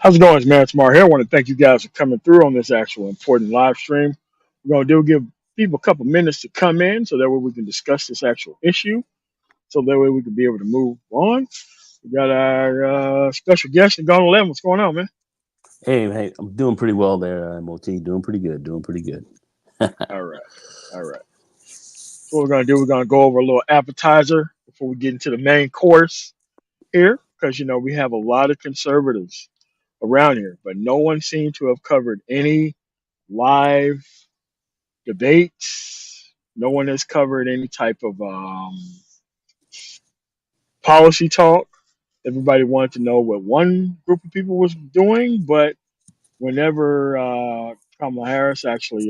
How's it going? It's Man Tomorrow here. I want to thank you guys for coming through on this actual important live stream. We're going to give people a couple minutes to come in so that way we can discuss this actual issue. So that way we can be able to move on. We got our special guest, and Gone 11. What's going on, man? Hey, I'm doing pretty well there, MOT. Doing pretty good. Doing pretty good. All right. All right. So what we're going to do, we're going to go over a little appetizer before we get into the main course here. Because, we have a lot of conservatives around here, but no one seemed to have covered any live debates. No one has covered any type of policy talk. Everybody wanted to know what one group of people was doing, but whenever Kamala Harris actually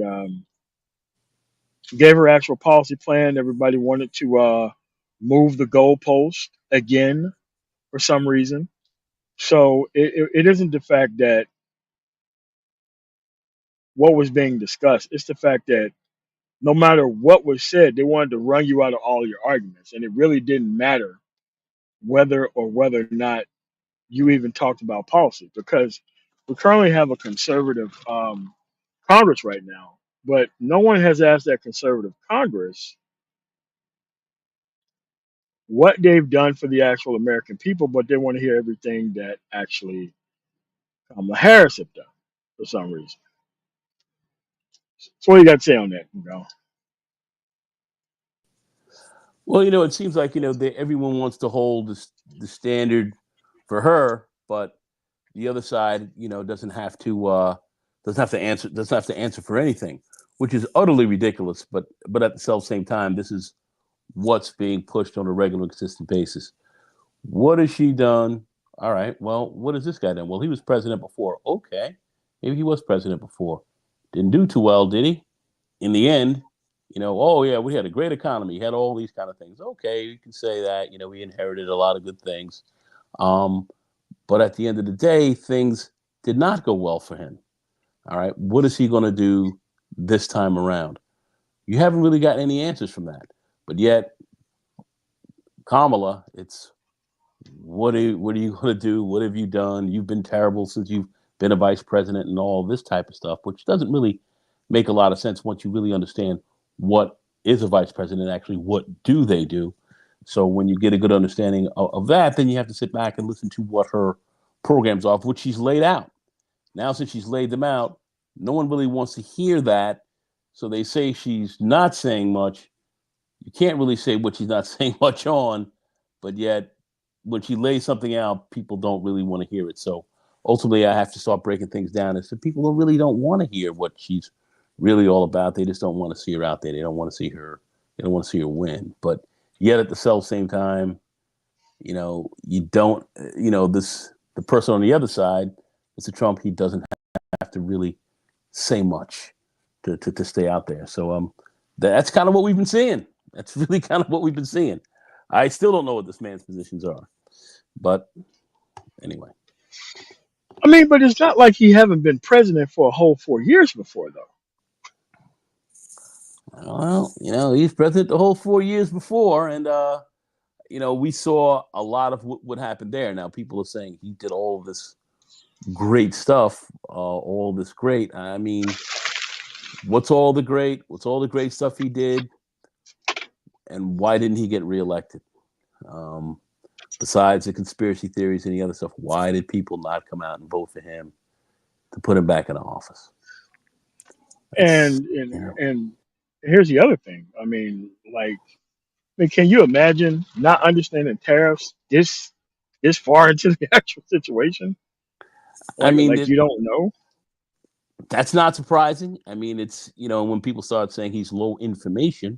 gave her actual policy plan, everybody wanted to move the goalpost again for some reason. So it isn't the fact that what was being discussed, it's the fact that no matter what was said, they wanted to run you out of all your arguments. And it really didn't matter whether or not you even talked about policy because we currently have a conservative Congress right now, but no one has asked that conservative Congress what they've done for the actual American people, but they want to hear everything that actually Kamala Harris have done for some reason. So what do you got to say on that? Well, it seems like everyone wants to hold the standard for her, but the other side, doesn't have to answer for anything, which is utterly ridiculous. But at the same time, this is what's being pushed on a regular, consistent basis. What has she done? All right. Well, what has this guy done? Well, he was president before. Okay, maybe he was president before. Didn't do too well, did he? In the end, oh yeah, we had a great economy, had all these kind of things. Okay, you can say that, we inherited a lot of good things. Um, but at the end of the day, things did not go well for him. All right, what is he going to do this time around? You haven't really got any answers from that. But yet, Kamala, it's what are you going to do? What have you done? You've been terrible since you've been a vice president and all this type of stuff, which doesn't really make a lot of sense once you really understand what is a vice president, actually, what do they do? So when you get a good understanding of that, then you have to sit back and listen to what her programs are, which she's laid out. Now, since she's laid them out, no one really wants to hear that. So they say she's not saying much. You can't really say what she's not saying much on, but yet when she lays something out, people don't really want to hear it. So ultimately, I have to start breaking things down. And so people really don't want to hear what she's really all about. They just don't want to see her out there. They don't want to see her. They don't want to see her win. But yet at the same time, you don't. The person on the other side, Mr. Trump, he doesn't have to really say much to stay out there. So that's kind of what we've been seeing. That's really kind of what we've been seeing. I still don't know what this man's positions are. But anyway. I mean, but it's not like he haven't been president for a whole 4 years before, though. Well, he's president the whole 4 years before, and we saw a lot of what happened there. Now, people are saying he did all this great stuff, all this great. I mean, what's all the great stuff he did, and why didn't he get reelected? Besides the conspiracy theories and the other stuff, why did people not come out and vote for him to put him back in office? And here's the other thing. I mean, can you imagine not understanding tariffs this far into the actual situation? I mean, you don't know. That's not surprising. I mean, it's when people start saying he's low information,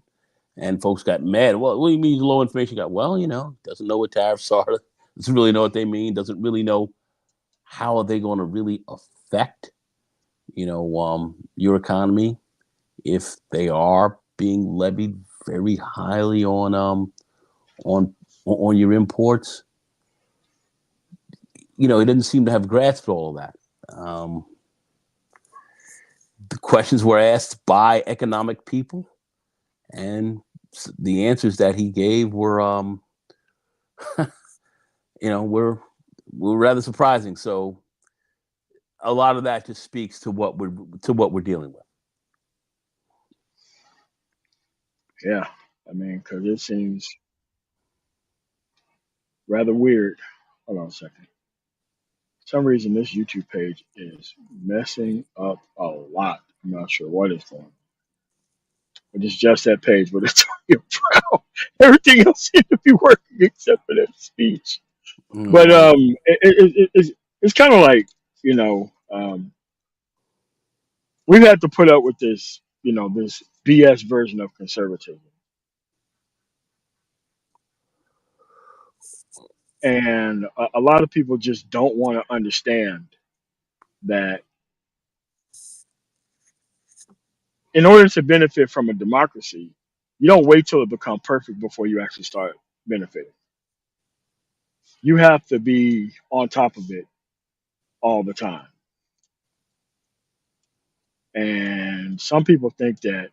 and folks got mad. Well, what do you mean low information? Well, doesn't know what tariffs are, doesn't really know what they mean, doesn't really know how are they going to really affect, your economy if they are being levied very highly on your imports. He doesn't seem to have grasped all of that. The questions were asked by economic people, and the answers that he gave were, were rather surprising. So, a lot of that just speaks to what we're dealing with. Yeah, I mean, because it seems rather weird. Hold on a second. For some reason, this YouTube page is messing up a lot. I'm not sure what is going on. But it's just that page with Antonio Brown. Everything else seems to be working except for that speech. But Mm. it's kind of like, you know, we've had to put up with this, this BS version of conservatism. And a lot of people just don't want to understand that in order to benefit from a democracy, you don't wait till it becomes perfect before you actually start benefiting. You have to be on top of it all the time. And some people think that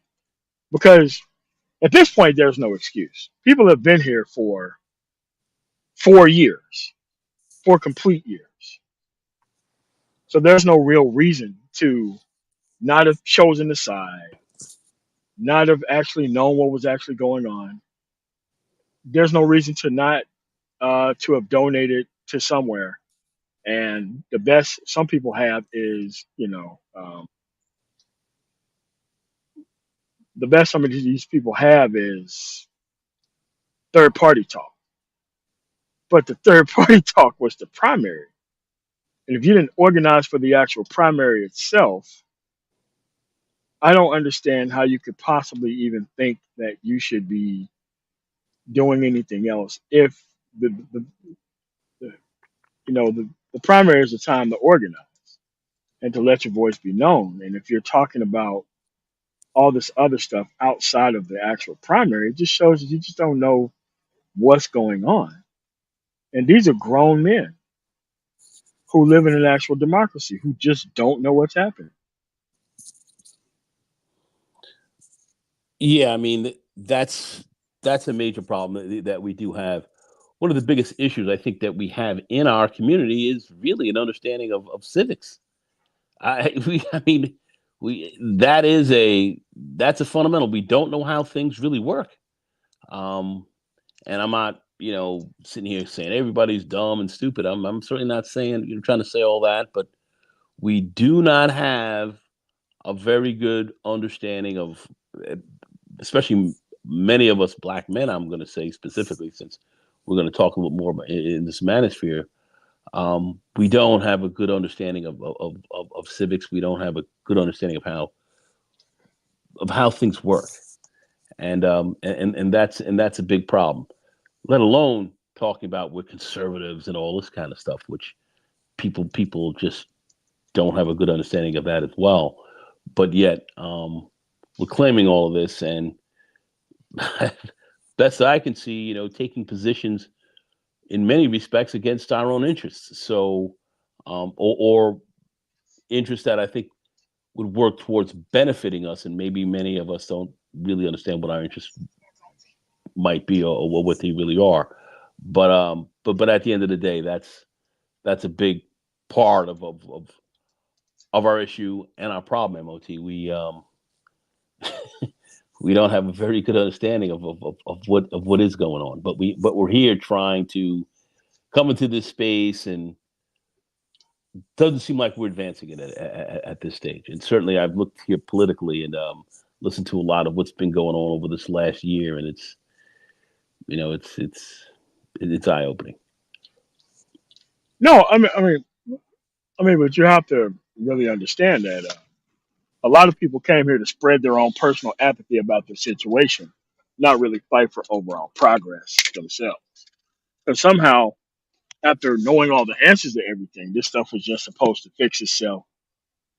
because at this point, there's no excuse. People have been here for 4 years, 4 complete years. So there's no real reason to not have chosen a side, not have actually known what was actually going on. There's no reason to not to have donated to somewhere. And the best some people have is, the best some of these people have is third party talk. But the third party talk was the primary. And if you didn't organize for the actual primary itself, I don't understand how you could possibly even think that you should be doing anything else if the the primary is the time to organize and to let your voice be known. And if you're talking about all this other stuff outside of the actual primary, it just shows that you just don't know what's going on. And these are grown men who live in an actual democracy who just don't know what's happening. Yeah, I mean that's a major problem that we do have. One of the biggest issues I think that we have in our community is really an understanding of civics. I mean, we that's a fundamental. We don't know how things really work. Um, and I'm not, sitting here saying everybody's dumb and stupid. I'm certainly not saying you're trying to say all that, but we do not have a very good understanding of, eh, especially many of us black men. I'm going to say specifically, since we're going to talk a little more about in this manosphere. We don't have a good understanding of civics. We don't have a good understanding of how things work, and that's a big problem. Let alone talking about with conservatives and all this kind of stuff, which people just don't have a good understanding of that as well. But yet, we're claiming all of this, and best I can see, taking positions in many respects against our own interests. So, or interests that I think would work towards benefiting us, and maybe many of us don't really understand what our interests might be, or what they really are. But at the end of the day, that's a big part of our issue and our problem. Mot we don't have a very good understanding of what is going on, but we're here trying to come into this space, and doesn't seem like we're advancing it at this stage. And certainly, I've looked here politically and listened to a lot of what's been going on over this last year, and it's you know it's eye opening. No, I mean, but you have to really understand that a lot of people came here to spread their own personal apathy about the situation, not really fight for overall progress themselves. And somehow, after knowing all the answers to everything, this stuff was just supposed to fix itself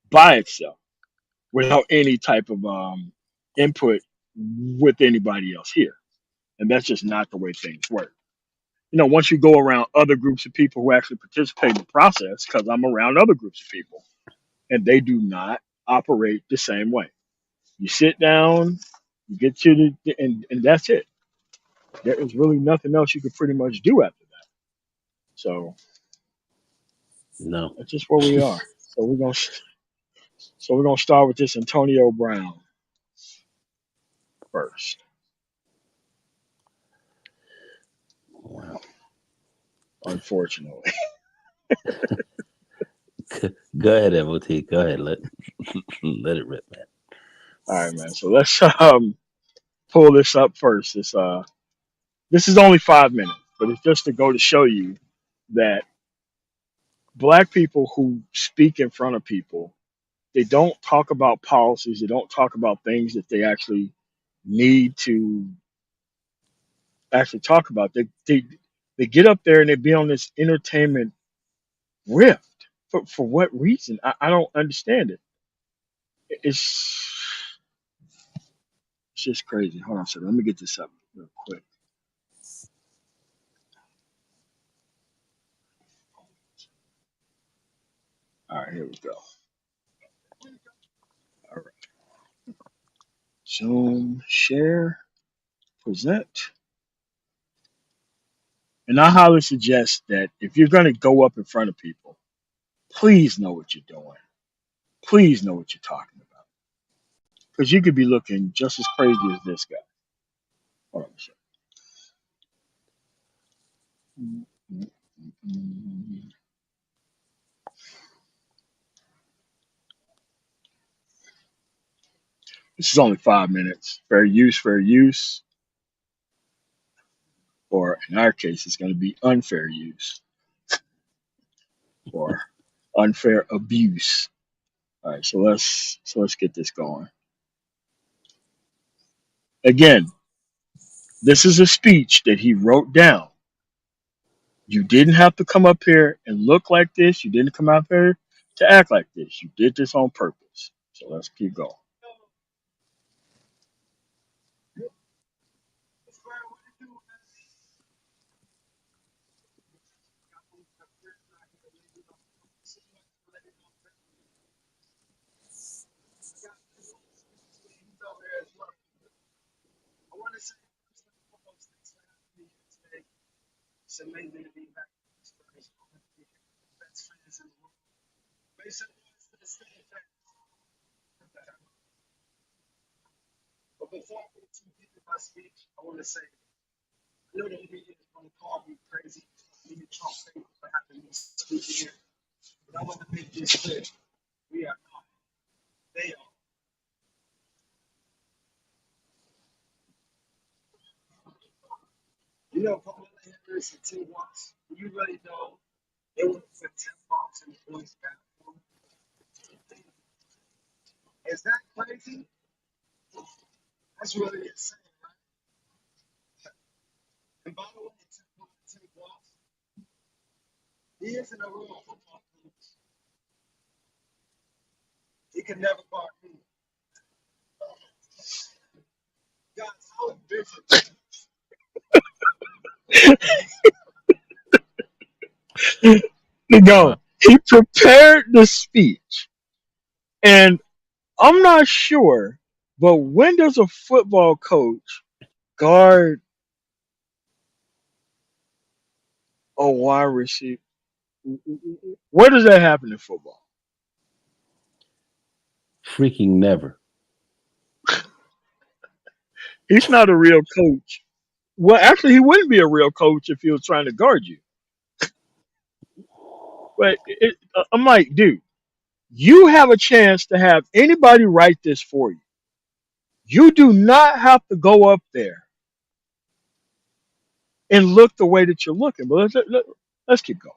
by itself without any type of input with anybody else here. And that's just not the way things work. Once you go around other groups of people who actually participate in the process, because I'm around other groups of people, and they do not operate the same way. You sit down, you get to and that's it. There is really nothing else you could pretty much do after that. So No. that's just where we are. So we're gonna start with this Antonio Brown first. Wow. Unfortunately. Go ahead, MOT. Go ahead. Let it rip, man. All right, man. So let's pull this up first. This is only 5 minutes, but it's just to go to show you that black people who speak in front of people, they don't talk about policies. They don't talk about things that they actually need to actually talk about. They get up there and they be on this entertainment rift. For what reason? I don't understand it. It's just crazy. Hold on a second. Let me get this up real quick. All right, here we go. All right. Zoom, share, present. And I highly suggest that if you're going to go up in front of people, please know what you're doing. Please know what you're talking about. Because you could be looking just as crazy as this guy. Hold on a second. This is only 5 minutes. Fair use, or in our case, it's going to be unfair use or unfair abuse. All right, so let's get this going. Again, this is a speech that he wrote down. You didn't have to come up here and look like this. You didn't come up here to act like this. You did this on purpose. So let's keep going. You Wow. go. He prepared the speech, and I'm not sure, but when does a football coach guard a wide receiver? Where does that happen in football? Freaking never. He's not a real coach. Well, actually, he wouldn't be a real coach if he was trying to guard you. But I'm like, dude, you have a chance to have anybody write this for you. You do not have to go up there and look the way that you're looking. But let's keep going.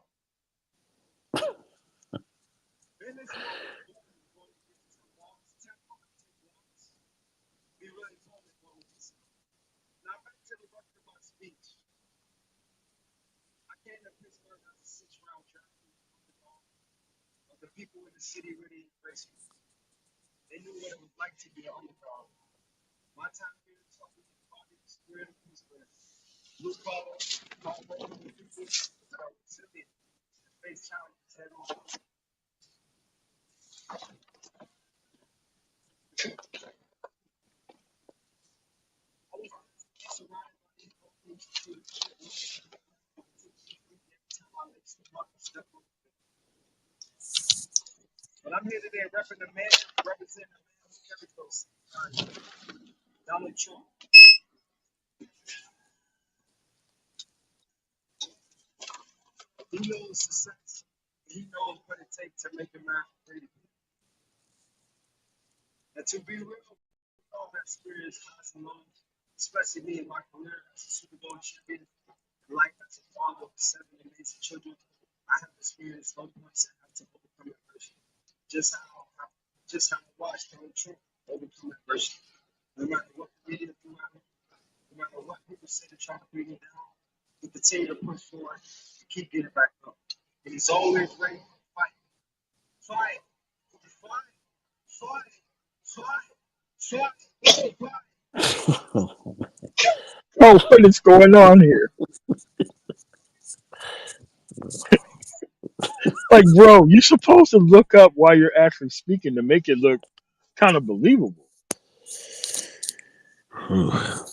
But I'm here today representing the man who carries those Donald Trump. He knows success. He knows what it takes to make America great again. And to be real, all that experience highs and lows, especially me in my career as a Super Bowl champion, life as a father of seven amazing children, I have experienced low points and had to overcome adversity. Just how just how I watched Donald Trump overcome adversity. No matter what the media threw at me, no matter what people say to try to bring me down, he continue to push forward and keep getting back up. And he's always ready to fight, fight, fight, fight, fight, fight, fight. Oh, what is going on here? Like, bro, you're supposed to look up while you're actually speaking to make it look kind of believable.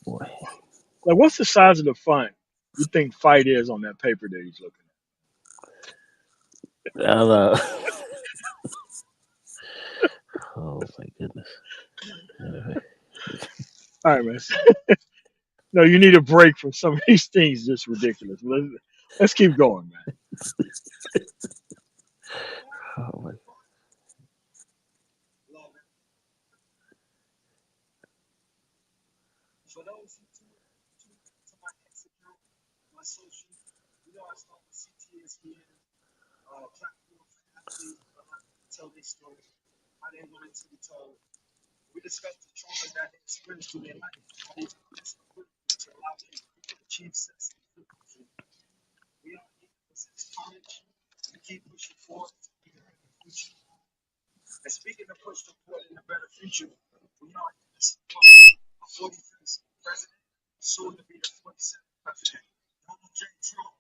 Boy. Like, what's the size of the font you think fight is on that paper that he's looking Uh, oh my goodness. Anyway. at? All right, man. No, you need a break from some of these things. Just ridiculous. Let's keep going, man. Oh my. Love it. For those who tune into my X account, my social, I start with CTSPN, platform for athletes, tell their story, how they wanted to be told. We discussed the trauma that they experienced through their life, how they experienced to allow them to achieve success and freedom. We all need to possess courage and keep pushing forward to be the future. And speaking of pushing forward in a better future, we all need to support a 45th president, soon to be the 47th president, Donald J. Trump.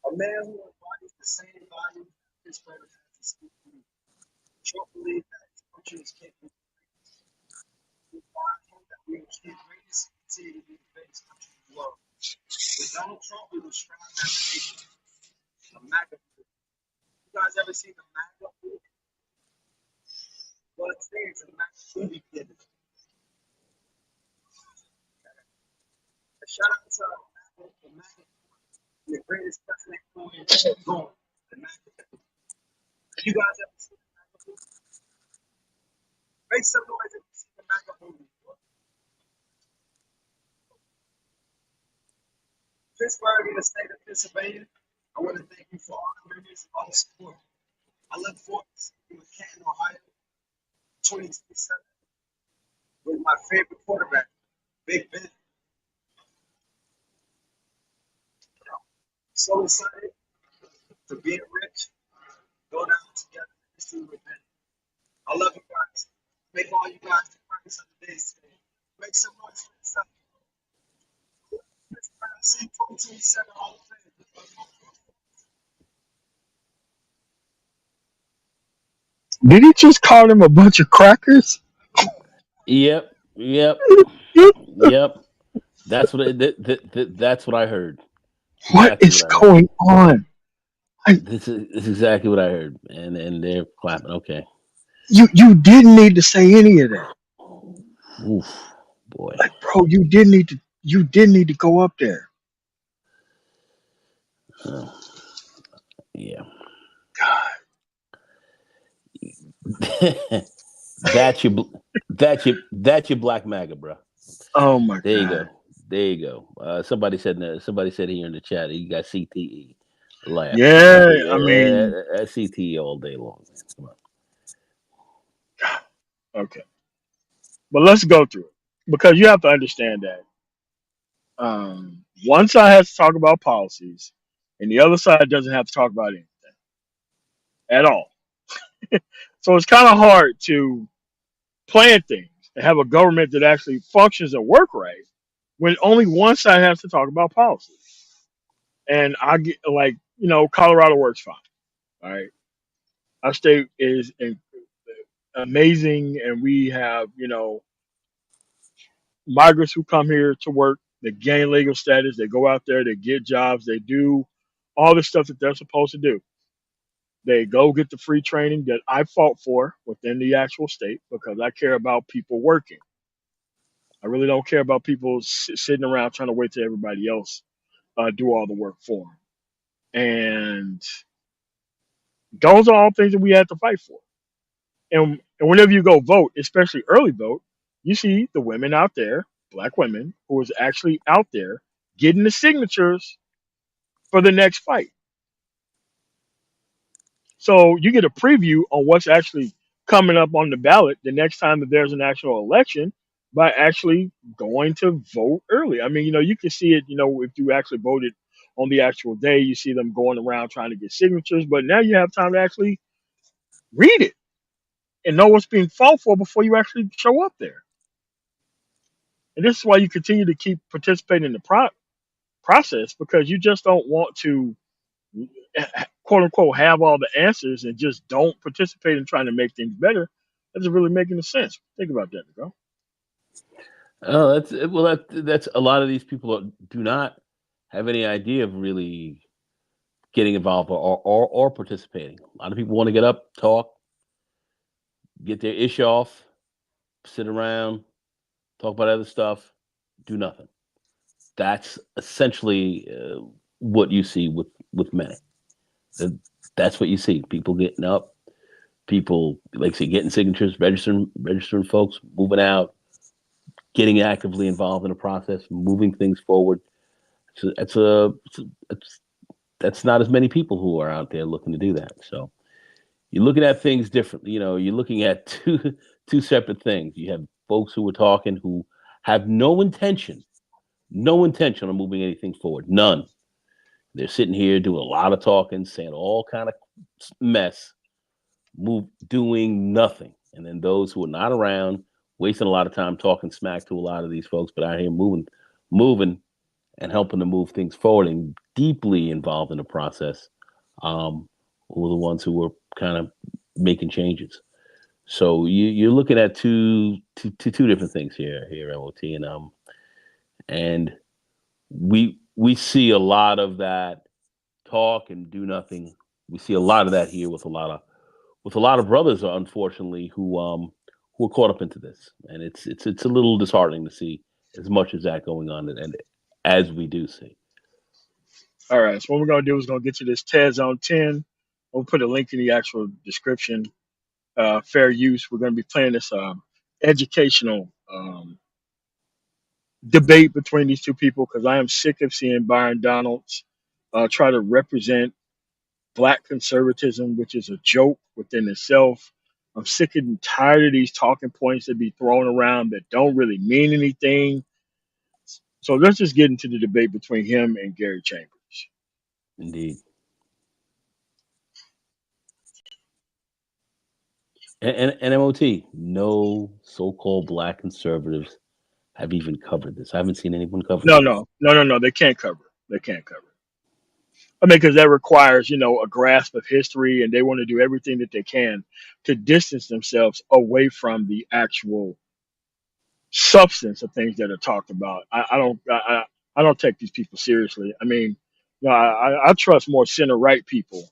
A man who embodies the same values his brother has to speak for me. Trump believes that his country is capable of greatness. We find him that we will achieve greatness and continue to be the greatest country in the world. With Donald Trump, we will strive as a nation. A MAGA movie. You guys ever seen the MAGA movie? Well, today it's a MAGA movie theater. A shout out to the MAGA, the greatest president going. The MAGA. You guys ever seen the MAGA movie? Make some noise if you see the MAGA movie. Pittsburgh in the state of Pennsylvania. I want to thank you for all the members and all the support. I look forward to seeing you in Canton, Ohio, 2027, with my favorite quarterback, Big Ben. So excited to be rich, go down together, history with Ben. I love you guys. Make all you guys the greatest of the days today. Make some noise for yourself. Pittsburgh, see 2027 Hall of Fame. Did he just call them a bunch of crackers? Yep. Yep. Yep. That's what I heard. It's What exactly is what I heard. going on? Like, This is exactly what I heard, and they're clapping. Okay. you didn't need to say any of that. Oof, boy. Like, bro, you didn't need to go up there. Oh, yeah. God, that's your bl- that's your black MAGA, bro. oh my There you God. go. There you go. Somebody said here in the chat, you got CTE. Laugh. Yeah, I mean, CTE all day long. Man. Come on. okay, but let's go through it because you have to understand that one side has to talk about policies, and the other side doesn't have to talk about anything at all. So it's kind of hard to plan things and have a government that actually functions and work right when only one side has to talk about policy. And I get like Colorado works fine. All right, our state is amazing, and we have migrants who come here to work they gain legal status, they go out there, they get jobs, they do all the stuff that they're supposed to do. They go get the free training that I fought for within the actual state because I care about people working. I really don't care about people sitting around trying to wait till everybody else do all the work for them. And those are all things that we had to fight for. And whenever you go vote, especially early vote, you see the women out there, black women, who is actually out there getting the signatures for the next fight. So you get a preview on what's actually coming up on the ballot the next time that there's an actual election by actually going to vote early. I mean, you can see it, if you actually voted on the actual day, you see them going around trying to get signatures, but now you have time to actually read it and know what's being fought for before you actually show up there. And this is why you continue to keep participating in the process because you just don't want to quote unquote have all the answers and just don't participate in trying to make things better. That doesn't really make any sense. Think about that, bro. Oh, that's a lot of these people do not have any idea of really getting involved or participating. A lot of people want to get up, talk, get their ish off, sit around, talk about other stuff, do nothing. That's essentially what you see with many. Uh, That's what you see. People getting up, people like I say getting signatures, registering folks, moving out, getting actively involved in the process, moving things forward. So it's that's not as many people who are out there looking to do that. So you're looking at things differently. You're looking at two separate things. You have folks who are talking who have no intention of moving anything forward. None. They're sitting here doing a lot of talking, saying all kind of mess, doing nothing. And then those who are not around, wasting a lot of time talking smack to a lot of these folks, but out here moving, and helping to move things forward and deeply involved in the process, were the ones who were kind of making changes. So you're looking at two different things here, MOT, and we see a lot of that talk and do nothing. We see a lot of that here with a lot of brothers, unfortunately, who are caught up into this, and it's a little disheartening to see as much as that going on, and as we do see. All right. So what we're gonna do is gonna get you this TED Zone 10. We'll put a link in the actual description. Fair use. We're gonna be playing this educational debate between these two people because I am sick of seeing Byron Donalds try to represent black conservatism, which is a joke within itself. I'm sick and tired of these talking points that be thrown around that don't really mean anything. So let's just get into the debate between him and Gary Chambers. Indeed. And MOT, no so-called black conservatives have even covered this. I haven't seen anyone cover No, this. no, no, no, no. They can't cover it. They can't cover it. I mean, because that requires, a grasp of history, and they want to do everything that they can to distance themselves away from the actual substance of things that are talked about. I don't take these people seriously. I mean, no, I trust more center right people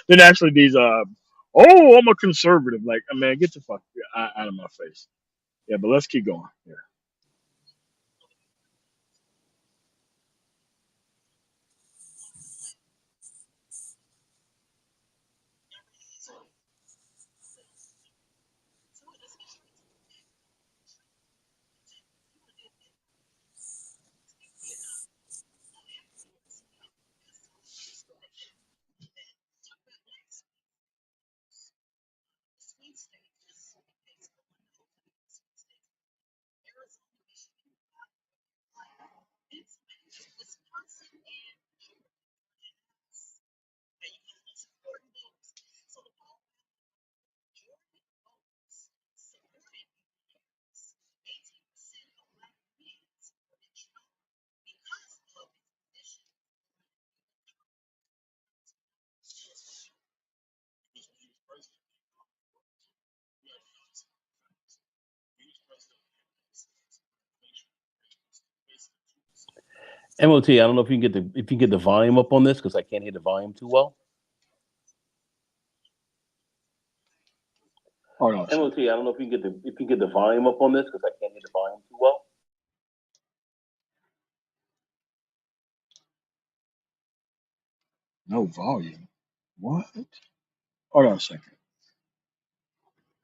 than actually these. Oh, I'm a conservative. Like, man, get the fuck out of my face. Yeah, but let's keep going here. MOT, I don't know if you can get the volume up on this because I can't hear the volume too well. Hold on a second. MOT, I don't know if you can get the volume up on this because I can't hear the volume too well. No volume. What? Hold on a second.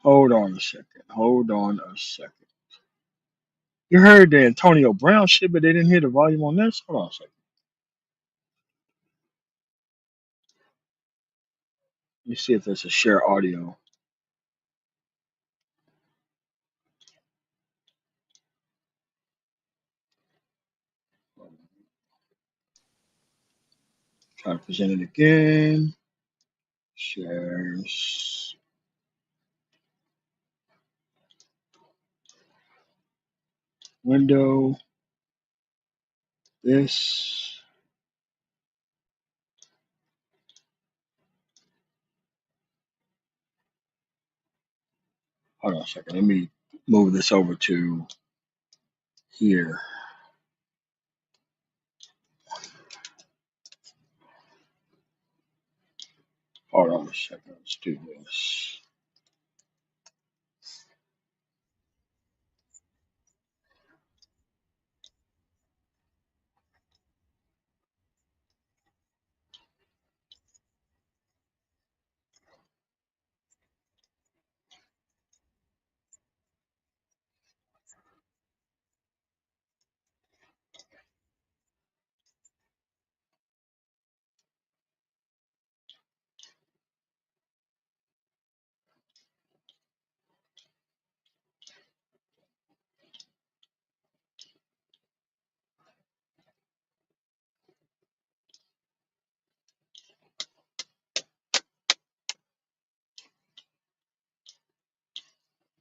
Hold on a second. Hold on a second. You heard the Antonio Brown shit, but they didn't hear the volume on this? Hold on a second. Let me see if it's a share audio. Try to present it again. Shares. Window. This. Hold on a second. Let me move this over to here. Hold on a second. Let's do this.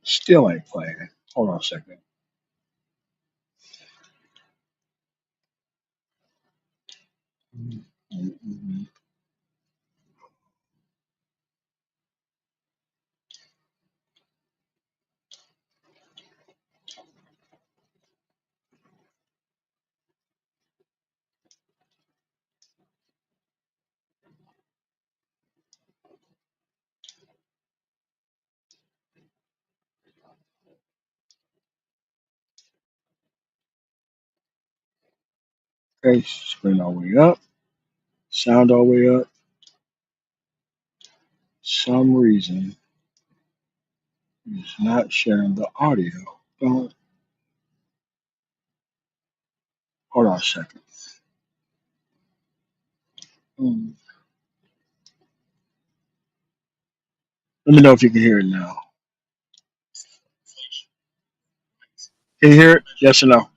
Still ain't playing. Hold on a second. Mhm. Okay, screen all the way up. Sound all the way up. Some reason it's not sharing the audio. Don't. Hold on a second. Hmm. Let me know if you can hear it now. Can you hear it? Yes or no?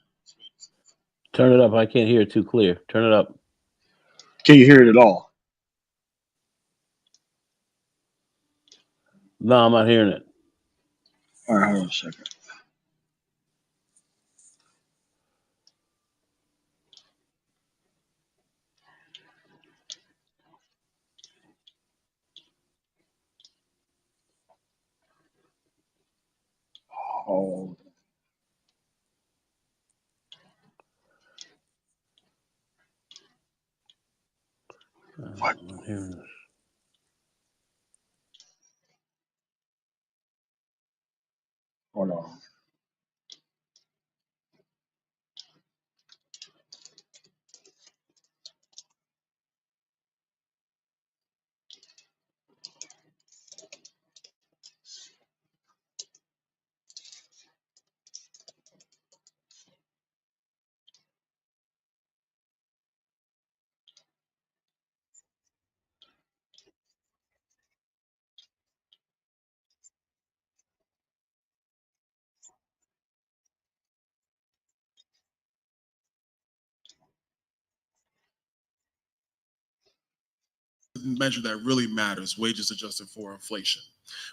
Turn it up. I can't hear it too clear. Turn it up. Can you hear it at all? No, I'm not hearing it. All right, hold on a second. Hold. What? I'm not hearing this. Hold on. Measure that really matters, wages adjusted for inflation.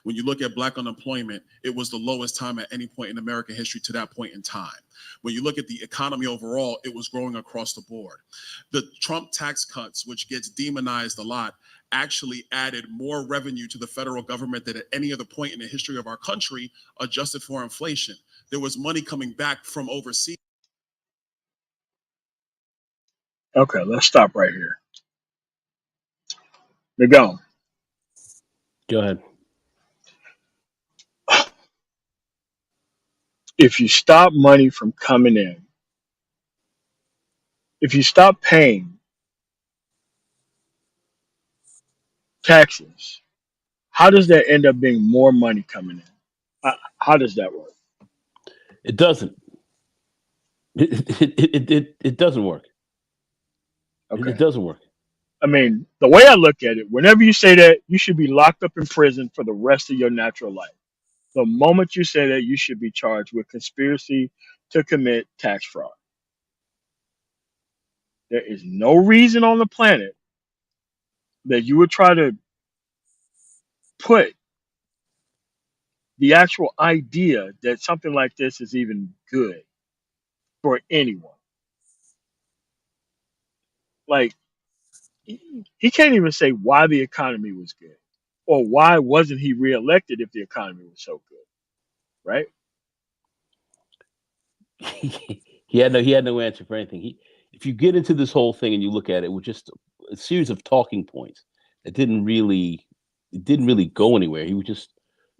When you look at black unemployment, it was the lowest time at any point in American history to that point in time. When you look at the economy overall, it was growing across the board. The Trump tax cuts, which gets demonized a lot, actually added more revenue to the federal government than at any other point in the history of our country, adjusted for inflation. There was money coming back from overseas. Okay, let's stop right here. Miguel, Go ahead. if you stop money from coming in, if you stop paying taxes, how does that end up being more money coming in? How does that work? It doesn't. It doesn't work. Okay. It doesn't work. I mean, the way I look at it, whenever you say that, you should be locked up in prison for the rest of your natural life. The moment you say that, you should be charged with conspiracy to commit tax fraud. There is no reason on the planet that you would try to put the actual idea that something like this is even good for anyone. Like, he can't even say why the economy was good or why wasn't he reelected if the economy was so good, right? He had no answer for anything. If you get into this whole thing and you look at it with just a series of talking points that didn't really go anywhere. He was just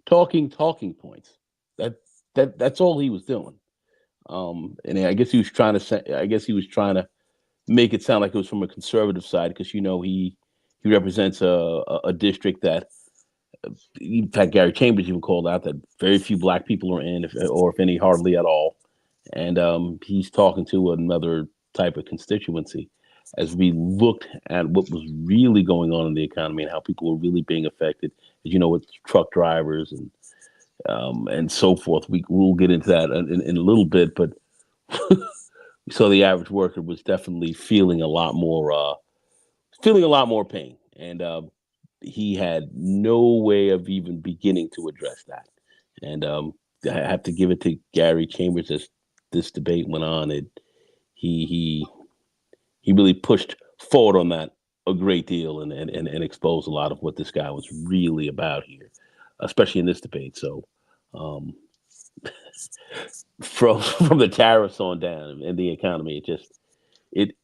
talking points. That that's all he was doing. And I guess he was trying to say, I guess he was trying to make it sound like it was from a conservative side because he represents a district that, in fact, Gary Chambers even called out that very few black people are in, if any, hardly at all. And he's talking to another type of constituency as we looked at what was really going on in the economy and how people were really being affected. As you know, with truck drivers and so forth. We'll get into that in a little bit, but we saw the average worker was definitely feeling a lot more pain, and he had no way of even beginning to address that. And I have to give it to Gary Chambers as this debate went on. He he he really pushed forward on that a great deal and exposed a lot of what this guy was really about here, especially in this debate. So um, from from the tariffs on down and the economy, it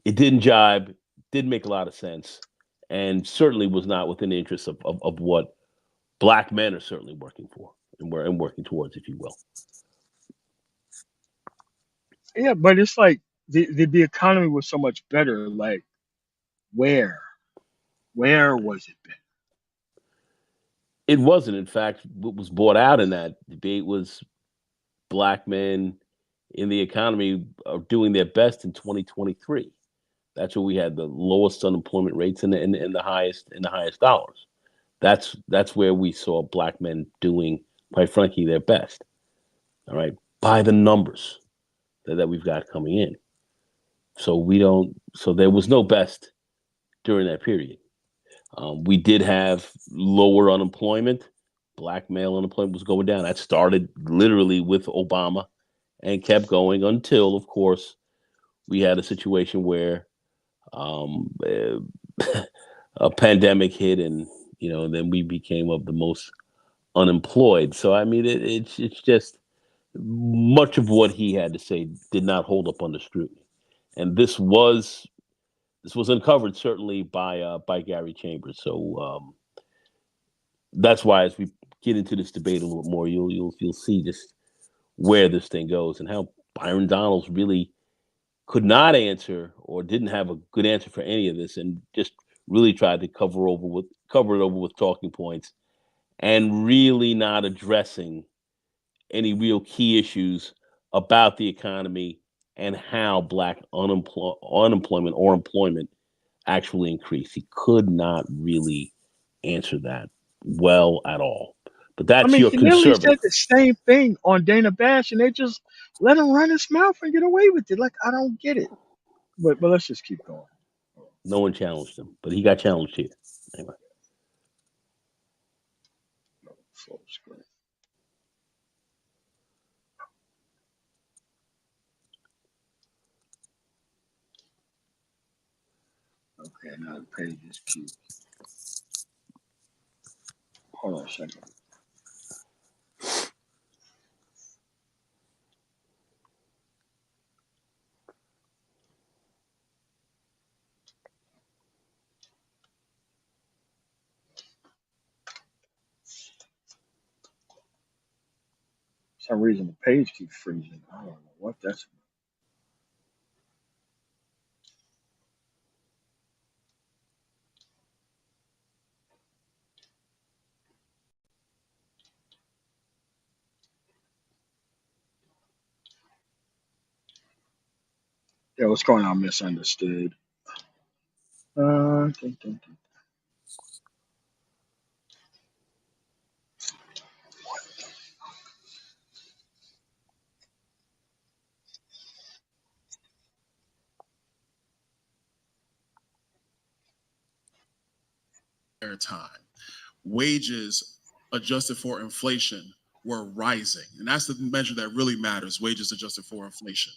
it didn't jibe, didn't make a lot of sense, and certainly was not within the interest of what black men are certainly working for and working towards, if you will. Yeah, but it's like the economy was so much better. Like, where? Where was it better? It wasn't. In fact, what was brought out in that debate was black men in the economy are doing their best in 2023. That's where we had the lowest unemployment rates and the highest dollars. That's where we saw black men doing, quite frankly, their best. All right, by the numbers that we've got coming in. So we don't. So there was no best during that period. We did have lower unemployment. Black male unemployment was going down. That started literally with Obama and kept going until, of course, we had a situation where um, a pandemic hit, and then we became of the most unemployed. So I mean, it's just much of what he had to say did not hold up under scrutiny, and this was uncovered certainly by Gary Chambers. So that's why as we get into this debate a little more, you'll see just where this thing goes and how Byron Donalds really could not answer or didn't have a good answer for any of this, and just really tried to cover it over with talking points and really not addressing any real key issues about the economy and how black unemployment or employment actually increased. He could not really answer that well at all. But I that's mean, your he literally conservative. said the same thing on Dana Bash, and they just let him run his mouth and get away with it. Like, I don't get it. But let's just keep going. No one challenged him, but he got challenged here. Anyway, Full screen. Okay, now the page is cute. Hold on a second. some reason the page keeps freezing. I don't know what that's. Yeah, what's going on? Misunderstood. Think, think, think. Time. Wages adjusted for inflation were rising. And that's the measure that really matters, wages adjusted for inflation.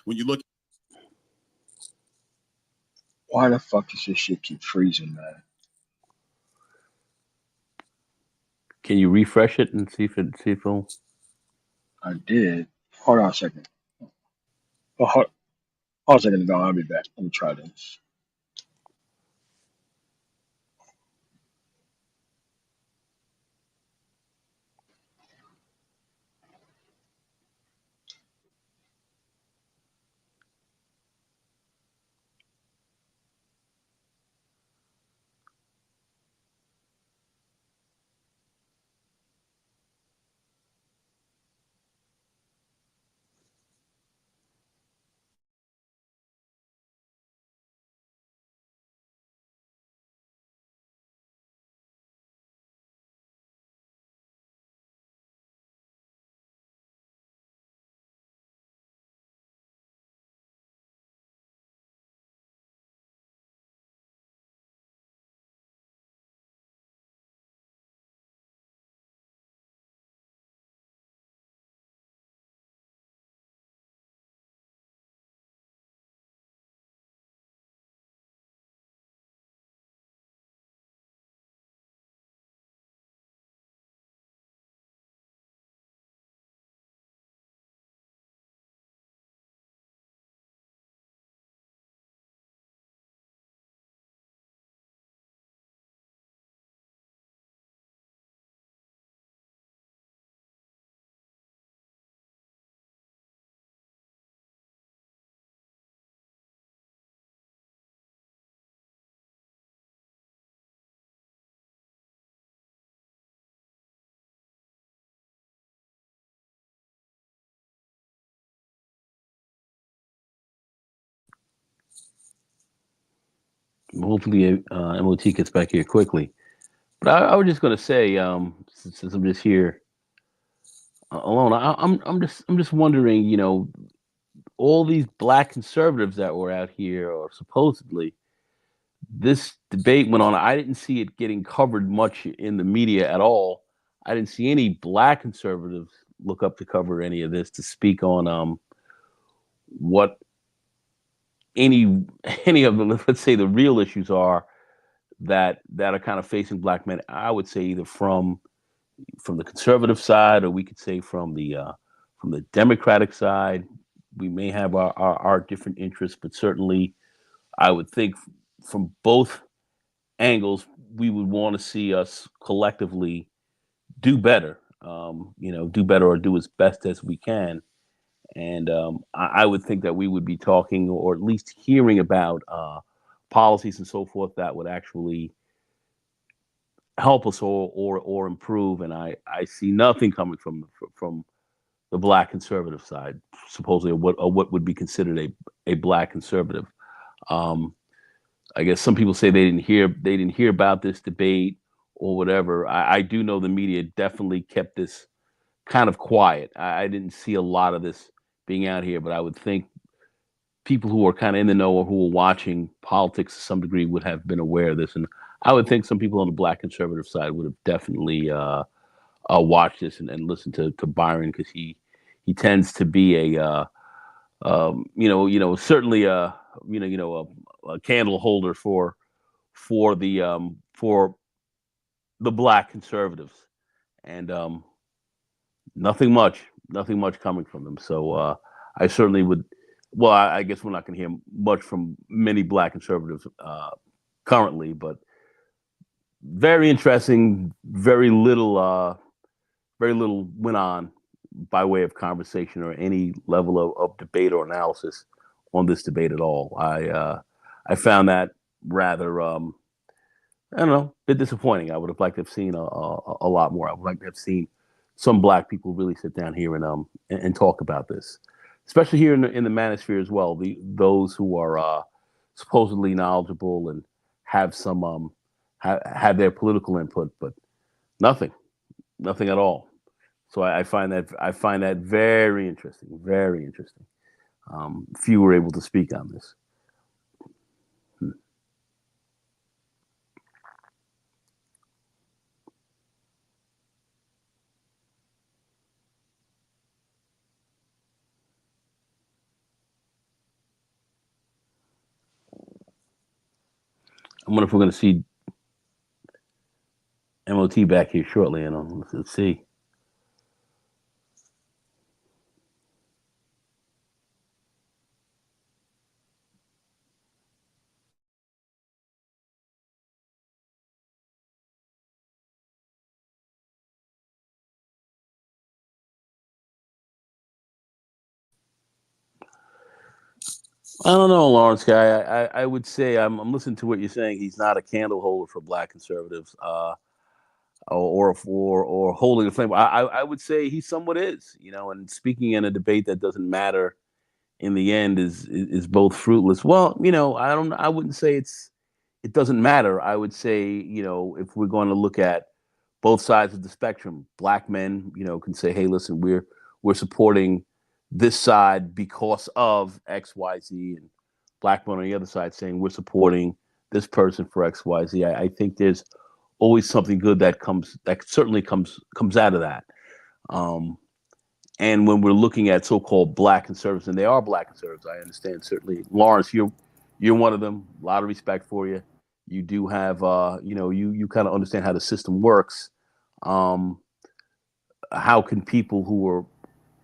When you look Why the fuck does this shit keep freezing, man? Can you refresh it and see if it'll? I did. Hold on a second. Oh, hold a second ago. I'll be back. Let me try this. Hopefully, MOT gets back here quickly. But I was just going to say, since I'm just here alone, I'm just wondering, all these black conservatives that were out here, or supposedly, this debate went on. I didn't see it getting covered much in the media at all. I didn't see any black conservatives look up to cover any of this to speak on what any any of the, let's say, the real issues are that are kind of facing black men. I would say either from the conservative side, or we could say from the Democratic side. We may have our different interests, but certainly I would think from both angles, we would want to see us collectively do better. Do better or do as best as we can. And I would think that we would be talking, or at least hearing about policies and so forth that would actually help us or improve. And I see nothing coming from the black conservative side, supposedly what would be considered a black conservative. Um, I guess some people say they didn't hear about this debate or whatever. I do know the media definitely kept this kind of quiet. I didn't see a lot of this being out here, but I would think people who are kind of in the know or who are watching politics to some degree would have been aware of this. And I would think some people on the black conservative side would have definitely watched this and listened to Byron, because he tends to be a certainly a candle holder for the black conservatives, and nothing much coming from them. So I certainly would. Well, I guess we're not going to hear much from many black conservatives currently, but very interesting. Very little went on. by way of conversation or any level of debate or analysis on this debate at all. I found that rather I don't know, a bit disappointing. I would have liked to have seen a lot more. I would like to have seen some black people really sit down here and talk about this, especially here in the manosphere as well. Those who are supposedly knowledgeable and have some have their political input, but nothing, nothing at all. So I find that very interesting, very interesting. Few were able to speak on this. I wonder if we're going to see MOT back here shortly. And let's see. I don't know, Lawrence guy. I would say I'm listening to what you're saying. He's not a candle holder for black conservatives, or holding the flame. I would say he somewhat is, and speaking in a debate that doesn't matter in the end is both fruitless. Well, I wouldn't say it doesn't matter. I would say, if we're going to look at both sides of the spectrum, black men, can say, hey, listen, we're supporting this side because of XYZ, and black men on the other side saying we're supporting this person for XYZ. I think there's always something good that certainly comes out of that. And when we're looking at so-called black conservatives, and they are black conservatives, I understand certainly, Lawrence, you're one of them. A lot of respect for you. You do have, you kind of understand how the system works. How can people who are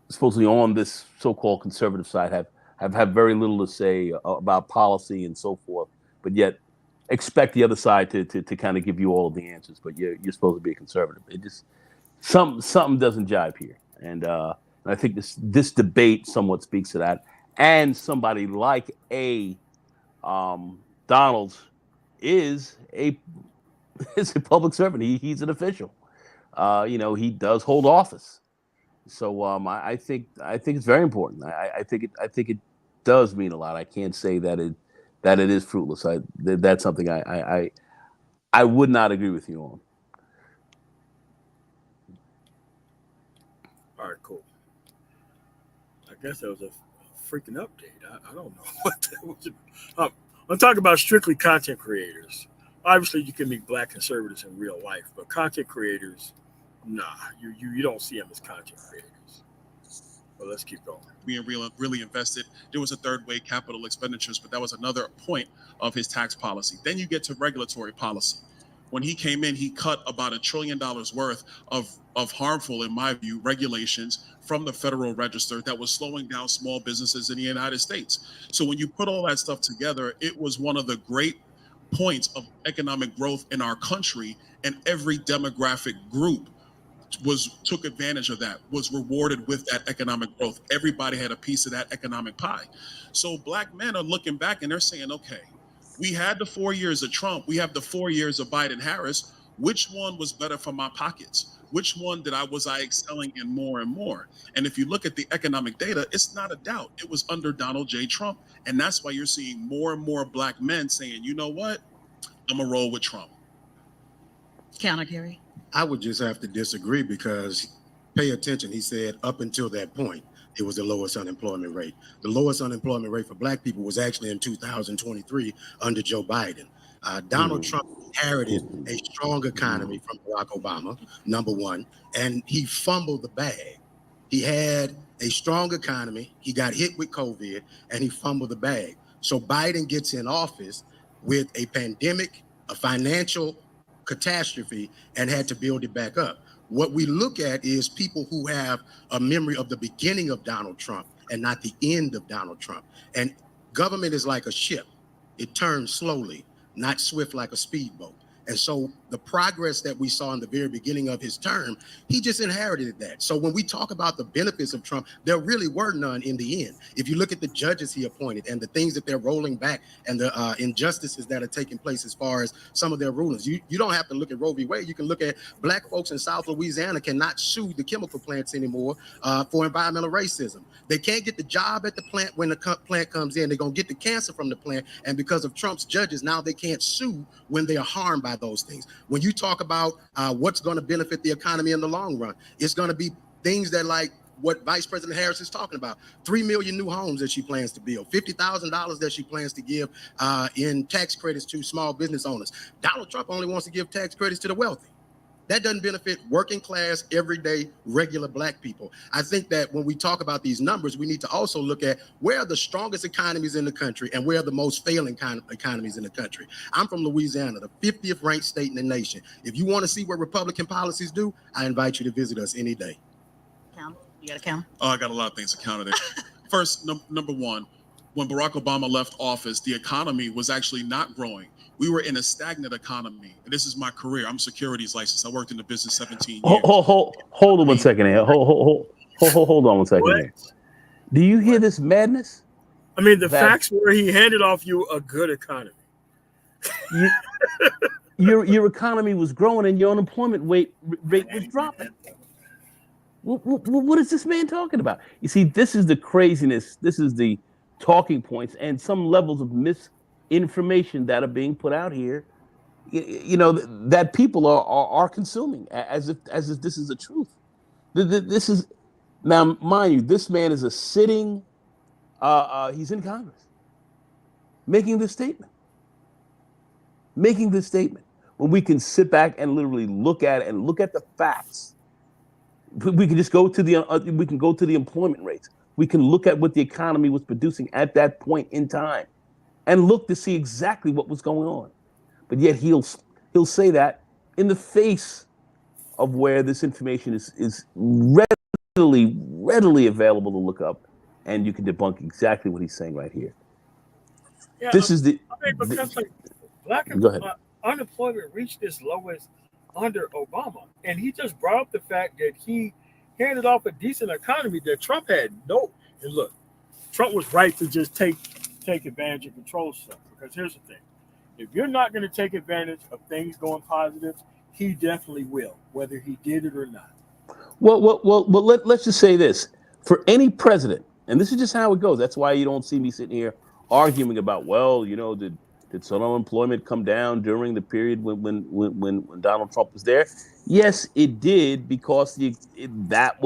supposedly on this so-called conservative side have very little to say about policy and so forth, but yet expect the other side to kind of give you all of the answers, but you're supposed to be a conservative. It just something doesn't jive here, and I think this debate somewhat speaks to that. And somebody like Donald is a is a public servant. He's an official. He does hold office. So I think it's very important. I think it does mean a lot. I can't say that it is fruitless. That's something I would not agree with you on. All right, cool. I guess that was a freaking update. I don't know what that was. I'm talking about strictly content creators. Obviously, you can meet black conservatives in real life, but content creators, nah, you don't see them as content creators. But let's keep going. Being really invested. There was a third way capital expenditures, but that was another point of his tax policy. Then you get to regulatory policy. When he came in, he cut about $1 trillion worth of harmful, in my view, regulations from the Federal Register that was slowing down small businesses in the United States. So when you put all that stuff together, it was one of the great points of economic growth in our country, and every demographic group took advantage of that, was rewarded with that economic growth. Everybody had a piece of that economic pie. So black men are looking back and they're saying, okay, we had the 4 years of Trump, we have the 4 years of Biden Harris. Which one was better for my pockets? Which one was I excelling in more and more? And if you look at the economic data, it's not a doubt. It was under Donald J. Trump. And that's why you're seeing more and more black men saying, you know what? I'm gonna roll with Trump. Counter Gary. I would just have to disagree because pay attention. He said up until that point, it was the lowest unemployment rate. The lowest unemployment rate for black people was actually in 2023 under Joe Biden. Donald Trump inherited a strong economy from Barack Obama, number one, and he fumbled the bag. He had a strong economy. He got hit with COVID and he fumbled the bag. So Biden gets in office with a pandemic, a financial catastrophe, and had to build it back up. What we look at is people who have a memory of the beginning of Donald Trump and not the end of Donald Trump. And government is like a ship. It turns slowly, not swift like a speedboat. And so the progress that we saw in the very beginning of his term, he just inherited that. So when we talk about the benefits of Trump, there really were none in the end. If you look at the judges he appointed and the things that they're rolling back and the injustices that are taking place as far as some of their rulings, you don't have to look at Roe v. Wade. You can look at black folks in South Louisiana cannot sue the chemical plants anymore for environmental racism. They can't get the job at the plant when the plant comes in. They're going to get the cancer from the plant. And because of Trump's judges, now they can't sue when they are harmed by those things. When you talk about what's going to benefit the economy in the long run, it's going to be things that like what Vice President Harris is talking about, 3 million new homes that she plans to build, $50,000 that she plans to give in tax credits to small business owners. Donald Trump only wants to give tax credits to the wealthy. That doesn't benefit working class, everyday, regular black people. I think that when we talk about these numbers, we need to also look at where are the strongest economies in the country and where are the most failing kind of economies in the country. I'm from Louisiana, the 50th ranked state in the nation. If you want to see what Republican policies do, I invite you to visit us any day. Count. You got to count? Oh, I got a lot of things to counter there. First, number one, when Barack Obama left office, the economy was actually not growing. We were in a stagnant economy. And this is my career. I'm securities licensed. I worked in the business 17 years. Hold on one second here. Hold on one second What? here. Do you hear this madness? I mean, the facts were he handed off you a good economy. Your economy was growing and your unemployment rate was dropping. What is this man talking about? You see, this is the craziness. This is the talking points and some levels of misinformation that are being put out here. You know that people are consuming as if this is the truth. This is now, mind you, this man is a sitting. He's in Congress, making this statement. When we can sit back and literally look at it and look at the facts. We can just go to the employment rates. We can look at what the economy was producing at that point in time, and look to see exactly what was going on. But yet he'll say that in the face of where this information is readily available to look up, and you can debunk exactly what he's saying right here. Yeah, Because black unemployment reached its lowest under Obama, and he just brought up the fact that he handed off a decent economy that Trump had no. And look, Trump was right to just take advantage and control stuff, because here's the thing: if you're not going to take advantage of things going positive, he definitely will, whether he did it or not. Well, let's just say this: for any president, and this is just how it goes. That's why you don't see me sitting here arguing about, well, you know, did some unemployment come down during the period when Donald Trump was there? Yes, it did, because that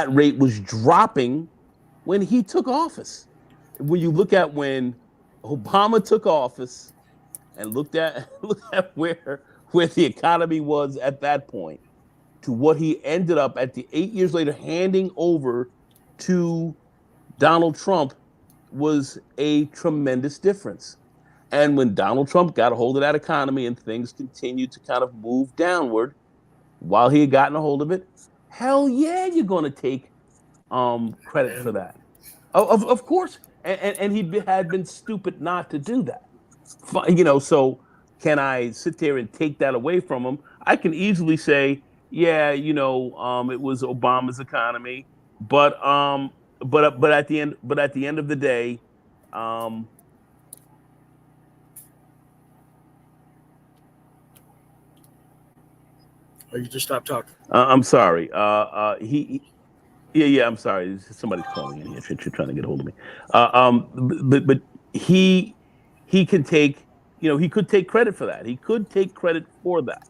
rate was dropping when he took office. When you look at when Obama took office and look at where the economy was at that point to what he ended up at the 8 years later handing over to Donald Trump was a tremendous difference. And when Donald Trump got a hold of that economy and things continued to kind of move downward while he had gotten a hold of it, hell yeah, you're going to take credit for that. Of course. And he had been stupid not to do that. You know, so can I sit there and take that away from him? I can easily say, yeah, you know, it was Obama's economy, but at the end of the day, oh, you just stopped talking. I'm sorry. Yeah, I'm sorry. Somebody's calling in here. You're trying to get a hold of me. But he can take, you know, he could take credit for that. He could take credit for that.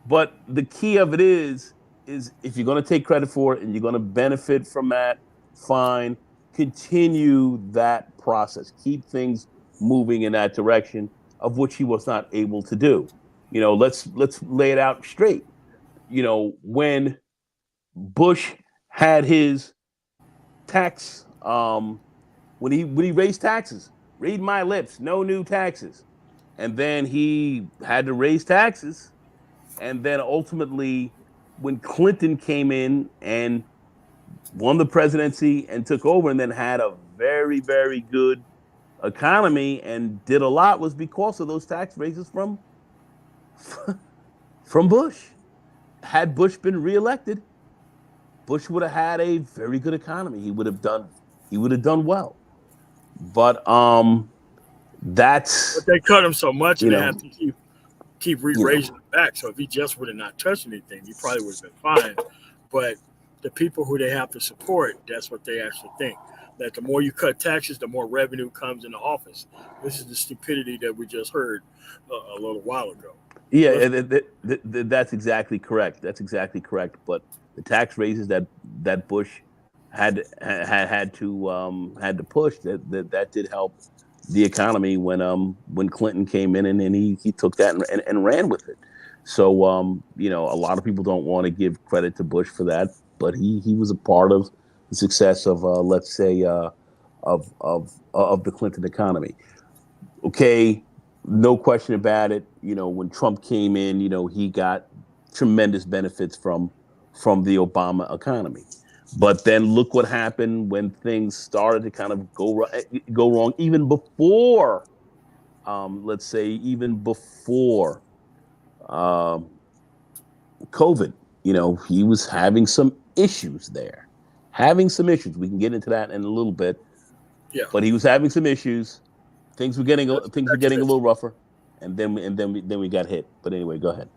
But the key of it is if you're going to take credit for it and you're going to benefit from that, fine. Continue that process. Keep things moving in that direction, of which he was not able to do. You know, let's lay it out straight. You know, when Bush had his tax, when he raised taxes, read my lips, no new taxes, and then he had to raise taxes, and then ultimately, when Clinton came in and won the presidency and took over, and then had a very, very good economy and did a lot was because of those tax raises from Bush. Had Bush been reelected, Bush would have had a very good economy. He would have done well. But that's But they cut him so much, you and they know have to keep you know raising it back. So if he just would have not touched anything, he probably would have been fine. But the people who they have to support, that's what they actually think. That the more you cut taxes, the more revenue comes into office. This is the stupidity that we just heard a little while ago. yeah, that's exactly correct. That's exactly correct. But the tax raises that Bush had to push that did help the economy when Clinton came in and he took that and ran with it. So a lot of people don't want to give credit to Bush for that, but he was a part of the success of let's say of the Clinton economy. Okay, no question about it. When Trump came in, he got tremendous benefits from the Obama economy. But then look what happened when things started to kind of go wrong, even before, let's say, even before COVID. He was having some issues there, having some issues. We can get into that in a little bit. Yeah, But he was having some issues. Things were getting a that's little rougher, and then we got hit. But anyway, go ahead.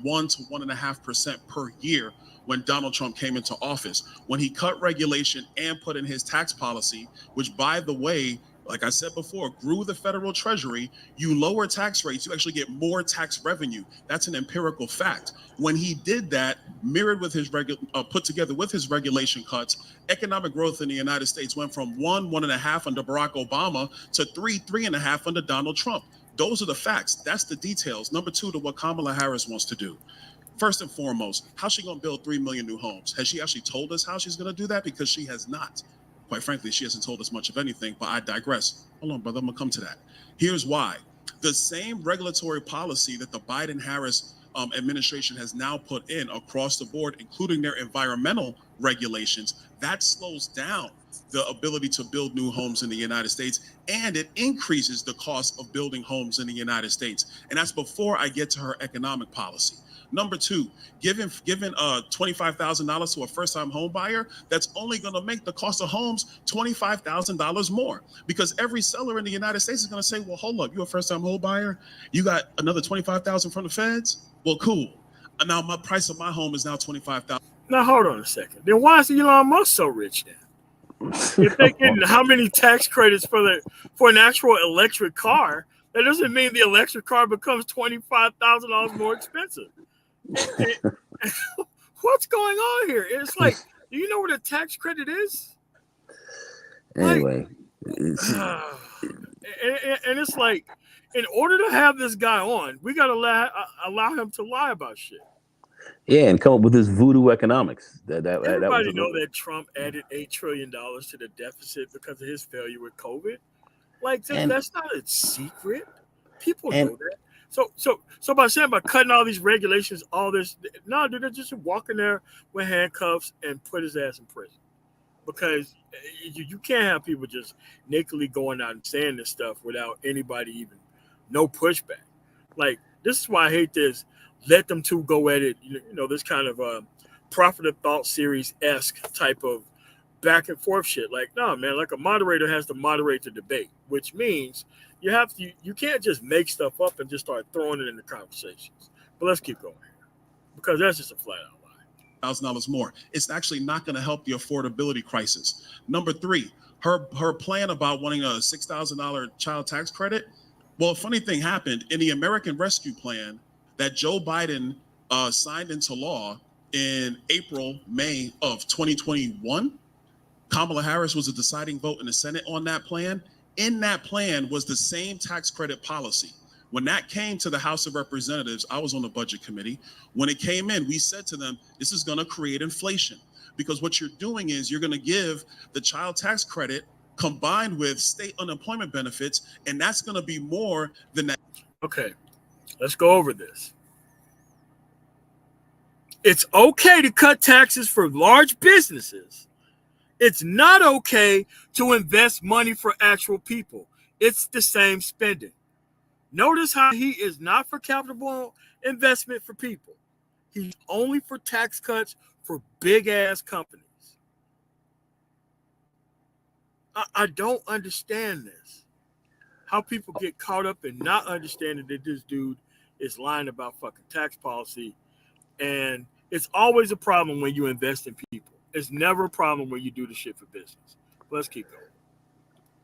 1 to 1.5% per year when Donald Trump came into office. When he cut regulation and put in his tax policy, which, by the way, like I said before, grew the federal treasury. You lower tax rates, you actually get more tax revenue. That's an empirical fact. When he did that, mirrored with his put together with his regulation cuts, economic growth in the United States went from 1.5 under Barack Obama to 3.5 under Donald Trump. Those are the facts. That's the details. Number two, to what Kamala Harris wants to do. First and foremost, how's she going to build 3 million new homes? Has she actually told us how she's going to do that? Because she has not. Quite frankly, she hasn't told us much of anything, but I digress. Hold on, brother, I'm going to come to that. Here's why. The same regulatory policy that the Biden-Harris administration has now put in across the board, including their environmental regulations, that slows down the ability to build new homes in the United States, and it increases the cost of building homes in the United States. And that's before I get to her economic policy. Number two, giving $25,000 to a first-time home buyer, that's only going to make the cost of homes $25,000 more, because every seller in the United States is going to say, well, hold up, you're a first-time home buyer, you got another $25,000 from the feds? Well, cool. Now my price of my home is now $25,000. Now hold on a second. Then why is Elon Musk so rich then? If they get how many tax credits for an actual electric car, that doesn't mean the electric car becomes $25,000 more expensive. What's going on here? It's like, do you know what a tax credit is? Anyway, and it's like, in order to have this guy on, we got to allow him to lie about shit. Yeah, and come up with this voodoo economics. Everybody know that Trump added $8 trillion to the deficit because of his failure with COVID. Like, that's not a secret. People know that. So by cutting all these regulations, all this, no, dude, they're just walking there with handcuffs and put his ass in prison. Because you can't have people just nakedly going out and saying this stuff without anybody even, no pushback. Like, this is why I hate this. Let them two go at it. This kind of Prophet of Thought series-esque type of back and forth shit. Like, no, man, like a moderator has to moderate the debate, which means you can't just make stuff up and just start throwing it in the conversations. But let's keep going here, because that's just a flat out lie. $1,000 more. It's actually not going to help the affordability crisis. Number three, her plan about wanting a $6,000 child tax credit. Well, a funny thing happened in the American Rescue Plan that Joe Biden signed into law in May of 2021. Kamala Harris was a deciding vote in the Senate on that plan. In that plan was the same tax credit policy. When that came to the House of Representatives, I was on the Budget Committee. When it came in, we said to them, this is going to create inflation, because what you're doing is you're going to give the child tax credit combined with state unemployment benefits, and that's going to be more than that. Okay, let's go over this. It's okay to cut taxes for large businesses It's not okay to invest money for actual people. It's the same spending. Notice how he is not for capital investment for people. He's only for tax cuts for big ass companies. I don't understand this. How people get caught up in not understanding that this dude is lying about fucking tax policy. And it's always a problem when you invest in people. It's never a problem when you do the shit for business. Let's keep going.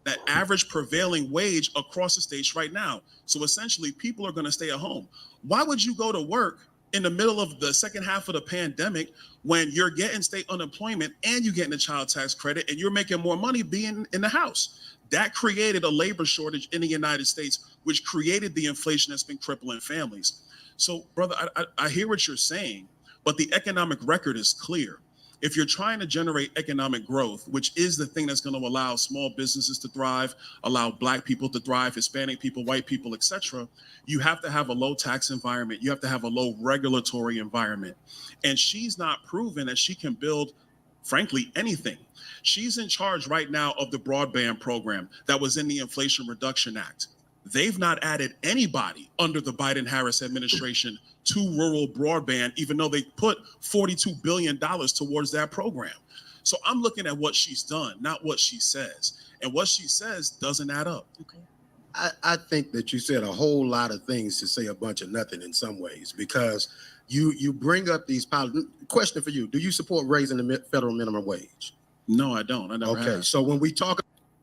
That average prevailing wage across the states right now. So essentially, people are going to stay at home. Why would you go to work in the middle of the second half of the pandemic when you're getting state unemployment and you're getting a child tax credit and you're making more money being in the house? That created a labor shortage in the United States, which created the inflation that's been crippling families. So, brother, I hear what you're saying, but the economic record is clear. If you're trying to generate economic growth, which is the thing that's going to allow small businesses to thrive, allow Black people to thrive, Hispanic people, white people, etc., you have to have a low tax environment. You have to have a low regulatory environment. And she's not proven that she can build, frankly, anything. She's in charge right now of the broadband program that was in the Inflation Reduction Act. They've not added anybody under the Biden-Harris administration to rural broadband, even though they put $42 billion towards that program. So I'm looking at what she's done, not what she says. And what she says doesn't add up. Okay. I think that you said a whole lot of things to say a bunch of nothing in some ways, because you bring up these policies. Question for you: do you support raising the federal minimum wage? No, I don't. I never Okay, have. so when we talk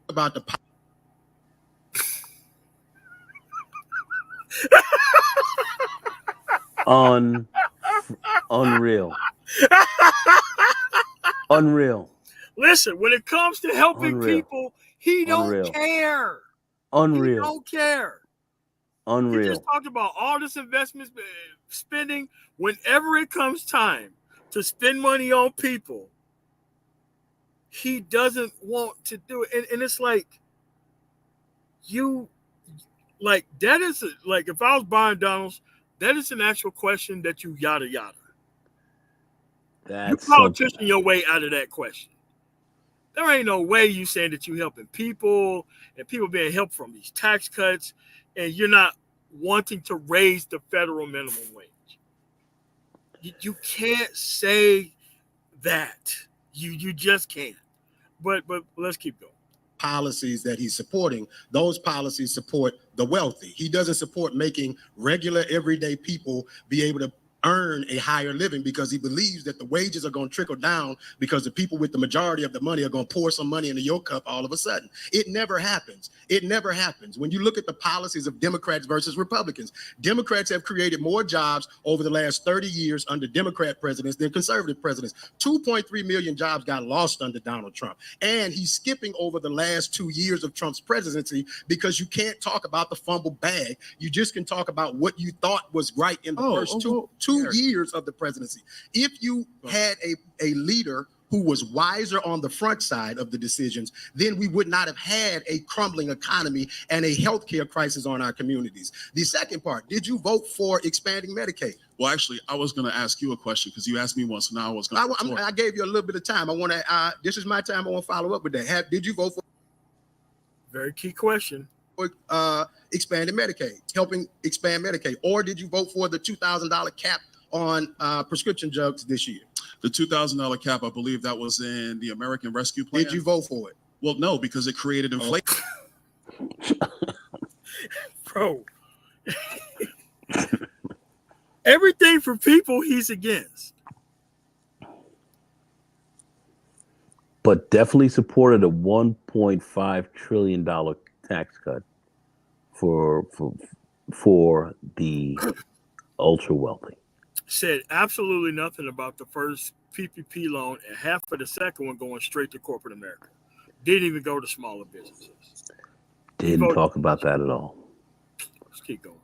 about the Unreal. Unreal. Listen, when it comes to helping Unreal. people, he don't Unreal. care. Unreal. He don't care. Unreal. He just talked about all this investment spending. Whenever it comes time to spend money on people, he doesn't want to do it. And it's like, that is like, if I was Byron Donalds, that is an actual question that you yada yada. You politician your way out of that question. There ain't no way you saying that you helping people and people being helped from these tax cuts, and you're not wanting to raise the federal minimum wage. You can't say that. You just can't. But let's keep going. Policies that he's supporting, those policies support the wealthy. He doesn't support making regular everyday people be able to earn a higher living, because he believes that the wages are going to trickle down because the people with the majority of the money are going to pour some money into your cup all of a sudden. It never happens. It never happens. When you look at the policies of Democrats versus Republicans, Democrats have created more jobs over the last 30 years under Democrat presidents than conservative presidents. 2.3 million jobs got lost under Donald Trump. And he's skipping over the last 2 years of Trump's presidency because you can't talk about the fumble bag. You just can talk about what you thought was right in the first two years of the presidency. If you had a leader who was wiser on the front side of the decisions, then we would not have had a crumbling economy and a healthcare crisis on our communities. The second part: did you vote for expanding Medicaid? Well, actually, I was going to ask you a question because you asked me once, so now I was going to. I gave you a little bit of time. I want to. This is my time. I want to follow up with that. Did you vote for? Very key question. Expanding Medicaid, helping expand Medicaid, or did you vote for the $2,000 cap on prescription drugs this year? The $2,000 cap, I believe that was in the American Rescue Plan. Did you vote for it? Well, no, because it created inflation. Bro. Everything for people he's against. But definitely supported a $1.5 trillion tax cut for the ultra wealthy. Said absolutely nothing about the first PPP loan and half of the second one going straight to corporate America. Didn't even go to smaller businesses. Didn't talk about that at all. Let's keep going.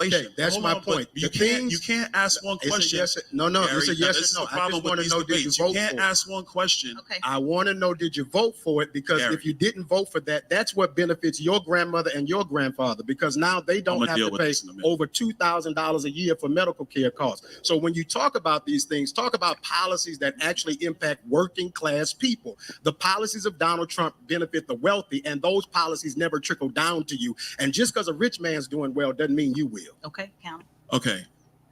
Okay, that's my point. You can't ask one question. It's a yes, no, Gary, it's a yes or no. the I just want to know, did you vote You can't for it? ask one question. Okay. I want to know, did you vote for it? Because Gary. if you didn't vote for that, that's what benefits your grandmother and your grandfather, because now they don't have to pay over $2,000 a year for medical care costs. So when you talk about these things, talk about policies that actually impact working class people. The policies of Donald Trump benefit the wealthy, and those policies never trickle down to you. And just because a rich man's doing well doesn't mean you will. Okay, count. Okay,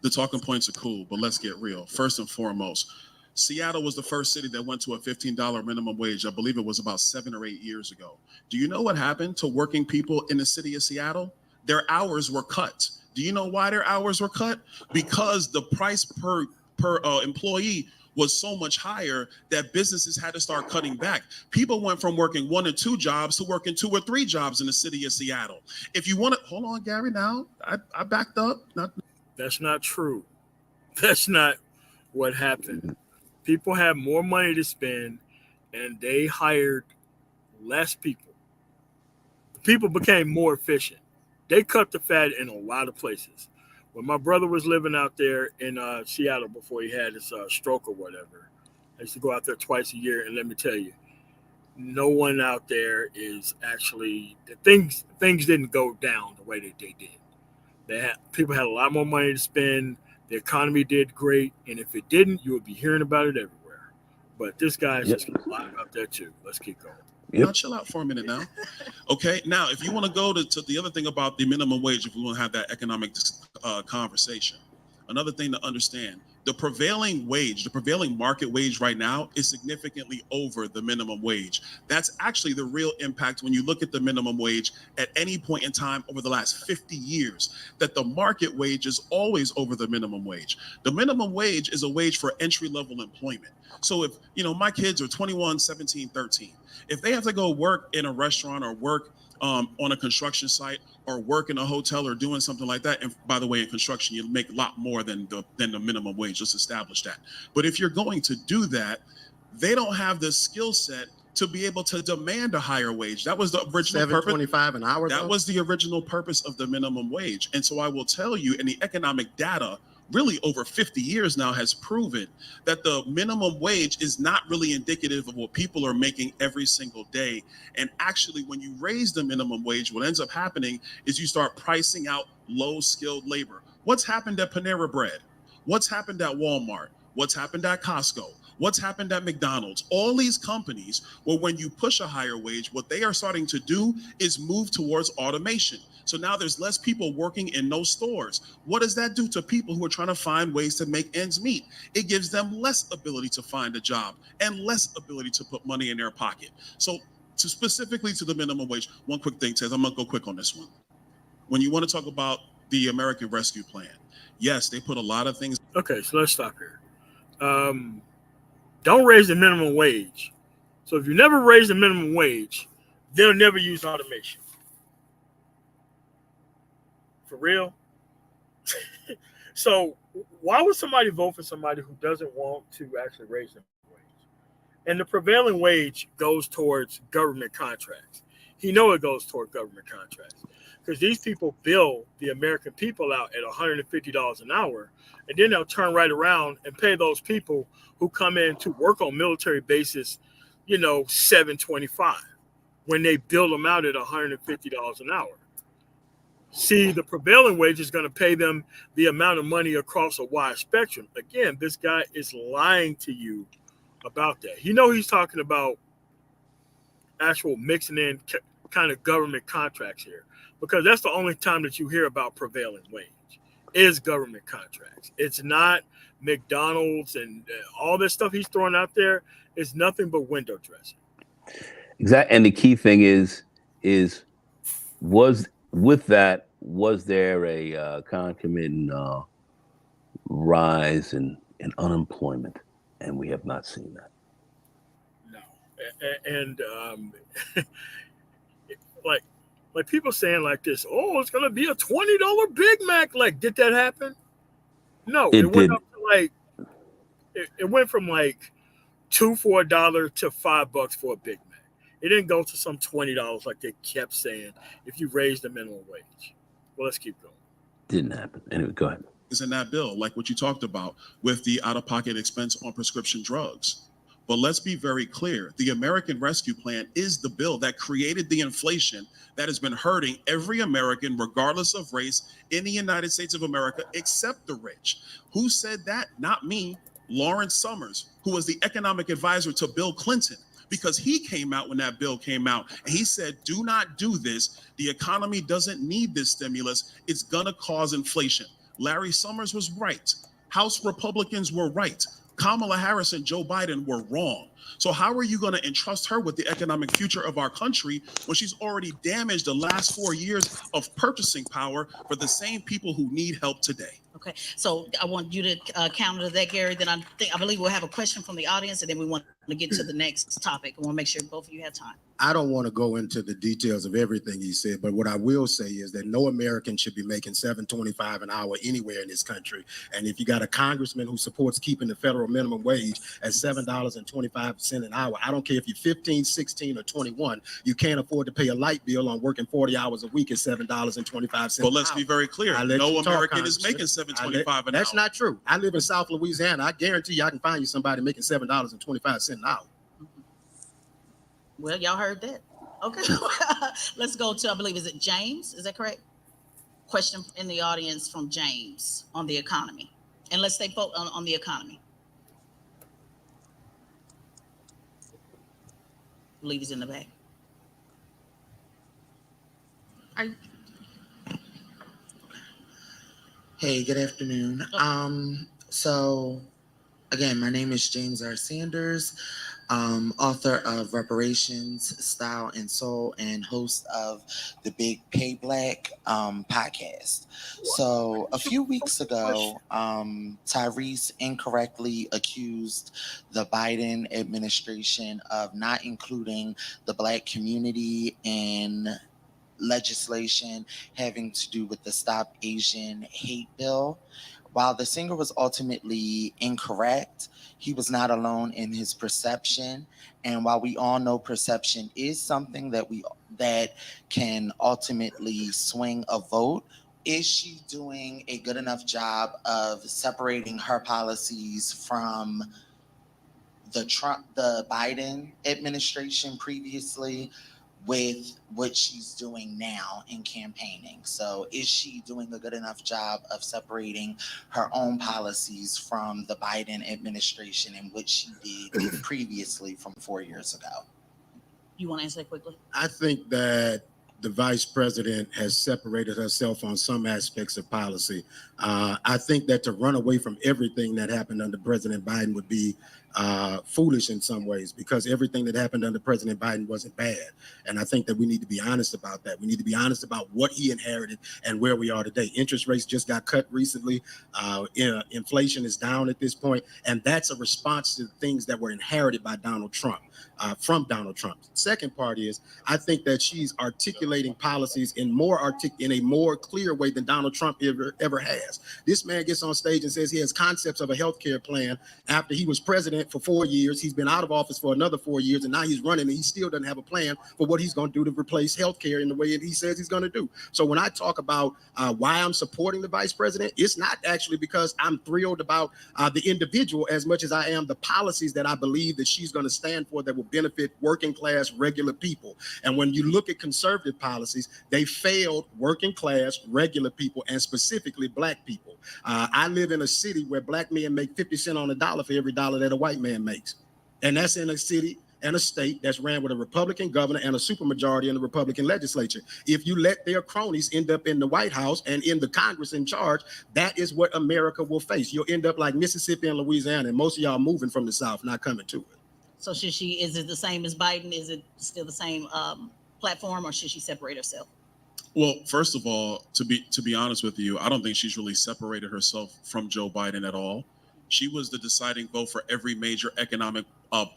the talking points are cool, but let's get real. First and foremost, Seattle was the first city that went to a $15 minimum wage. I believe it was about 7 or 8 years ago. Do you know what happened to working people in the city of Seattle? Their hours were cut. Do you know why their hours were cut? Because the price per employee was so much higher that businesses had to start cutting back. People went from working 1 or 2 jobs to working 2 or 3 jobs in the city of Seattle. If you want to, hold on, Gary, now, I backed up. That's not true. That's not what happened. People had more money to spend, and they hired less people. People became more efficient. They cut the fat in a lot of places. When my brother was living out there in Seattle before he had his stroke or whatever, I used to go out there twice a year, and let me tell you, no one out there is actually things didn't go down the way that they did. People had a lot more money to spend. The economy did great, and if it didn't, you would be hearing about it everywhere. But this guy's just lying about that too. Let's keep going. Now chill out for a minute now. Okay, now if you want to go to the other thing about the minimum wage, if we want to have that economic conversation, another thing to understand, the prevailing wage, the prevailing market wage right now is significantly over the minimum wage. That's actually the real impact when you look at the minimum wage at any point in time over the last 50 years, that the market wage is always over the minimum wage. The minimum wage is a wage for entry-level employment. So if, my kids are 21, 17, 13, if they have to go work in a restaurant or work on a construction site or work in a hotel or doing something like that. And by the way, in construction, you make a lot more than the minimum wage. Let's establish that. But if you're going to do that, they don't have the skill set to be able to demand a higher wage. That was the original purpose. $7.25 an hour. That was the original purpose of the minimum wage. And so I will tell you, in the economic data, really over 50 years now has proven that the minimum wage is not really indicative of what people are making every single day. And actually, when you raise the minimum wage, what ends up happening is you start pricing out low-skilled labor. What's happened at Panera Bread? What's happened at Walmart? What's happened at Costco? What's happened at McDonald's? All these companies, well, when you push a higher wage, what they are starting to do is move towards automation. So now there's less people working in those stores. What does that do to people who are trying to find ways to make ends meet? It gives them less ability to find a job and less ability to put money in their pocket. So specifically to the minimum wage, one quick thing, Tez, I'm gonna go quick on this one. When you want to talk about the American Rescue Plan, yes, they put a lot of things. Okay, so let's stop here. Don't raise the minimum wage. So if you never raise the minimum wage, they'll never use automation. For real? So why would somebody vote for somebody who doesn't want to actually raise the wage? And the prevailing wage goes towards government contracts. He knows it goes toward government contracts because these people bill the American people out at $150 an hour, and then they'll turn right around and pay those people who come in to work on military bases, $725 when they bill them out at $150 an hour. See, the prevailing wage is going to pay them the amount of money across a wide spectrum. Again, this guy is lying to you about that. He's talking about actual mixing in kind of government contracts here, because that's the only time that you hear about prevailing wage is government contracts. It's not McDonald's and all this stuff he's throwing out there is nothing but window dressing. Exactly. And the key thing was there a concomitant rise in unemployment? And we have not seen that. No. And like people saying like this, oh, it's going to be a $20 Big Mac. Like, did that happen? No, it went up to it went from like $2 for $1 to $5 for a Big Mac. It didn't go to some $20 like they kept saying if you raise the minimum wage. Well, let's keep going. Didn't happen. Anyway, go ahead. Is in that bill, like what you talked about with the out-of-pocket expense on prescription drugs. But let's be very clear. The American Rescue Plan is the bill that created the inflation that has been hurting every American, regardless of race, in the United States of America, except the rich. Who said that? Not me. Lawrence Summers, who was the economic advisor to Bill Clinton, because he came out when that bill came out and he said, do not do this. The economy doesn't need this stimulus. It's going to cause inflation. Larry Summers was right. House Republicans were right. Kamala Harris and Joe Biden were wrong. So how are you going to entrust her with the economic future of our country when she's already damaged the last 4 years of purchasing power for the same people who need help today? Okay, so I want you to counter that, Gary. Then I believe we'll have a question from the audience, and then we want to get to the next topic. I want to make sure both of you have time. I don't want to go into the details of everything he said, but what I will say is that no American should be making $7.25 an hour anywhere in this country. And if you got a congressman who supports keeping the federal minimum wage at $7.25 an hour, I don't care if you're 15, 16, or 21, you can't afford to pay a light bill on working 40 hours a week at $7.25. But let's be very clear. No American is making $7.25 an hour. That's not true. I live in South Louisiana. I guarantee you I can find you somebody making $7.25 an hour. Well, y'all heard that. Okay. Let's go to, I believe, is it James? Is that correct? Question in the audience from James on the economy. And let's stay focused on the economy. I believe he's in the back. Hey, good afternoon. So again, my name is James R. Sanders, author of Reparations, Style and Soul, and host of the Big Pay Black podcast. So a few weeks ago, Tyrese incorrectly accused the Biden administration of not including the Black community in legislation having to do with the Stop Asian Hate bill. While the singer was ultimately incorrect, he was not alone in his perception. And while we all know perception is something that can ultimately swing a vote, is she doing a good enough job of separating her policies from the Biden administration previously with what she's doing now in campaigning? So is she doing a good enough job of separating her own policies from the Biden administration and what she did previously from 4 years ago? You want to answer that quickly? I think that the vice president has separated herself on some aspects of policy. I think that to run away from everything that happened under President Biden would be foolish in some ways, because everything that happened under President Biden wasn't bad. And I think that we need to be honest about that. We need to be honest about what he inherited and where we are today. Interest rates just got cut recently. Inflation is down at this point, and that's a response to the things that were inherited by Donald Trump. From Donald Trump. Second part is, I think that she's articulating policies in a more clear way than Donald Trump ever has. This man gets on stage and says he has concepts of a healthcare plan after he was president for 4 years. He's been out of office for another 4 years, and now he's running, and he still doesn't have a plan for what he's going to do to replace healthcare in the way that he says he's going to do. So when I talk about why I'm supporting the vice president, it's not actually because I'm thrilled about the individual as much as I am the policies that I believe that she's going to stand for that will benefit working class, regular people. And when you look at conservative policies, they failed working class, regular people, and specifically Black people. I live in a city where Black men make 50 cents on the dollar for every dollar that a white man makes. And that's in a city and a state that's ran with a Republican governor and a supermajority in the Republican legislature. If you let their cronies end up in the White House and in the Congress in charge, that is what America will face. You'll end up like Mississippi and Louisiana, and most of y'all moving from the South, not coming to it. So is it the same as Biden? Is it still the same platform, or should she separate herself? Well, first of all, to be honest with you, I don't think she's really separated herself from Joe Biden at all. She was the deciding vote for every major economic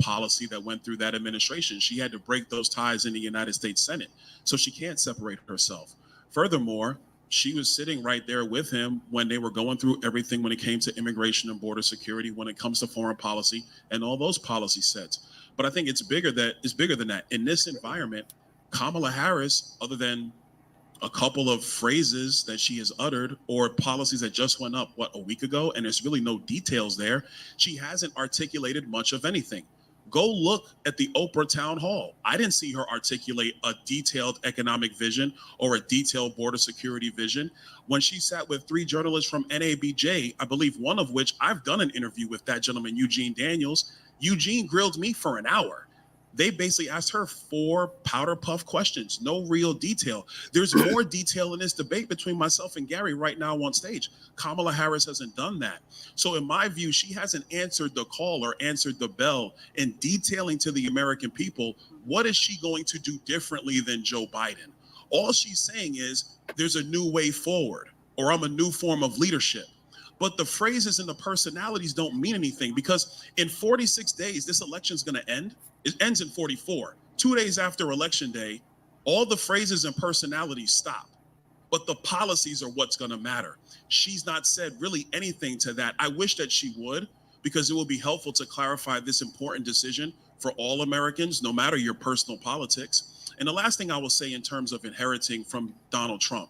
policy that went through that administration. She had to break those ties in the United States Senate, so she can't separate herself. Furthermore, she was sitting right there with him when they were going through everything when it came to immigration and border security, when it comes to foreign policy and all those policy sets. But I think it's bigger than that. In this environment, Kamala Harris, other than a couple of phrases that she has uttered or policies that just went up, a week ago, and there's really no details there. She hasn't articulated much of anything. Go look at the Oprah town hall. I didn't see her articulate a detailed economic vision or a detailed border security vision. When she sat with 3 journalists from NABJ, I believe one of which I've done an interview with that gentleman, Eugene Daniels, Eugene grilled me for an hour. They basically asked her 4 powder puff questions, no real detail. There's more detail in this debate between myself and Gary right now on stage. Kamala Harris hasn't done that. So in my view, she hasn't answered the call or answered the bell in detailing to the American people, what is she going to do differently than Joe Biden? All she's saying is there's a new way forward, or I'm a new form of leadership. But the phrases and the personalities don't mean anything, because in 46 days, this election's going to end. It ends in 44. 2 days after Election Day, all the phrases and personalities stop. But the policies are what's going to matter. She's not said really anything to that. I wish that she would, because it will be helpful to clarify this important decision for all Americans, no matter your personal politics. And the last thing I will say in terms of inheriting from Donald Trump,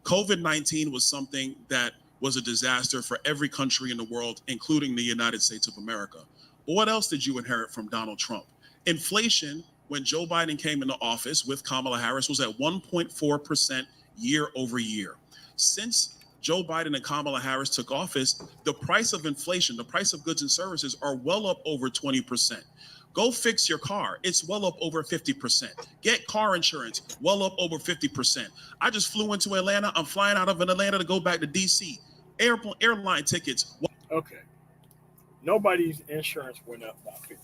COVID-19 was something that was a disaster for every country in the world, including the United States of America. But what else did you inherit from Donald Trump? Inflation, when Joe Biden came into office with Kamala Harris, was at 1.4% year over year. Since Joe Biden and Kamala Harris took office, the price of inflation, the price of goods and services are well up over 20%. Go fix your car. It's well up over 50%. Get car insurance, well up over 50%. I just flew into Atlanta. I'm flying out of Atlanta to go back to DC. Airline tickets. Okay. Nobody's insurance went up by 50%.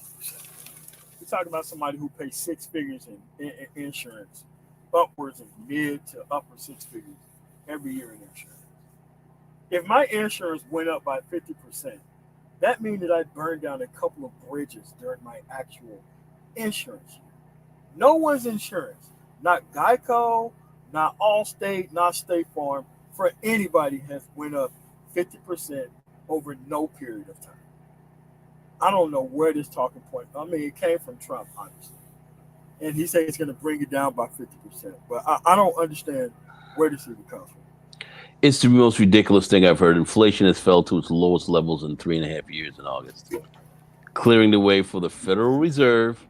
We're talking about somebody who pays 6 figures in insurance, upwards of mid to upper 6 figures every year in insurance. If my insurance went up by 50%, that means that I burned down a couple of bridges during my actual insurance year. No one's insurance, not Geico, not Allstate, not State Farm, for anybody has went up 50% over no period of time. I don't know where this talking point, I mean, it came from Trump, obviously. And he said he's going to bring it down by 50%. But I don't understand where this even comes from. It's the most ridiculous thing I've heard. Inflation has fell to its lowest levels in 3.5 years in August, clearing the way for the Federal Reserve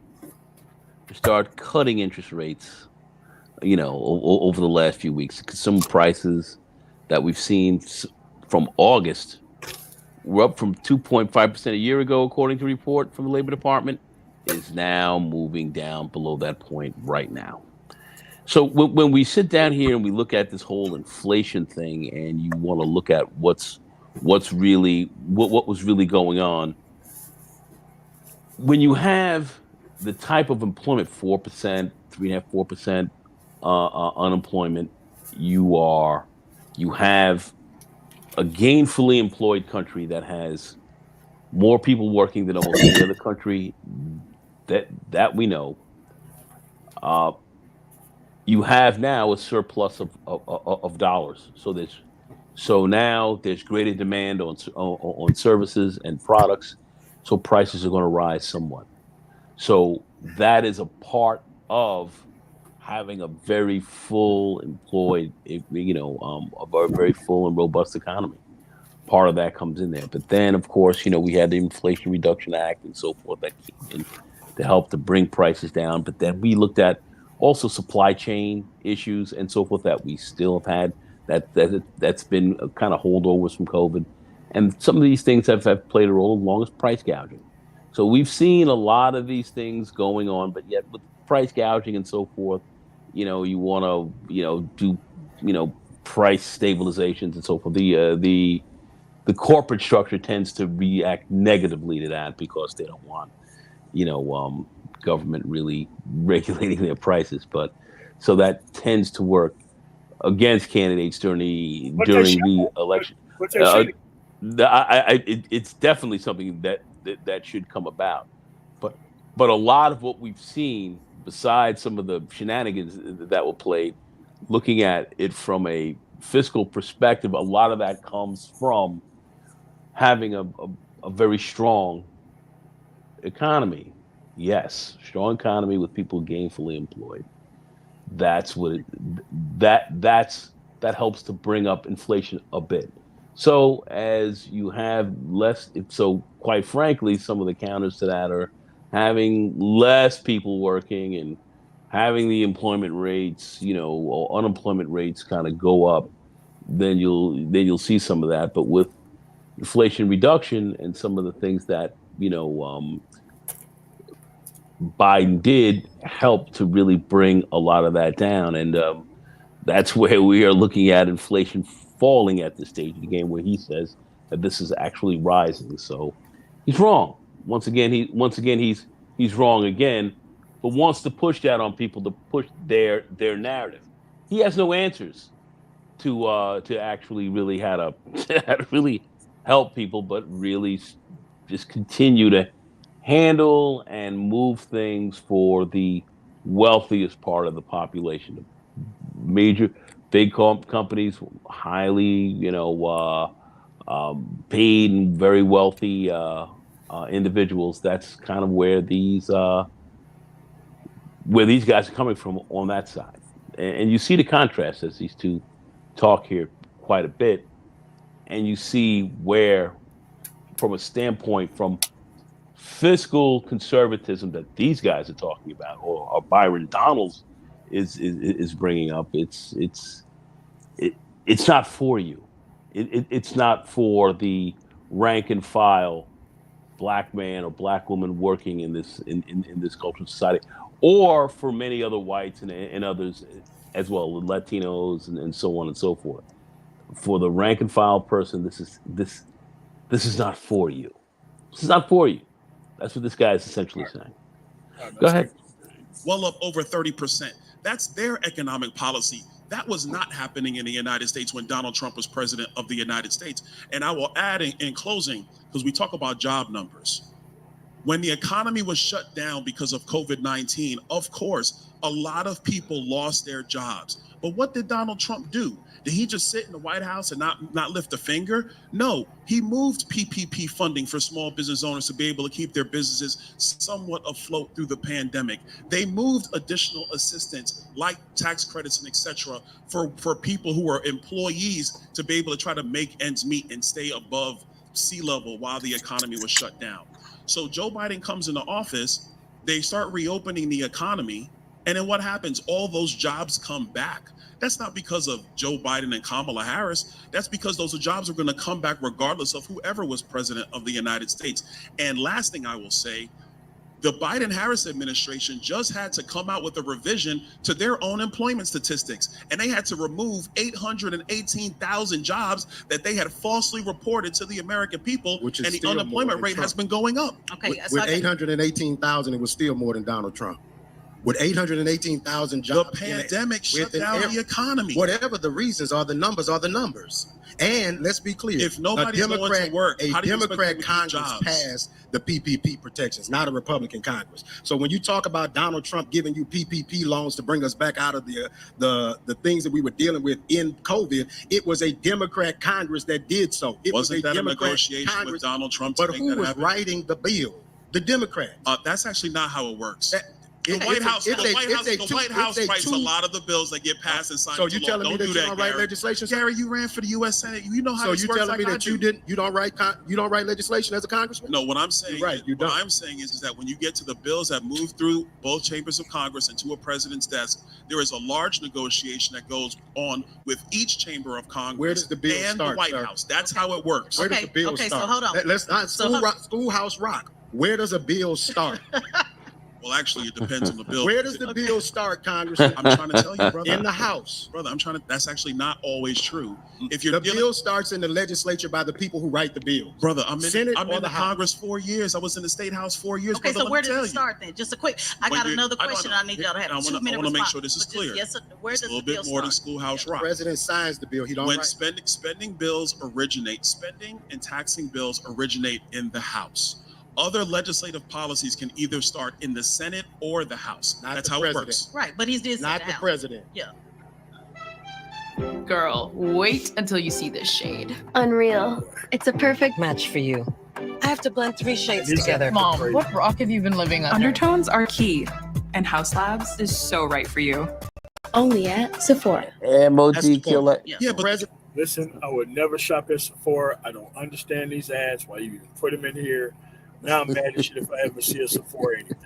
to start cutting interest rates, over the last few weeks. Consumer prices that we've seen from August were up from 2.5% a year ago, according to a report from the Labor Department, is now moving down below that point right now. So when we sit down here and we look at this whole inflation thing, and you want to look at what was really going on, when you have the type of employment, 4%, 3.5%, 4% unemployment, you have a gainfully employed country that has more people working than almost any other country that we know. You have now a surplus of dollars. So now there's greater demand on services and products. So prices are going to rise somewhat. So that is a part of having a very full employed, a very full and robust economy. Part of that comes in there. But then, of course, we had the Inflation Reduction Act and so forth that came in to help to bring prices down. But then we looked at also supply chain issues and so forth that we still have had that's been kind of holdovers from COVID. And some of these things have played a role along with price gouging. So we've seen a lot of these things going on, but yet with price gouging and so forth, you want to, do, price stabilizations and so forth. The corporate structure tends to react negatively to that because they don't want, government really regulating their prices. But so that tends to work against candidates during the election. It's definitely something that should come about. But a lot of what we've seen, besides some of the shenanigans that were played, looking at it from a fiscal perspective, a lot of that comes from having a very strong economy. Yes, strong economy with people gainfully employed. That's what that helps to bring up inflation a bit. So as you have less, so quite frankly, some of the counters to that are having less people working and having the employment rates, or unemployment rates kind of go up. Then you'll see some of that. But with inflation reduction and some of the things that Biden did help to really bring a lot of that down. And that's where we are looking at inflation falling at this stage of the game, where he says that this is actually rising. So he's wrong. He's wrong again, but wants to push that on people to push their narrative. He has no answers to actually really how to, how to really help people, but really just continue to handle and move things for the wealthiest part of the population. Major big companies, highly paid and very wealthy individuals. That's kind of where these guys are coming from on that side, and you see the contrast as these two talk here quite a bit, and you see where, from a standpoint from fiscal conservatism that these guys are talking about, or Byron Donalds is bringing up, it's not for you. It's not for the rank and file black man or black woman working in this cultural society, or for many other whites and others as well, Latinos and so on and so forth. For the rank and file person, this is not for you. This is not for you. That's what this guy is essentially saying. Go ahead. Well up over 30%. That's their economic policy. That was not happening in the United States when Donald Trump was president of the United States. And I will add in closing, because we talk about job numbers. When the economy was shut down because of COVID-19, of course, a lot of people lost their jobs. But what did Donald Trump do? Did he just sit in the White House and not lift a finger? No, he moved PPP funding for small business owners to be able to keep their businesses somewhat afloat through the pandemic. They moved additional assistance like tax credits and et cetera for people who are employees to be able to try to make ends meet and stay above sea level while the economy was shut down. So Joe Biden comes into office, they start reopening the economy, and then what happens? All those jobs come back. That's not because of Joe Biden and Kamala Harris. That's because those jobs are going to come back regardless of whoever was president of the United States. And last thing I will say, the Biden-Harris administration just had to come out with a revision to their own employment statistics, and they had to remove 818,000 jobs that they had falsely reported to the American people, and the unemployment rate has been going up. Okay, with 818,000, it was still more than Donald Trump. With 818,000 jobs, the pandemic shut down the economy. Whatever the reasons are, the numbers are the numbers. And let's be clear: if nobody's going to work, a Democrat Congress passed the PPP protections, not a Republican Congress. So when you talk about Donald Trump giving you PPP loans to bring us back out of the things that we were dealing with in COVID, it was a Democrat Congress that did so. It Wasn't was a that Democrat a negotiation Congress with Donald Trump? But who was writing the bill? The Democrats. That's actually not how it works. The White House writes a lot of the bills that get passed and signed. So you telling me that you don't write legislation? Gary, you ran for the U.S. Senate. You know how this works. So you telling me that you don't write legislation as a congressman? No, what I'm saying, what I'm saying is that when you get to the bills that move through both chambers of Congress and to a president's desk, there is a large negotiation that goes on with each chamber of Congress. Where does the bill and start, the White House. That's how it works. Where does the bill start? So hold on. Let's not schoolhouse rock. Where does a bill start? Well, actually, it depends on the bill. Where does the bill start, Congressman? I'm trying to tell you, brother. In the House. Brother, that's actually not always true. If you're bill starts in the legislature by the people who write the bill. Brother, I'm in the Congress 4 years. I was in the State House 4 years. Okay, brother, so where does it start then? Just a quick, I got another question. I need y'all to have 2 minutes. I want to make sure this is clear. Yes, where does a little bit more than schoolhouse rock. The president signs the bill. He don't when write. spending bills originate, spending and taxing bills originate in the House. Other legislative policies can either start in the Senate or the House. That's how it works. Right, but he's not the president. Yeah. Girl, wait until you see this shade. Unreal. It's a perfect match for you. I have to blend 3 shades together. Mom, what rock have you been living under? Undertones are key, and House Labs is so right for you. Only at Sephora. Emoji killer. Yeah, but Listen, I would never shop at Sephora. I don't understand these ads. Why you even put them in here? Now I'm mad as shit if I ever see a Sephora anything.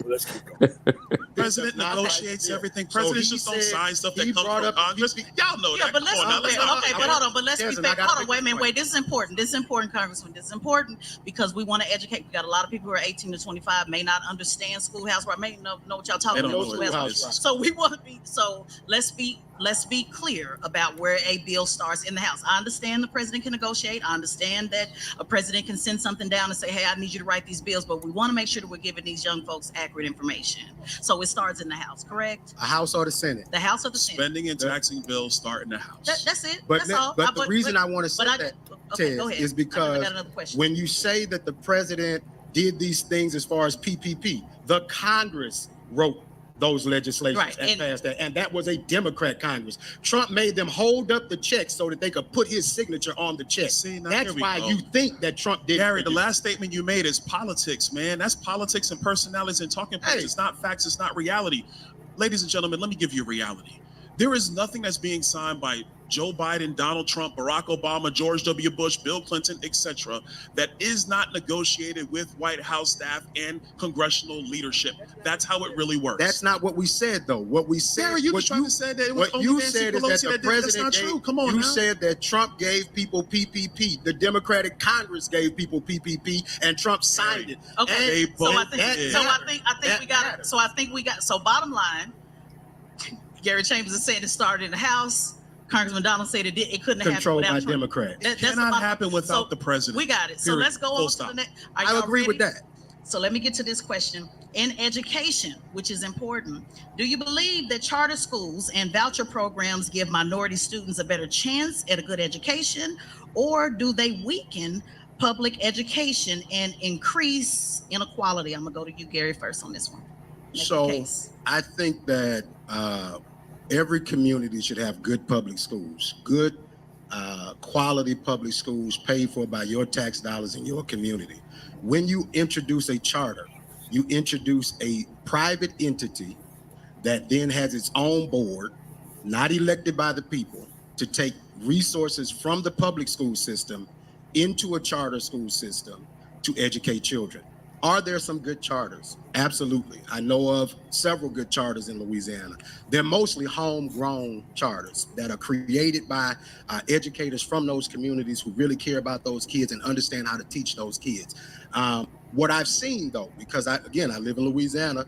Well, let's keep going. President negotiates everything. Presidents just don't sign stuff that comes from Congress. Y'all know that. But let's Come on, now, let's not- okay, but hold on. But let's be fair. Hold on, wait. This is important. This is important, Congressman. This is important because we want to educate. We got a lot of people who are 18 to 25 may not understand schoolhouse right, may know what y'all talking about. So we want to be. So let's be clear about where a bill starts in the House. I understand the president can negotiate. I understand that a president can send something down and say, hey, I need you to write these bills, but we want to make sure that we're giving these young folks accurate information. So it starts in the House, correct? A House or the Senate? The House or the Senate. Spending and taxing bills start in the House. That's it. But That's all. But the reason I want to say that, Ted, go ahead. is because when you say that the president did these things as far as PPP, the Congress wrote those legislations and passed that. And that was a Democrat Congress. Trump made them hold up the checks so that they could put his signature on the check. That's why you think that Trump did. Gary, the last statement you made is politics, man. That's politics and personalities and talking points. It's not facts. It's not reality. Ladies and gentlemen, let me give you reality. There is nothing that's being signed by Joe Biden, Donald Trump, Barack Obama, George W. Bush, Bill Clinton, etc., that is not negotiated with White House staff and congressional leadership. That's how it really works. That's not what we said, though. What we said, Gary, you just trying to say that it was what you said is that the president that's not true. Come on, you said that Trump gave people PPP. The Democratic Congress gave people PPP, and Trump signed it. Okay, so I think we got. So bottom line, Gary Chambers is saying it started in the House. Congressman Donald said it couldn't have happened without Trump. Democrats. That cannot happen without the president. We got it. So let's go on to the next. I agree with that. So let me get to this question. In education, which is important, do you believe that charter schools and voucher programs give minority students a better chance at a good education, or do they weaken public education and increase inequality? I'm gonna go to you, Gary, first on this one. So I think that every community should have good public schools, good quality public schools paid for by your tax dollars in your community. When you introduce a charter, you introduce a private entity that then has its own board, not elected by the people, to take resources from the public school system into a charter school system to educate children. Are there some good charters? Absolutely. I know of several good charters in Louisiana. They're mostly homegrown charters that are created by educators from those communities who really care about those kids and understand how to teach those kids. What I've seen, though, because I live in Louisiana,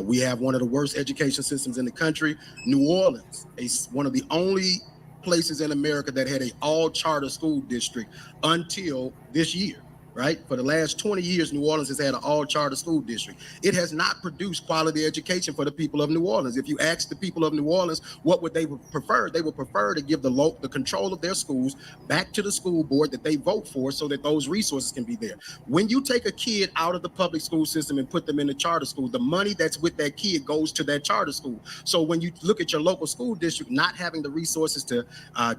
we have one of the worst education systems in the country. New Orleans is one of the only places in America that had an all-charter school district until this year. Right? For the last 20 years, New Orleans has had an all-charter school district. It has not produced quality education for the people of New Orleans. If you ask the people of New Orleans what would they prefer, they would prefer to give the control of their schools back to the school board that they vote for so that those resources can be there. When you take a kid out of the public school system and put them in the charter school, the money that's with that kid goes to that charter school. So when you look at your local school district not having the resources to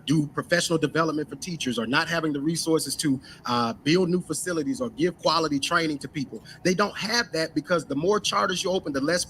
do professional development for teachers or not having the resources to build new facilities or give quality training to people. They don't have that because the more charters you open, the less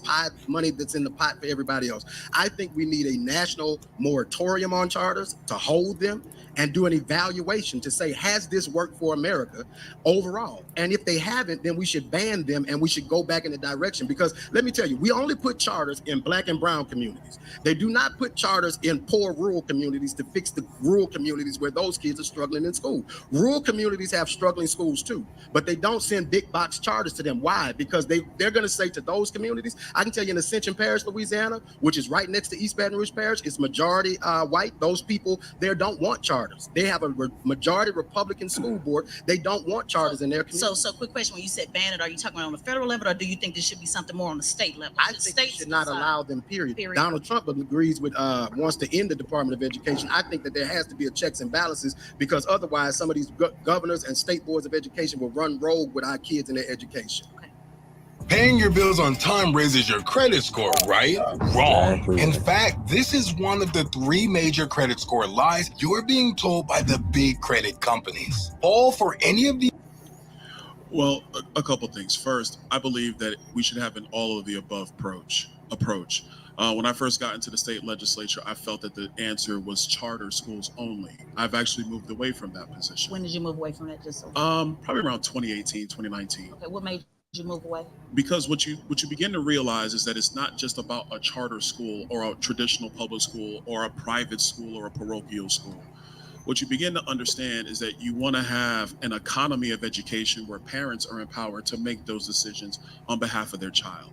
money that's in the pot for everybody else. I think we need a national moratorium on charters to hold them and do an evaluation to say, has this worked for America overall? And if they haven't, then we should ban them and we should go back in the direction. Because let me tell you, we only put charters in Black and brown communities. They do not put charters in poor rural communities to fix the rural communities where those kids are struggling in school. Rural communities have struggling schools too, but they don't send big box charters to them. Why? Because they're going to say to those communities, I can tell you in Ascension Parish, Louisiana, which is right next to East Baton Rouge Parish, it's majority white. Those people there don't want charters. They have a majority Republican school board. They don't want charters in their community. So quick question. When you said ban it, are you talking about on the federal level, or do you think there should be something more on the state level? I think they should not allow them, period. Donald Trump agrees with, wants to end the Department of Education. I think that there has to be a checks and balances because otherwise some of these governors and state boards of education will run rogue with our kids and their education. Paying your bills on time raises your credit score, right? Wrong. In fact, this is one of the 3 major credit score lies you're being told by the big credit companies. All for any of these. Well, a couple things. First, I believe that we should have an all of the above approach. approach. When I first got into the state legislature, I felt that the answer was charter schools only. I've actually moved away from that position. When did you move away from that? Just so. Probably around 2018, 2019. Okay, what made you move away? Because what you begin to realize is that it's not just about a charter school or a traditional public school or a private school or a parochial school. What you begin to understand is that you want to have an economy of education where parents are empowered to make those decisions on behalf of their child.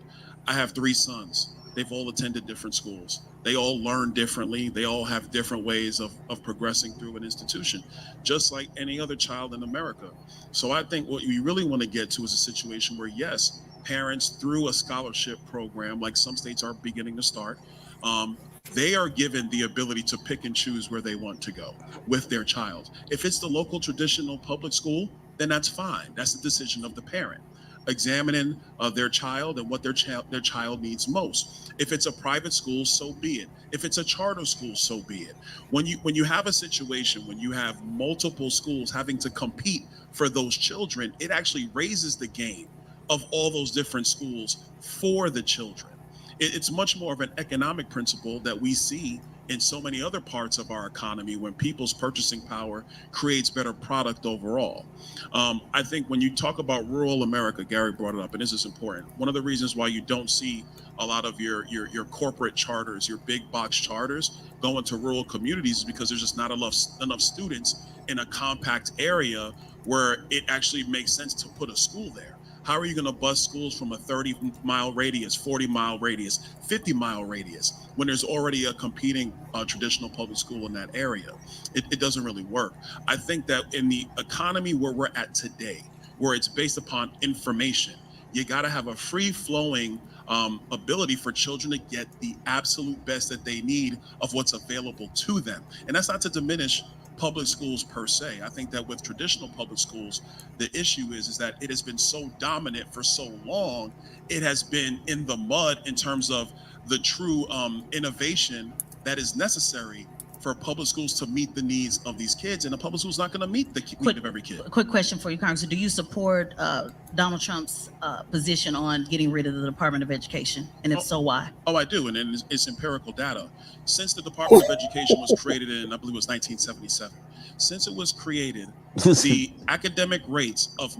I have 3 sons. They've all attended different schools. They all learn differently. They all have different ways of progressing through an institution, just like any other child in America. So I think what we really want to get to is a situation where, yes, parents, through a scholarship program, like some states are beginning to start, they are given the ability to pick and choose where they want to go with their child. If it's the local traditional public school, then that's fine. That's the decision of the parent, examining their child and what their child needs most. If it's a private school, so be it. If it's a charter school, so be it. When you have a situation when you have multiple schools having to compete for those children, it actually raises the game of all those different schools for the children. It's much more of an economic principle that we see in so many other parts of our economy when people's purchasing power creates better product overall. I think when you talk about rural America, Gary brought it up, and this is important. One of the reasons why you don't see a lot of your corporate charters, your big box charters go into rural communities is because there's just not enough students in a compact area where it actually makes sense to put a school there. How are you going to bus schools from a 30-mile radius, 40-mile radius, 50-mile radius when there's already a competing traditional public school in that area? It doesn't really work. I think that in the economy where we're at today, where it's based upon information, you got to have a free-flowing ability for children to get the absolute best that they need of what's available to them. And that's not to diminish public schools per se. I think that with traditional public schools, the issue is that it has been so dominant for so long, it has been in the mud in terms of the true innovation that is necessary for public schools to meet the needs of these kids, and the public school is not going to meet the need of every kid. Quick question for you, Congressman. Do you support Donald Trump's position on getting rid of the Department of Education? And if so, why? Oh, I do, and it's empirical data. Since the Department of Education was created in, I believe it was 1977, since it was created, the academic rates of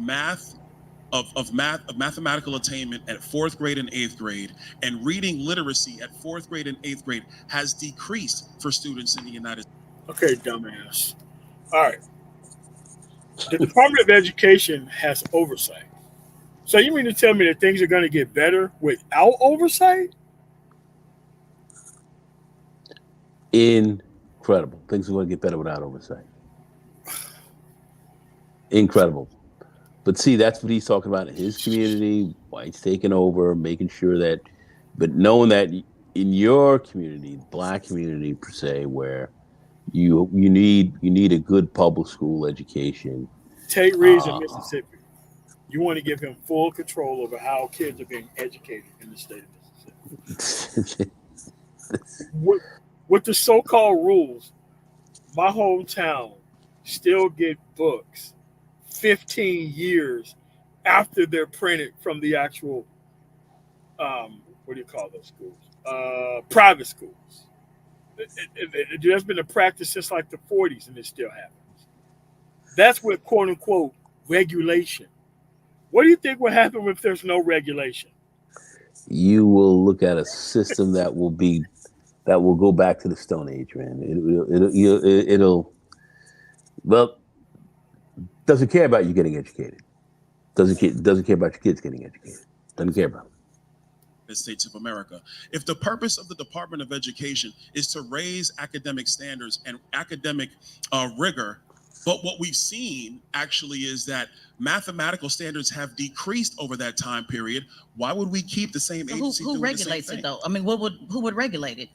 mathematical attainment at 4th grade and 8th grade and reading literacy at 4th grade and 8th grade has decreased for students in the United States. Okay, dumbass. All right. The Department of Education has oversight. So you mean to tell me that things are going to get better without oversight? Incredible. Things are going to get better without oversight. Incredible. But see, that's what he's talking about in his community, whites taking over, making sure that, but knowing that in your community, Black community per se, where you need a good public school education. Tate Reeves in Mississippi. You want to give him full control over how kids are being educated in the state of Mississippi. With the so-called rules, my hometown still get books 15 years after they're printed from the actual, what do you call those schools? Private schools. There's been a practice since like the 40s, and it still happens. That's with quote unquote regulation. What do you think will happen if there's no regulation? You will look at a system that will go back to the Stone Age, man. It'll doesn't care about you getting educated. Doesn't care about your kids getting educated. Doesn't care about them. States of America. If the purpose of the Department of Education is to raise academic standards and academic rigor, but what we've seen actually is that mathematical standards have decreased over that time period. Why would we keep the same agency? Who regulates it though? I mean, who would regulate it?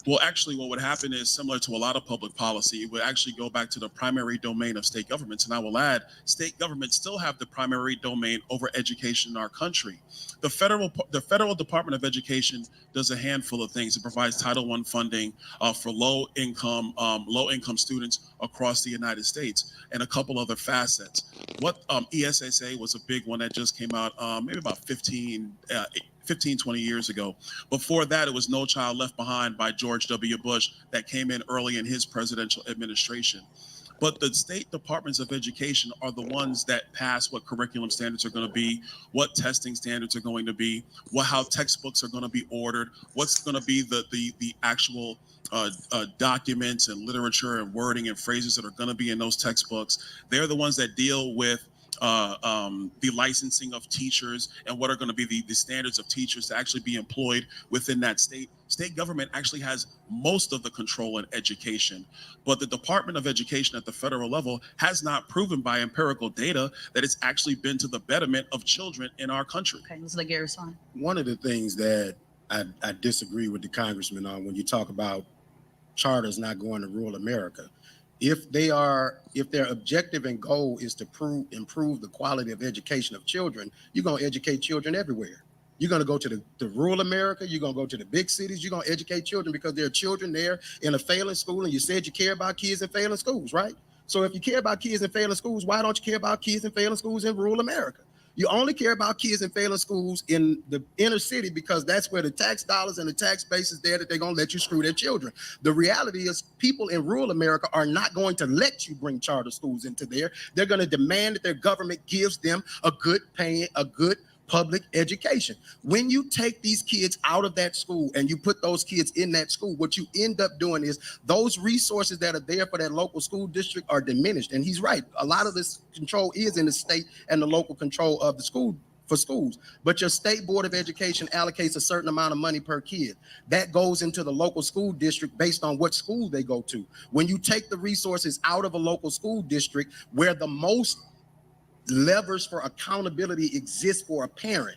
Well, actually, what would happen is similar to a lot of public policy. It would actually go back to the primary domain of state governments. And I will add, state governments still have the primary domain over education in our country. The federal Department of Education does a handful of things. It provides Title I funding for low income students across the United States, and a couple other facets. What ESSA was a big one that just came out maybe about 15 15, 20 years ago. Before that, it was No Child Left Behind by George W. Bush that came in early in his presidential administration. But the state departments of education are the ones that pass what curriculum standards are going to be, what testing standards are going to be, how textbooks are going to be ordered, what's going to be the actual documents and literature and wording and phrases that are going to be in those textbooks. They're the ones that deal with the licensing of teachers and what are going to be the standards of teachers to actually be employed within that state. State government actually has most of the control in education, but the Department of Education at the federal level has not proven by empirical data that it's actually been to the betterment of children in our country. Okay, let's let Gary respond. One of the things that I disagree with the congressman on when you talk about charters not going to rural America. If their objective and goal is to improve the quality of education of children, you're going to educate children everywhere. You're going to go to the rural America. You're going to go to the big cities. You're going to educate children because there are children there in a failing school. And you said you care about kids in failing schools, right? So if you care about kids in failing schools, why don't you care about kids in failing schools in rural America? You only care about kids in failing schools in the inner city because that's where the tax dollars and the tax base is there that they're going to let you screw their children. The reality is people in rural America are not going to let you bring charter schools into there. They're going to demand that their government gives them a good public education. When you take these kids out of that school and you put those kids in that school, what you end up doing is those resources that are there for that local school district are diminished. And he's right. A lot of this control is in the state and the local control of the school for schools. But your state board of education allocates a certain amount of money per kid. That goes into the local school district based on what school they go to. When you take the resources out of a local school district where the most levers for accountability exist for a parent,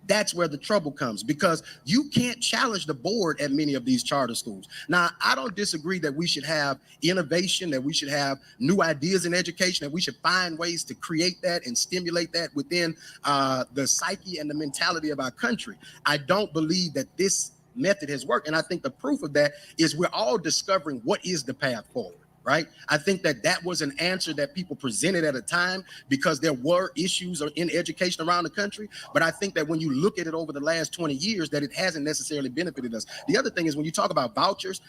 that's where the trouble comes, because you can't challenge the board at many of these charter schools. Now, I don't disagree that we should have innovation, that we should have new ideas in education, that we should find ways to create that and stimulate that within the psyche and the mentality of our country. I don't believe that this method has worked. And I think the proof of that is we're all discovering what is the path forward. Right? I think that was an answer that people presented at a time because there were issues in education around the country. But I think that when you look at it over the last 20 years, that it hasn't necessarily benefited us. The other thing is when you talk about vouchers,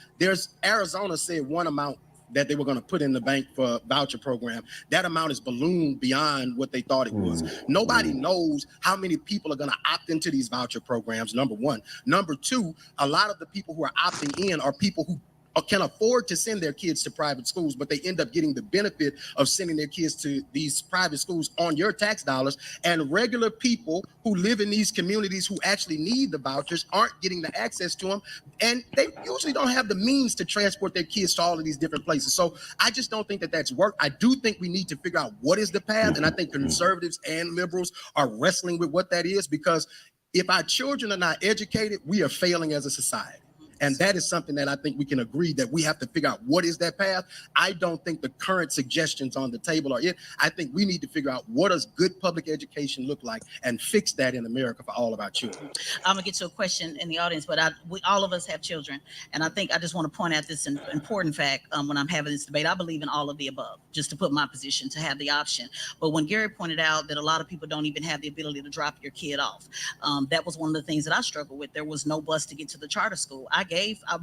Arizona said one amount that they were going to put in the bank for voucher program. That amount is ballooned beyond what they thought it was. Nobody knows how many people are going to opt into these voucher programs, number one. Number two, a lot of the people who are opting in are people who can afford to send their kids to private schools, but they end up getting the benefit of sending their kids to these private schools on your tax dollars. And regular people who live in these communities who actually need the vouchers aren't getting the access to them. And they usually don't have the means to transport their kids to all of these different places. So I just don't think that that's worked. I do think we need to figure out what is the path. And I think conservatives and liberals are wrestling with what that is, because if our children are not educated, we are failing as a society. And that is something that I think we can agree that we have to figure out what is that path. I don't think the current suggestions on the table are it. I think we need to figure out what does good public education look like and fix that in America for all of our children. I'm gonna get to a question in the audience, but all of us have children. And I think I just want to point out this important fact when I'm having this debate. I believe in all of the above, just to put my position, to have the option. But when Gary pointed out that a lot of people don't even have the ability to drop your kid off, that was one of the things that I struggled with. There was no bus to get to the charter school. I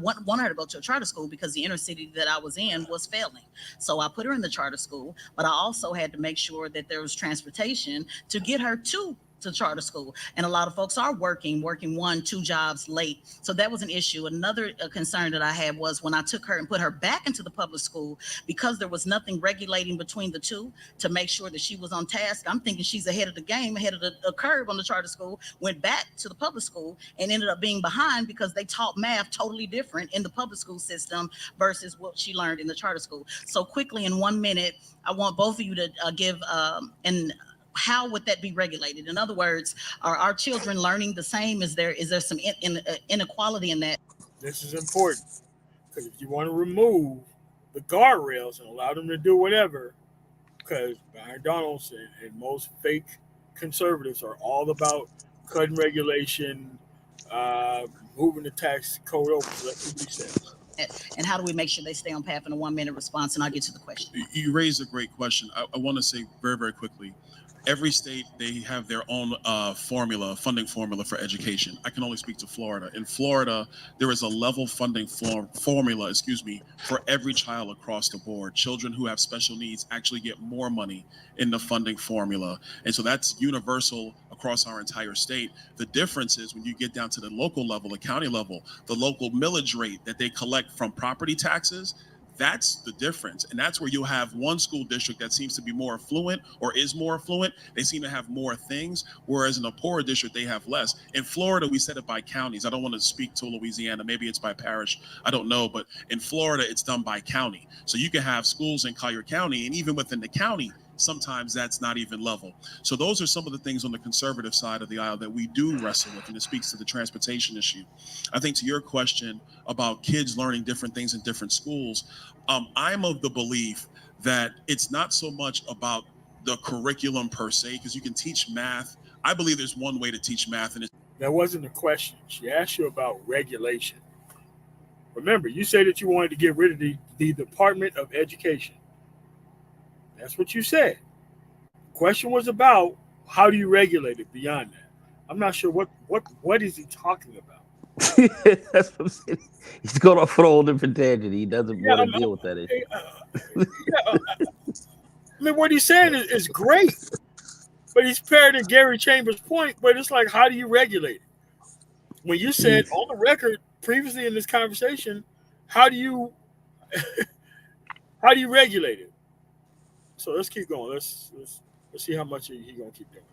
wanted her to go to a charter school because the inner city that I was in was failing. So I put her in the charter school, but I also had to make sure that there was transportation to get her to charter school. And a lot of folks are working 1-2 jobs late. So that was an issue. Another concern that I had was when I took her and put her back into the public school, because there was nothing regulating between the two to make sure that she was on task. I'm thinking she's ahead of the game, ahead of the curve on the charter school, went back to the public school and ended up being behind because they taught math totally different in the public school system versus what she learned in the charter school. So quickly, in 1 minute, I want both of you to give how would that be regulated? In other words, are our children learning the same? Is there some inequality in that? This is important because if you want to remove the guardrails and allow them to do whatever, because Byron Donaldson and most fake conservatives are all about cutting regulation, moving the tax code over to let people be safe. And how do we make sure they stay on path in a 1 minute response? And I'll get to the question. You raised a great question. I want to say very, very quickly, every state, they have their own funding formula for education. I can only speak to Florida. In Florida, there is a level funding formula, for every child across the board. Children who have special needs actually get more money in the funding formula. And so that's universal across our entire state. The difference is when you get down to the local level, the county level, the local millage rate that they collect from property taxes, that's the difference. And that's where you'll have one school district that seems to be more affluent or is more affluent. They seem to have more things, whereas in a poorer district, they have less. In Florida, we set it by counties. I don't want to speak to Louisiana. Maybe it's by parish. I don't know. But in Florida, it's done by county. So you can have schools in Collier County, and even within the county, sometimes that's not even level. So those are some of the things on the conservative side of the aisle that we do wrestle with, and it speaks to the transportation issue. I think to your question about kids learning different things in different schools, I'm of the belief that it's not so much about the curriculum per se, because you can teach math. I believe there's one way to teach math, and that wasn't a question. She asked you about regulation. Remember, you said that you wanted to get rid of the Department of Education. That's what you said. The question was about how do you regulate it beyond that. I'm not sure what is he talking about. That's what I'm saying. He's going off on a whole different tangent. He doesn't want to deal with that issue. I mean, what he's saying is great, but he's parroting Gary Chambers' point. But it's like, how do you regulate it? When you said on the record previously in this conversation, how do you regulate it? So let's keep going. Let's see how much he gonna keep doing.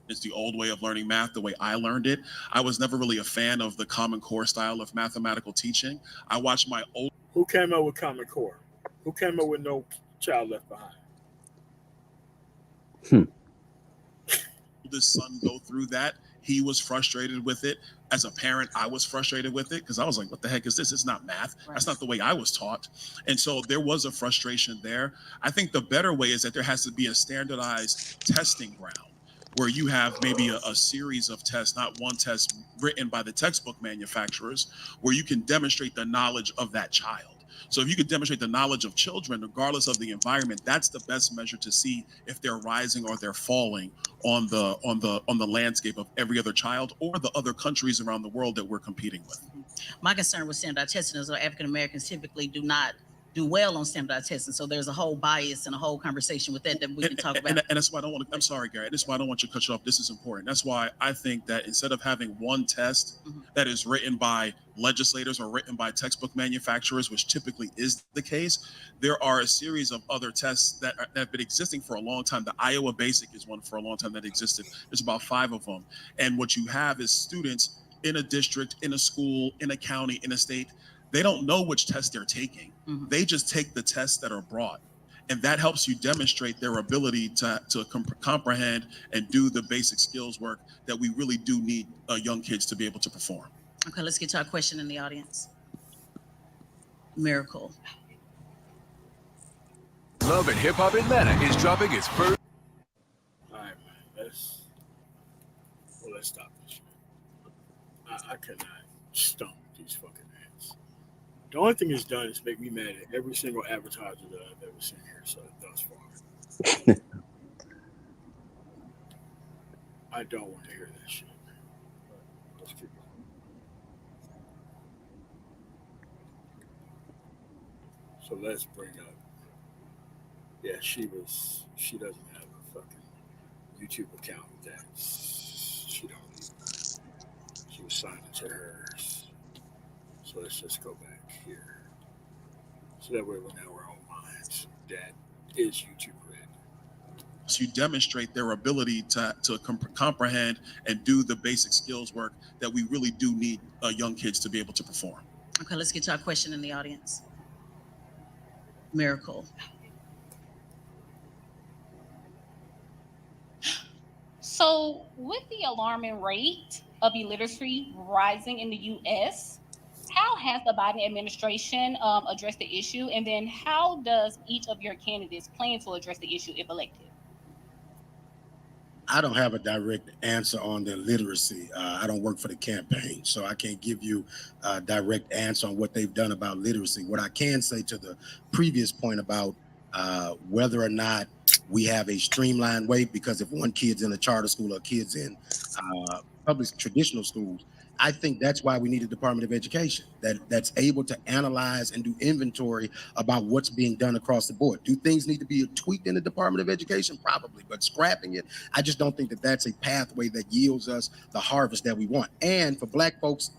It's the old way of learning math, the way I learned it. I was never really a fan of the Common Core style of mathematical teaching. I watched my old. Who came up with Common Core? Who came up with No Child Left Behind? Oldest son go through that. He was frustrated with it. As a parent, I was frustrated with it because I was like, what the heck is this? It's not math. Right. That's not the way I was taught. And so there was a frustration there. I think the better way is that there has to be a standardized testing ground where you have maybe a series of tests, not one test written by the textbook manufacturers, where you can demonstrate the knowledge of that child. So if you could demonstrate the knowledge of children, regardless of the environment, that's the best measure to see if they're rising or they're falling on the landscape of every other child or the other countries around the world that we're competing with. My concern with standardized testing is that African Americans typically do not do well on standardized testing. So there's a whole bias and a whole conversation with that we can talk about. And that's why I don't want to, I'm sorry, Gary, that's why I don't want you to cut you off. This is important. That's why I think that instead of having one test that is written by legislators or written by textbook manufacturers, which typically is the case, there are a series of other tests that have been existing for a long time. The Iowa Basic is one for a long time that existed. There's about 5 of them. And what you have is students in a district, in a school, in a county, in a state, they don't know which test they're taking. They just take the tests that are brought. And that helps you demonstrate their ability to comprehend and do the basic skills work that we really do need young kids to be able to perform. Okay, let's get to our question in the audience. Miracle. Love and Hip Hop Atlanta is dropping its first. All right, man. Let's stop this. I cannot stomach these fucking ads. The only thing it's done is make me mad at every single advertiser that I've ever seen here thus far. I don't want to hear that shit. Let's keep going. So let's bring up. Yeah, she doesn't have a fucking YouTube account that she don't need. She was signed into hers. So let's just go back here. So that way we're now our own minds. That is YouTube red. So you demonstrate their ability to comprehend and do the basic skills work that we really do need young kids to be able to perform. Okay, let's get to our question in the audience. Miracle. So with the alarming rate of illiteracy rising in the U.S., how has the Biden administration addressed the issue? And then how does each of your candidates plan to address the issue if elected? I don't have a direct answer on the literacy. I don't work for the campaign, so I can't give you a direct answer on what they've done about literacy. What I can say to the previous point about whether or not We have a streamlined way because if one kid's in a charter school or kids in public traditional schools, I think that's why we need a Department of Education that's able to analyze and do inventory about what's being done across the board. Do things need to be tweaked in the Department of Education? Probably, but scrapping it, I just don't think that that's a pathway that yields us the harvest that we want. And for Black folks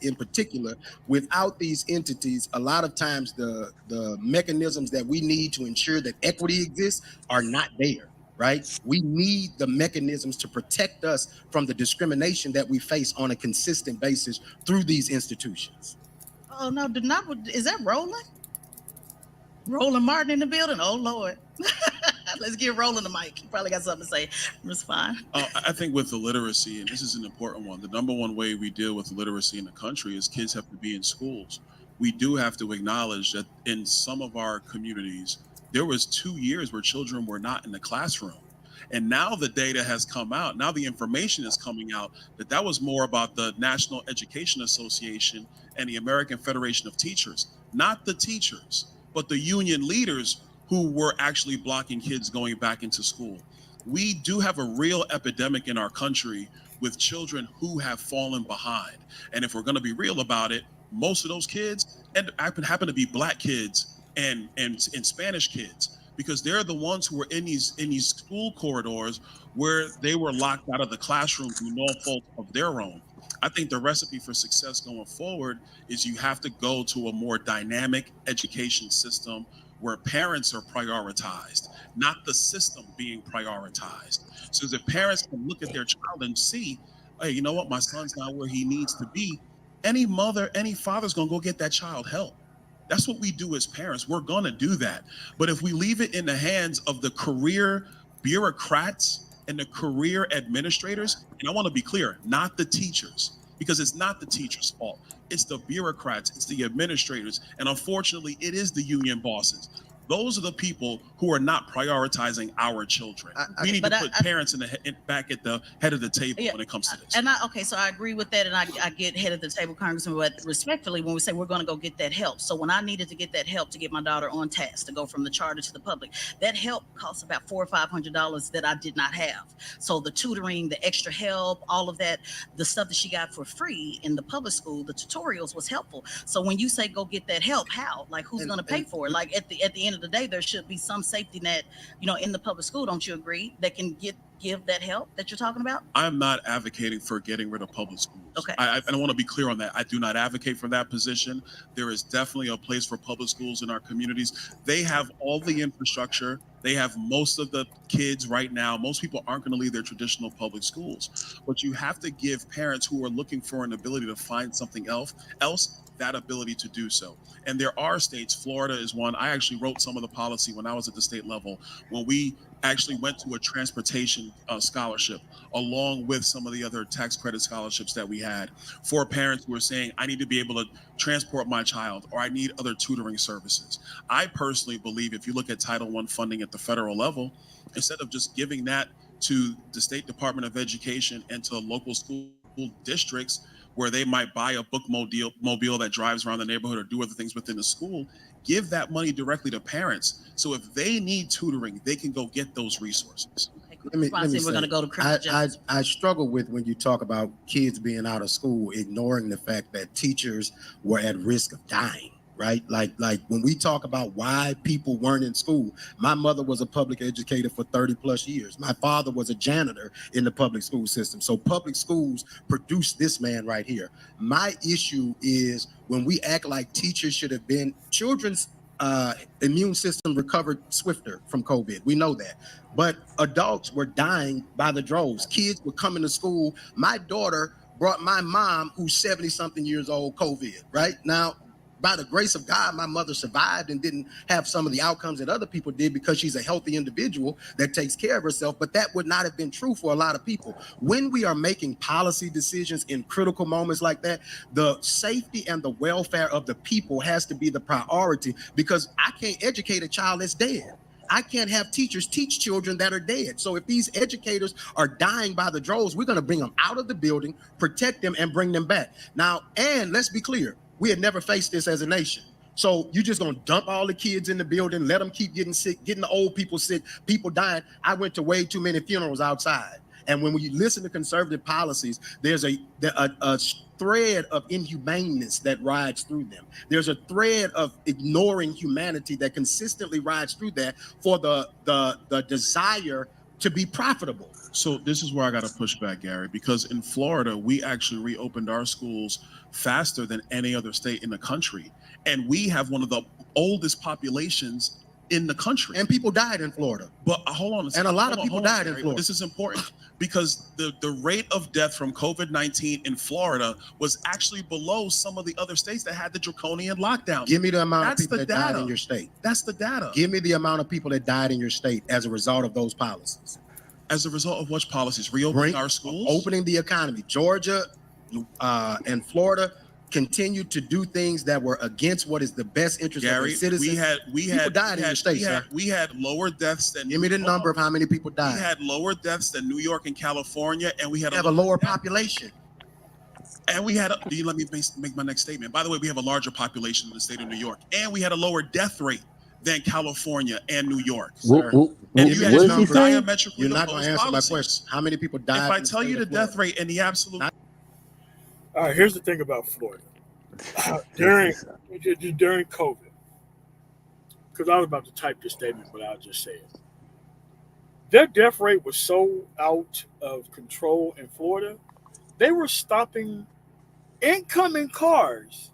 in particular, without these entities, a lot of times the mechanisms that we need to ensure that equity exists are not there. Right? We need the mechanisms to protect us from the discrimination that we face on a consistent basis through these institutions. Oh no, is that Roland? Roland Martin in the building? Oh Lord. Let's get Roland the mic. He probably got something to say. Respond. I think with the literacy, and this is an important one, the number one way we deal with literacy in the country is kids have to be in schools. We do have to acknowledge that in some of our communities, there was 2 years where children were not in the classroom. And now the data has come out. Now the information is coming out that was more about the National Education Association and the American Federation of Teachers, not the teachers, but the union leaders who were actually blocking kids going back into school. We do have a real epidemic in our country with children who have fallen behind. And if we're going to be real about it, most of those kids happen to be Black kids and Spanish kids, because they're the ones who were in these school corridors where they were locked out of the classroom through no fault of their own. I think the recipe for success going forward is you have to go to a more dynamic education system where parents are prioritized, not the system being prioritized. So if parents can look at their child and see, hey, you know what, my son's not where he needs to be, any mother, any father's gonna go get that child help. That's what we do as parents. We're gonna do that. But if we leave it in the hands of the career bureaucrats and the career administrators, and I wanna be clear, not the teachers, because it's not the teacher's fault. It's the bureaucrats, it's the administrators, and unfortunately, it is the union bosses. Those are the people who are not prioritizing our children. We need to put parents back at the head of the table when it comes to this. Okay, so I agree with that, and I get head of the table, Congressman, but respectfully, when we say we're going to go get that help, so when I needed to get that help to get my daughter on task to go from the charter to the public, that help costs about $400 or $500 that I did not have. So the tutoring, the extra help, all of that, the stuff that she got for free in the public school, the tutorials was helpful. So when you say go get that help, how? Like, who's going to pay for it? Like at the end of the day, there should be some safety net, in the public school. Don't you agree? That can give that help that you're talking about? I'm not advocating for getting rid of public schools. Okay. I want to be clear on that. I do not advocate for that position. There is definitely a place for public schools in our communities. They have all the infrastructure. They have most of the kids right now. Most people aren't going to leave their traditional public schools. But you have to give parents who are looking for an ability to find something else that ability to do so. And there are states, Florida is one. I actually wrote some of the policy when I was at the state level, when we actually went to a transportation scholarship along with some of the other tax credit scholarships that we had for parents who were saying, I need to be able to transport my child, or I need other tutoring services. I personally believe if you look at Title I funding at the federal level, instead of just giving that to the State Department of Education and to local school districts where they might buy a book mobile that drives around the neighborhood or do other things within the school, give that money directly to parents. So if they need tutoring, they can go get those resources. Let me We're going to go to criminal justice. I struggle with when you talk about kids being out of school, ignoring the fact that teachers were at risk of dying. Right? Like when we talk about why people weren't in school, my mother was a public educator for 30 plus years. My father was a janitor in the public school system. So public schools produced this man right here. My issue is when we act like teachers should have been, children's immune system recovered swifter from COVID. We know that. But adults were dying by the droves. Kids were coming to school. My daughter brought my mom, who's 70 something years old, COVID, right? Now, by the grace of God, my mother survived and didn't have some of the outcomes that other people did because she's a healthy individual that takes care of herself. But that would not have been true for a lot of people. When we are making policy decisions in critical moments like that, the safety and the welfare of the people has to be the priority, because I can't educate a child that's dead. I can't have teachers teach children that are dead. So if these educators are dying by the droves, we're going to bring them out of the building, protect them, and bring them back. Now, and let's be clear, we had never faced this as a nation. So you just gonna dump all the kids in the building, let them keep getting sick, getting the old people sick, people dying. I went to way too many funerals outside. And when we listen to conservative policies, there's a thread of inhumaneness that rides through them. There's a thread of ignoring humanity that consistently rides through that for the desire to be profitable. So this is where I got to push back, Gary, because in Florida, we actually reopened our schools faster than any other state in the country. And we have one of the oldest populations in the country. And people died in Florida. But hold on a second. And a lot of people died in Florida. This is important because the rate of death from COVID-19 in Florida was actually below some of the other states that had the draconian lockdown. Give me the amount of people that died in your state. That's the data. Give me the amount of people that died in your state as a result of those policies. As a result of which policies? Reopening our schools? Opening the economy. Georgia and Florida continued to do things that were against what is the best interest of the citizens. People died in your state, sir. We had lower deaths than. Give me the number of how many people died. We had lower deaths than New York and California, and we had a lower population. And we had. Do you let me make my next statement? By the way, we have a larger population in the state of New York, and we had a lower death rate than California and New York. Sir. And you had diametrically You're not going to answer policies. my question. How many people died? If I tell you the death rate and the absolute. All right, here's the thing about Florida. During COVID, because I was about to type this statement, but I'll just say it. Their death rate was so out of control in Florida, they were stopping incoming cars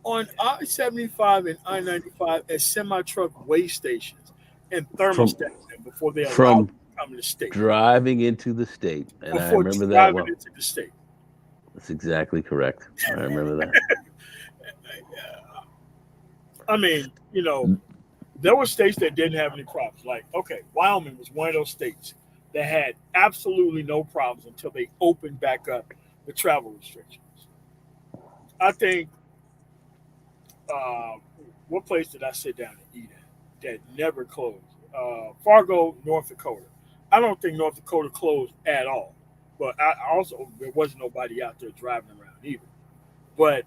on I-75 and I-95 at semi-truck weigh stations and thermostats before they allowed them to come in the state. Driving into the state, and I remember that well. Into the state. That's exactly correct. I remember that. I mean, you know, there were states that didn't have any problems. Like, okay, Wyoming was one of those states that had absolutely no problems until they opened back up the travel restrictions. I think, what place did I sit down and eat at that never closed? Fargo, North Dakota. I don't think North Dakota closed at all. But there wasn't nobody out there driving around either. But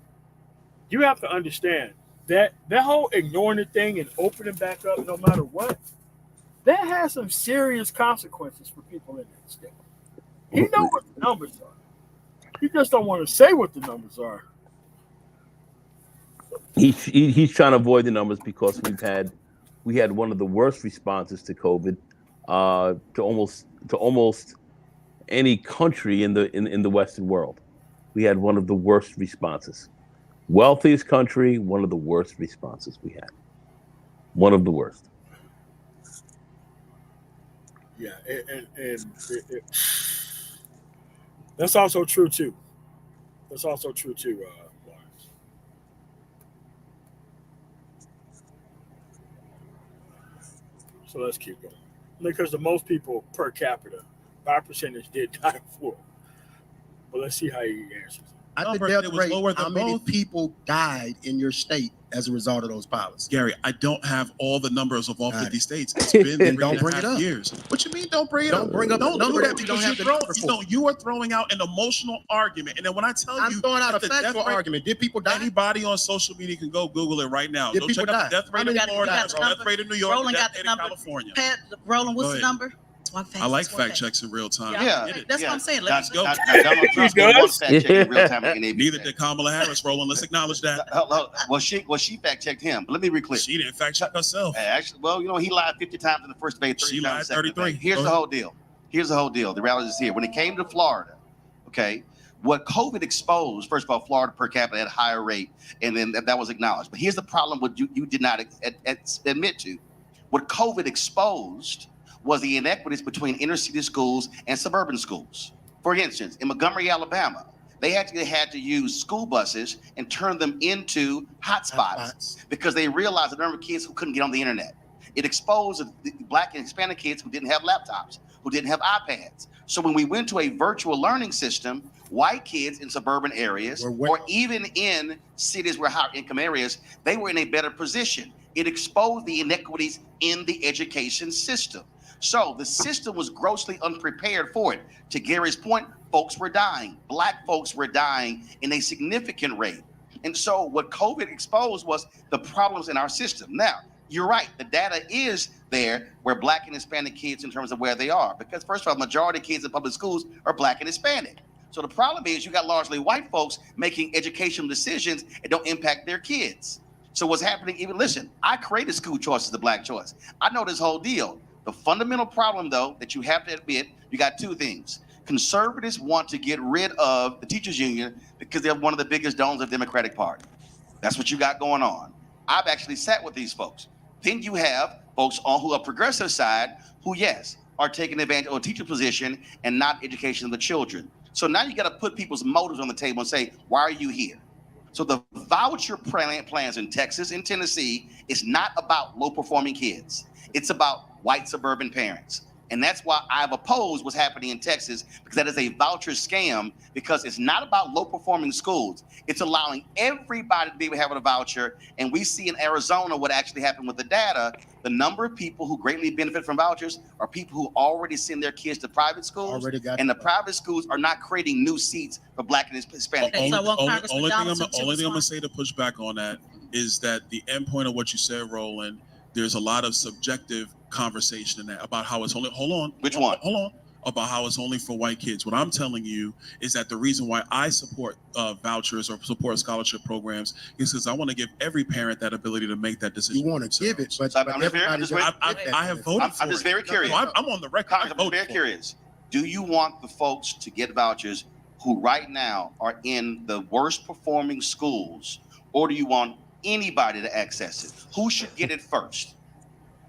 you have to understand that whole ignoring the thing and opening back up no matter what, that has some serious consequences for people in that state. He knows what the numbers are. He just don't want to say what the numbers are. He's trying to avoid the numbers because we had one of the worst responses to COVID to almost any country in the Western world. We had one of the worst responses. Wealthiest country, one of the worst responses we had. One of the worst. Yeah, and that's also true too. That's also true too, Lawrence. So let's keep going. Because the most people per capita, by percentage, did die in Florida. But let's see how he answers. I think death rate, how many people died in your state as a result of those policies? Gary, I don't have all the numbers of all 50 states. It's been 3.5 years. What you mean don't bring it up? Don't bring up Don't number do that that we don't because have the number for. you are throwing out an emotional argument. And then when I tell you... I'm throwing out a that the factual death rate- argument. Did people die? Anybody on social media can go Google it right now. Did Go people check out the die? death rate in Florida, the death rate in New York, Roland the got death the rate in number. California. Pat, Roland, what's Go the ahead. number? I like fact checks in real time. That's what I'm saying. Let's go. Donald Trump didn't want fact checking in real time. Neither did Kamala Harris, Roland. Let's acknowledge that. Well, she fact checked him. But let me be clear. She didn't fact check herself. Actually, well, you know, he lied 50 times in the first debate. She lied 33. 33. Here's the whole deal. The reality is here. When it came to Florida, okay, what COVID exposed, first of all, Florida per capita had a higher rate, and then that was acknowledged. But here's the problem: what you did not admit to. What COVID exposed was the inequities between inner city schools and suburban schools. For instance, in Montgomery, Alabama, they actually had to use school buses and turn them into hotspots because they realized the number of kids who couldn't get on the internet. It exposed the Black and Hispanic kids who didn't have laptops, who didn't have iPads. So when we went to a virtual learning system, white kids in suburban areas, or even in cities where higher income areas, they were in a better position. It exposed the inequities in the education system. So the system was grossly unprepared for it. To Gary's point, folks were dying. Black folks were dying in a significant rate. And so what COVID exposed was the problems in our system. Now, you're right. The data is there where Black and Hispanic kids in terms of where they are. Because first of all, majority of kids in public schools are Black and Hispanic. So the problem is you got largely white folks making educational decisions that don't impact their kids. So what's happening, even listen, I created school choice as the Black choice. I know this whole deal. The fundamental problem, though, that you have to admit, you got two things. Conservatives want to get rid of the teachers union because they're one of the biggest donors of the Democratic Party. That's what you got going on. I've actually sat with these folks. Then you have folks on who are progressive side who, yes, are taking advantage of a teacher position and not education of the children. So now you got to put people's motives on the table and say, why are you here? So the voucher plans in Texas and Tennessee is not about low-performing kids. It's about white suburban parents. And that's why I've opposed what's happening in Texas, because that is a voucher scam, because it's not about low-performing schools. It's allowing everybody to be able to have a voucher. And we see in Arizona what actually happened with the data. The number of people who greatly benefit from vouchers are people who already send their kids to private schools. And the private schools are not creating new seats for Black and Hispanic. Only thing I'm going to say to push back on that is that the end point of what you said, Roland, there's a lot of subjective conversation in that about how it's only, about how it's only for white kids. What I'm telling you is that the reason why I support vouchers or support scholarship programs is because I want to give every parent that ability to make that decision. You want to give it, but I have voted for it. I'm just very curious. I'm on the record. I'm very curious. Do you want the folks to get vouchers who right now are in the worst performing schools, or do you want anybody to access it? Who should get it first?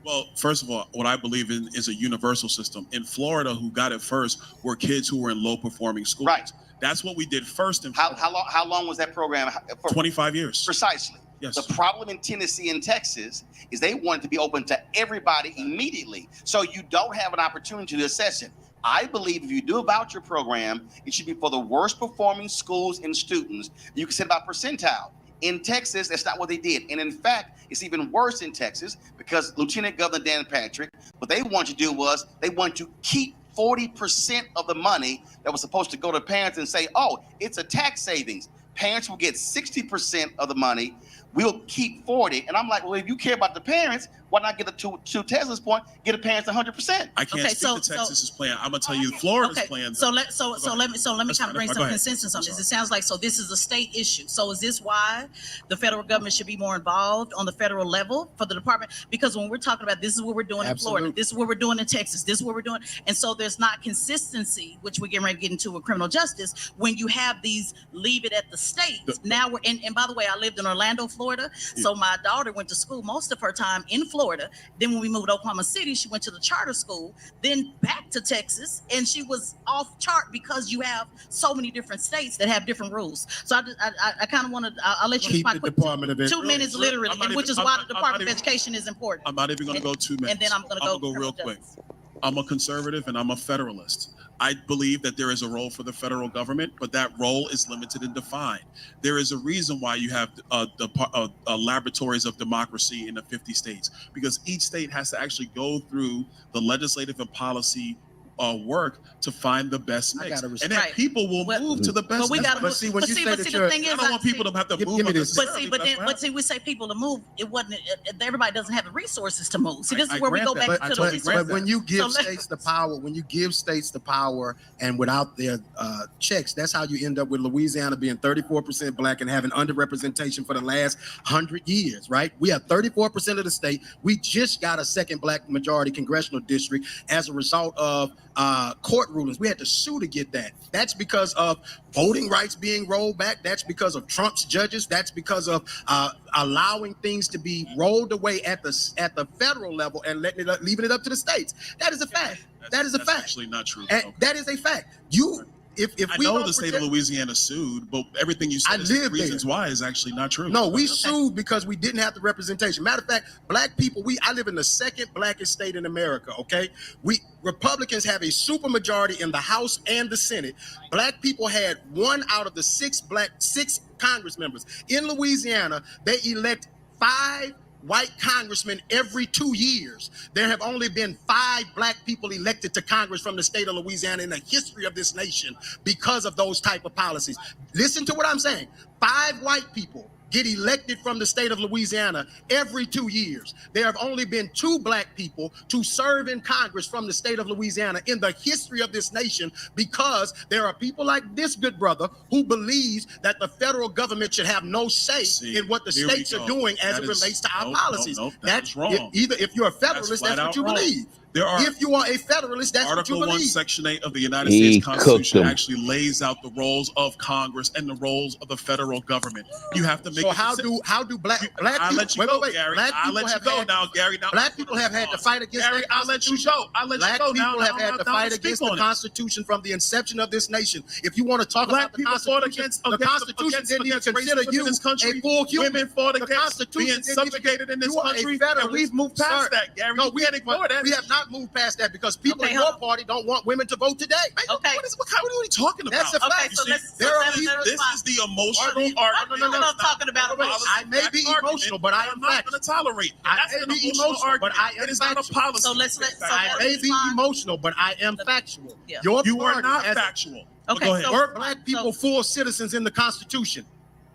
Well, first of all, what I believe in is a universal system. In Florida, who got it first were kids who were in low-performing schools. Right. That's what we did first. How long was that program? 25 years. Precisely. Yes. The problem in Tennessee and Texas is they wanted to be open to everybody immediately. So you don't have an opportunity to assess it. I believe if you do a voucher program, it should be for the worst performing schools and students. You can set about percentile. In Texas, that's not what they did. And in fact, it's even worse in Texas because Lieutenant Governor Dan Patrick, what they wanted to do was they wanted to keep 40% of the money that was supposed to go to parents and say, oh, it's a tax savings. Parents will get 60% of the money. We'll keep 40. And I'm like, well, if you care about the parents, why not get to Tesla's point, get the parents 100%? I can't speak to Texas's plan. I'm gonna tell you Florida's plan. So let me kind of bring some consensus on this. It sounds like this is a state issue. So is this why the federal government should be more involved on the federal level for the department? Because when we're talking about this is what we're doing in Florida, this is what we're doing in Texas, this is what we're doing, and so there's not consistency, which we're getting ready to get into with criminal justice when you have these leave it at the states. Now we're and by the way, I lived in Orlando, Florida, so my daughter went to school most of her time in Florida. Then when we moved to Oklahoma City, she went to the charter school, then back to Texas, and she was off chart because you have so many different states that have different rules. So I kind of want to, I'll let you respond quick. 2 minutes literally, which is why the Department of Education is important. I'm not even going to go 2 minutes. And then I'm going to go real quick. I'm a conservative and I'm a federalist. I believe that there is a role for the federal government, but that role is limited and defined. There is a reason why you have laboratories of democracy in the 50 states, because each state has to actually go through the legislative and policy work to find the best mix, and then people will move to the best. But see, when you say that you're, I don't want people to have to move. But see, we say people to move. It wasn't. Everybody doesn't have the resources to move. See, this is where we go back to the resources. But when you give states the power, and without their checks, that's how you end up with Louisiana being 34% Black and having underrepresentation for the last 100 years, right? We have 34% of the state. We just got a second Black majority congressional district as a result of court rulings. We had to sue to get that. That's because of voting rights being rolled back. That's because of Trump's judges. That's because of allowing things to be rolled away at the federal level and leaving it up to the states. That is a fact. That is a fact. Actually not true. That is a fact. If I we know the state of Louisiana sued, but everything you said, the reasons why is actually not true. No, we sued because we didn't have the representation. Matter of fact, Black people, I live in the second blackest state in America, okay? Republicans have a super majority in the House and the Senate. Black people had 1 out of the 6 Congress members. In Louisiana, they elect 5 white congressmen every 2 years. There have only been 5 black people elected to Congress from the state of Louisiana in the history of this nation because of those type of policies. Listen to what I'm saying. 5 white people get elected from the state of Louisiana every 2 years. There have only been 2 black people to serve in Congress from the state of Louisiana in the history of this nation, because there are people like this good brother who believes that the federal government should have no say in what the states are doing as it relates to our policies. That's wrong. Either if you're a federalist, that's what you believe. There are, if you are a federalist, that's Article what you 1, believe. Section 8 of the United States Constitution actually lays out the roles of Congress and the roles of the federal government. You have to make. So how do black people? I'll let you go, wait, Gary. Black I'll let you go now, Gary. Now, black people have had to fight against Gary, I'll let you go. I'll let you go now. Black people have had to fight against the Constitution from the inception of this nation. If you want to talk black about the people fought Constitution, against the Constitution didn't even consider you this country. a full human. Women fought The against Constitution being subjugated in this country, and we've moved Sir, past that, Gary. No, we can't ignore that. We have not moved past that because people in your party don't want women to vote today. Okay. What are you talking about? That's a fact. Okay, so let's. This is the emotional argument. I'm not talking about race. I may be emotional, but I am not going to tolerate. I may be emotional, but I am It is not a policy. So let's I may be emotional, but I am factual. Yeah. You are not factual. Okay, Go ahead. so- Were black people full citizens in the Constitution?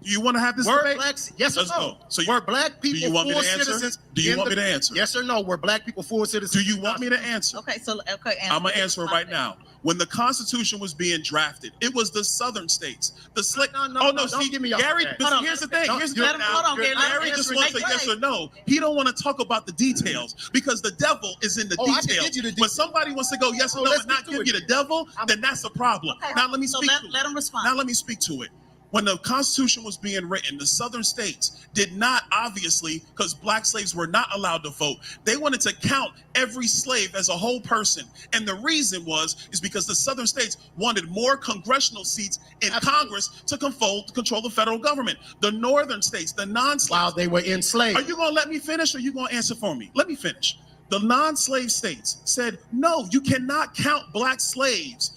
Do you want to have this Were debate? blacks? Yes or Let's no? go. So were black people you want me full to answer? citizens? Do you in want the- me to answer? Yes or no? Were black people full citizens? Do you want me to answer? Okay, so I'm gonna answer it right now. When the Constitution was being drafted, it was the Southern states. Don't give me all Gary. that. But here's the thing. Here's the thing. Gary just wants a yes or no. He don't want to talk about the details because the devil is in the I can details. give you the When details. somebody wants to go yes or no let's and not get to give it. you the devil, then that's a problem. Okay. Now let me So speak to it. let him respond. Now let me speak to it. When the Constitution was being written, the Southern states did not, obviously, because black slaves were not allowed to vote. They wanted to count every slave as a whole person. And the reason is because the Southern states wanted more congressional seats in Congress to control the federal government. The Northern states, the non-slaves. While they were enslaved. Are you going to let me finish or are you going to answer for me? Let me finish. The non-slave states said, no, you cannot count black slaves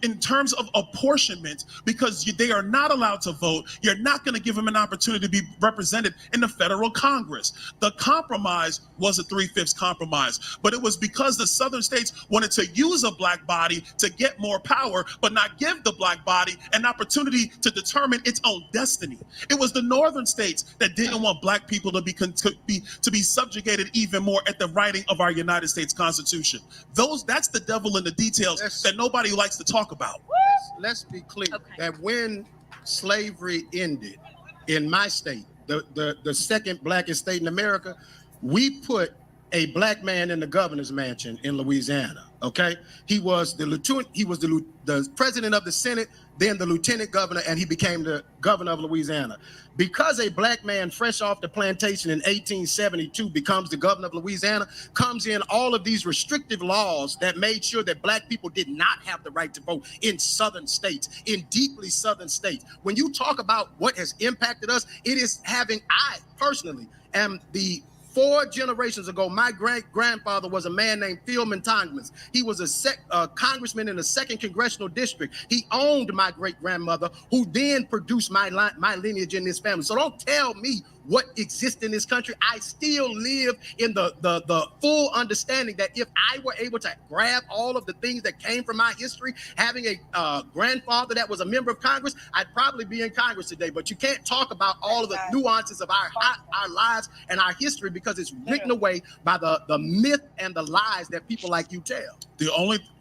in terms of apportionment because they are not allowed to vote. You're not going to give them an opportunity to be represented in the federal Congress. The compromise was a 3/5 compromise, but it was because the Southern states wanted to use a black body to get more power, but not give the black body an opportunity to determine its own destiny. It was the Northern states that didn't want black people to be subjugated even more at the writing of our United States Constitution. That's the devil in the details that nobody likes to talk about. Let's be clear that when slavery ended in my state, the second blackest state in America, we put a black man in the governor's mansion in Louisiana. Okay, he was the president of the Senate, then the lieutenant governor, and he became the governor of Louisiana. Because a black man fresh off the plantation in 1872 becomes the governor of Louisiana, comes in all of these restrictive laws that made sure that black people did not have the right to vote in southern states, in deeply southern states. When you talk about what has impacted us, it is I personally am the 4 generations ago, my great-grandfather was a man named Philman Thomas. He was a congressman in the 2nd Congressional District. He owned my great-grandmother, who then produced my lineage in this family. So don't tell me what exists in this country. I still live in the full understanding that if I were able to grab all of the things that came from my history, having a grandfather that was a member of Congress, I'd probably be in Congress today. But you can't talk about all of the nuances of our lives and our history because it's written away by the myth and the lies that people like you tell.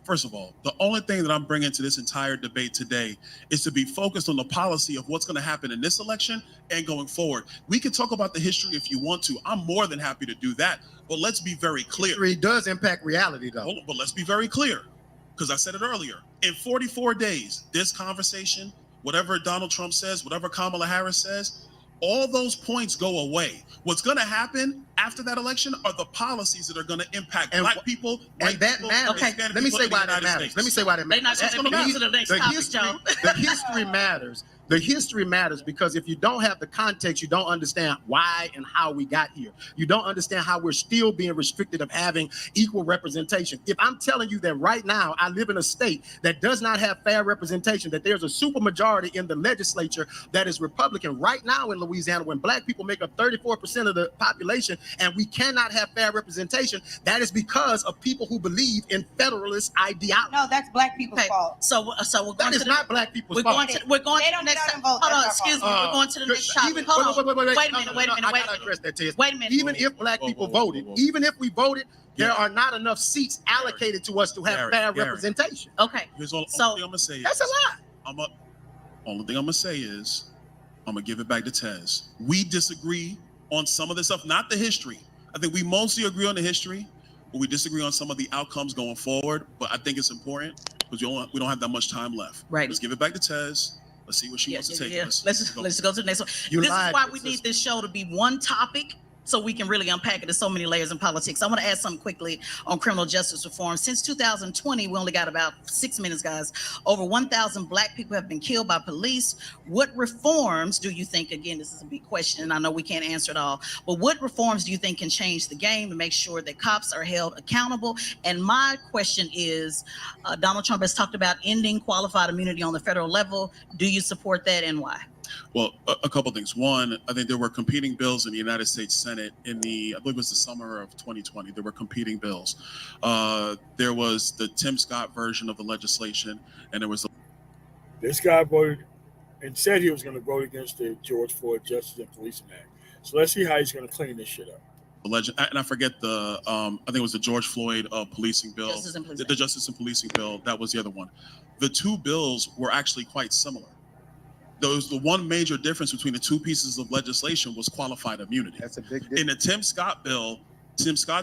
First of all, the only thing that I'm bringing to this entire debate today is to be focused on the policy of what's going to happen in this election and going forward. We can talk about the history if you want to. I'm more than happy to do that. But let's be very clear. History does impact reality, though. But let's be very clear, because I said it earlier. In 44 days, this conversation, whatever Donald Trump says, whatever Kamala Harris says, all those points go away. What's going to happen after that election are the policies that are going to impact black people. And that matters. Okay, let me say why that matters. Let me say why that matters. They're not going to get to the next topic, y'all. The history matters The history matters because if you don't have the context, you don't understand why and how we got here. You don't understand how we're still being restricted of having equal representation. If I'm telling you that right now I live in a state that does not have fair representation, that there's a supermajority in the legislature that is Republican right now in Louisiana, when black people make up 34% of the population and we cannot have fair representation, that is because of people who believe in federalist ideology. No, that's black people's fault. So we're going That to is not black people's fault. We're going to the next. Hold on, excuse me. We're going to the next topic. Hold on. Wait a minute. Wait a minute. Even if black people voted, even if we voted, there are not enough seats allocated to us to have fair representation. Okay. Here's all thing I'm gonna say. That's a lot. Only thing I'm gonna say is, I'm gonna give it back to Tez. We disagree on some of this stuff, not the history. I think we mostly agree on the history, but we disagree on some of the outcomes going forward. But I think it's important because we don't have that much time left. Right. Let's give it back to Tez. Let's see what she wants to take. Let's go to the next one. This is why we need this show to be one topic, so we can really unpack it. There's so many layers in politics. I want to add something quickly on criminal justice reform. Since 2020, we only got about 6 minutes, guys. Over 1,000 black people have been killed by police. What reforms do you think, again, this is a big question, and I know we can't answer it all, but what reforms do you think can change the game and make sure that cops are held accountable? And my question is, Donald Trump has talked about ending qualified immunity on the federal level. Do you support that, and why? Well, a couple things. One, I think there were competing bills in the United States Senate in I believe it was the summer of 2020. There were competing bills. There was the Tim Scott version of the legislation, and there was This guy voted and said he was going to vote against the George Floyd Justice and Policing Act. So let's see how he's going to clean this shit up. And I forget I think it was the George Floyd policing bill, the Justice and Policing bill. That was the other one. The two bills were actually quite similar. The one major difference between the two pieces of legislation was qualified immunity. That's a big difference. In the Tim Scott's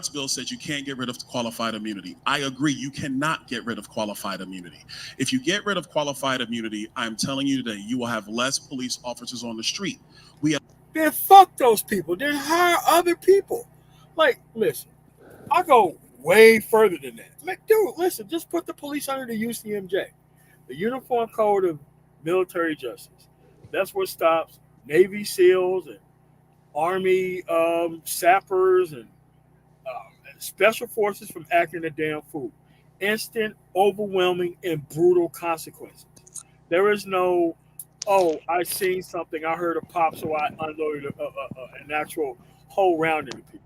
bill said you can't get rid of qualified immunity. I agree, you cannot get rid of qualified immunity. If you get rid of qualified immunity, I'm telling you today, you will have less police officers on the street. Then fuck those people. Then hire other people. Like, listen, I go way further than that. Like, dude, listen, just put the police under the UCMJ, the Uniform Code of Military Justice. That's what stops Navy SEALs and Army sappers and special forces from acting a damn fool. Instant, overwhelming, and brutal consequences. There is no, oh, I seen something, I heard a pop, so I unloaded an actual whole round of people.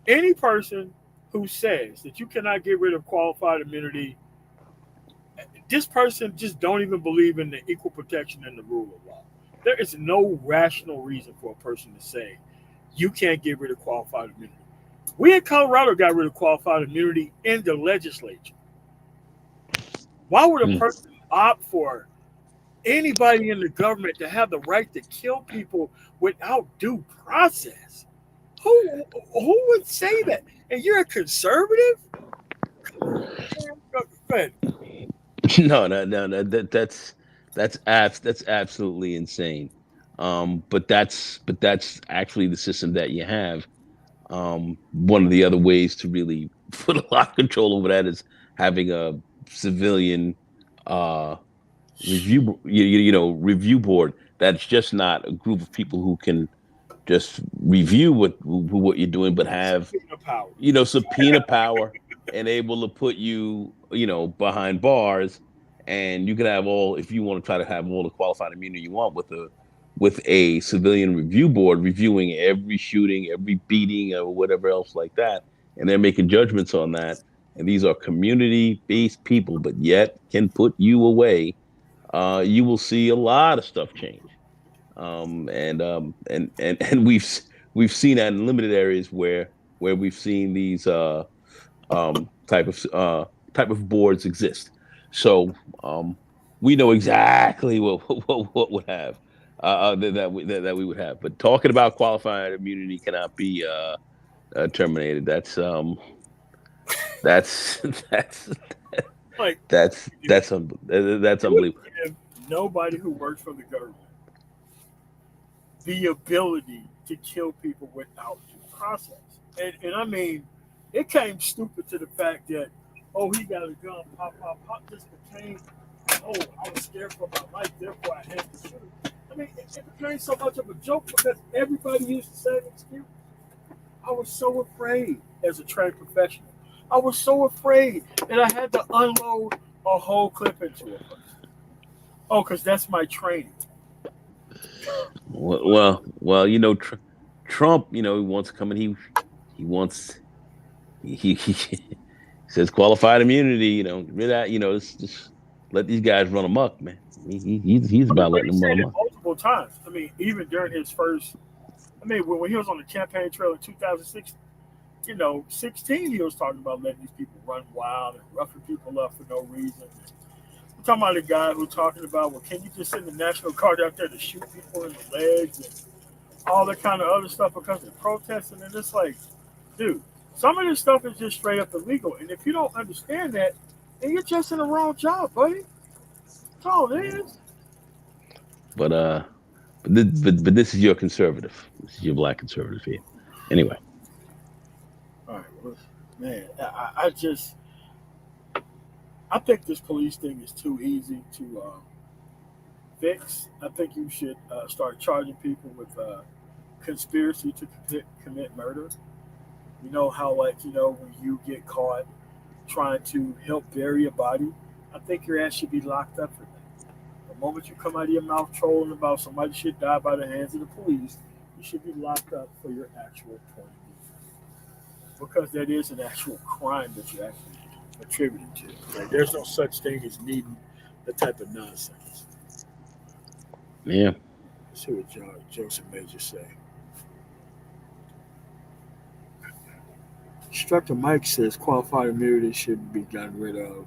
Any person who says that you cannot get rid of qualified immunity, this person just don't even believe in the equal protection and the rule of law. There is no rational reason for a person to say you can't get rid of qualified immunity. We in Colorado got rid of qualified immunity in the legislature. Why would a person opt for anybody in the government to have the right to kill people without due process? Who would say that? And you're a conservative? Go ahead. No. That's absolutely insane. But that's actually the system that you have. One of the other ways to really put a lot of control over that is having a civilian review board. That's just not a group of people who can just review what you're doing, but have subpoena power and able to put you behind bars. And you can have if you want to try to have all the qualified immunity you want with a civilian review board reviewing every shooting, every beating, or whatever else like that. And they're making judgments on that. And these are community-based people, but yet can put you away. You will see a lot of stuff change. And we've seen that in limited areas where we've seen these type of boards exist. So we know exactly what would have that we would have. But talking about qualified immunity cannot be terminated. That's unbelievable. Give nobody who works for the government the ability to kill people without due process. And I mean, it came stupid to the fact that, oh, he got a gun, pop, just became, oh, I was scared for my life, therefore I had to shoot. I mean, it became so much of a joke because everybody used the same excuse. I was so afraid as a trained professional. I was so afraid that I had to unload a whole clip into a person. Oh, because that's my training. Well, Trump, he wants to come in. He wants he says qualified immunity. Rid out. Just let these guys run amok, man. He's about But letting he them run said it amok. multiple times. I mean, even during his first, I mean, when he was on the campaign trail in 2006, 16, he was talking about letting these people run wild and roughing people up for no reason. We're talking about a guy who's talking about, well, can you just send the National Guard out there to shoot people in the legs and all that kind of other stuff because they're protesting? And it's like, dude, some of this stuff is just straight up illegal. And if you don't understand that, then you're just in the wrong job, buddy. That's all it is. But this is your conservative. This is your black conservative here. Anyway. All right, well, man, I think this police thing is too easy to fix. I think you should start charging people with conspiracy to commit murder. You know how, when you get caught trying to help bury a body, I think your ass should be locked up for that. The moment you come out of your mouth trolling about somebody should die by the hands of the police, you should be locked up for your actual point of view. Because that is an actual crime that you actually attributed to. Like, there's no such thing as needing that type of nonsense. Yeah. Let's see what Joseph Major say. Instructor Mike says qualified immunity should be gotten rid of.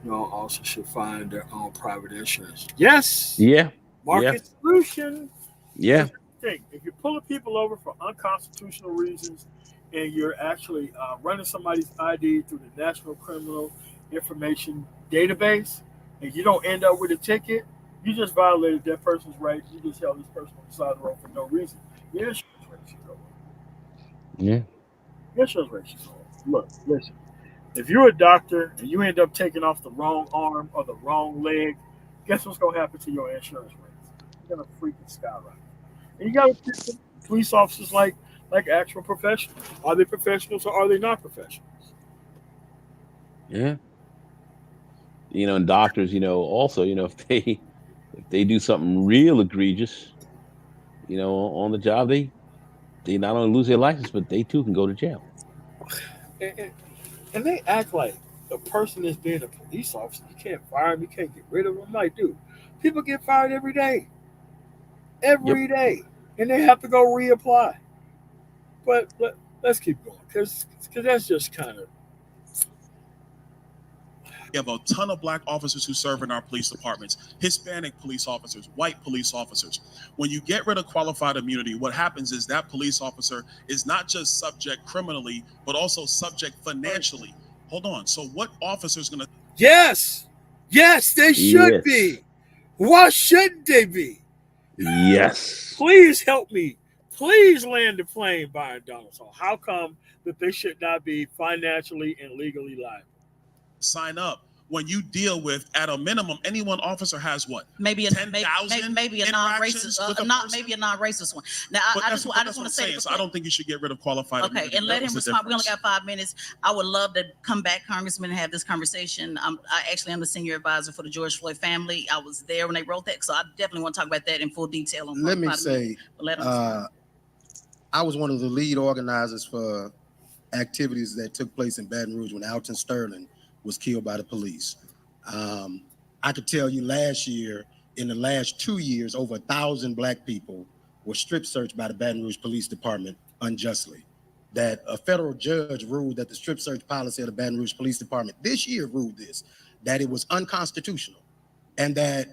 Also should find their own private insurance. Yes. Yeah. Market solution. Yeah. If you're pulling people over for unconstitutional reasons and you're actually running somebody's ID through the National Criminal Information Database and you don't end up with a ticket, you just violated that person's right. You just held this person on the side of the road for no reason. Your insurance rate should go up. Yeah. Your insurance rate should go up. Look, listen. If you're a doctor and you end up taking off the wrong arm or the wrong leg, guess what's going to happen to your insurance rates? You're going to freaking skyrocket. And you got to treat police officers like actual professionals. Are they professionals or are they not professionals? Yeah. And doctors, also, if they do something real egregious, on the job, they not only lose their license, but they too can go to jail. And they act like the person that's being a police officer, you can't fire them, you can't get rid of them. Like, dude, people get fired every day. Every day. And they have to go reapply. But let's keep going, because that's just kind of... We have a ton of black officers who serve in our police departments, Hispanic police officers, white police officers. When you get rid of qualified immunity, what happens is that police officer is not just subject criminally, but also subject financially. Hold on. So what officer is going to... Yes, they should be. Why shouldn't they be? Yes. Please help me. Please land the plane, Byron Donaldson. How come that they should not be financially and legally liable? Sign up when you deal with, at a minimum, any one officer has what? Maybe a non-racist, maybe a non-racist one. Now, I just want to say, so I don't think you should get rid of qualified. Okay, and let him respond. We only got 5 minutes. I would love to come back, Congressman, and have this conversation. I actually am the senior advisor for the George Floyd family. I was there when they wrote that, so I definitely want to talk about that in full detail. Let me say, I was one of the lead organizers for activities that took place in Baton Rouge when Alton Sterling was killed by the police. I could tell you last year, in the last 2 years, over 1,000 black people were strip searched by the Baton Rouge Police Department unjustly. That a federal judge ruled that the strip search policy of the Baton Rouge Police Department this year ruled this, that it was unconstitutional. And that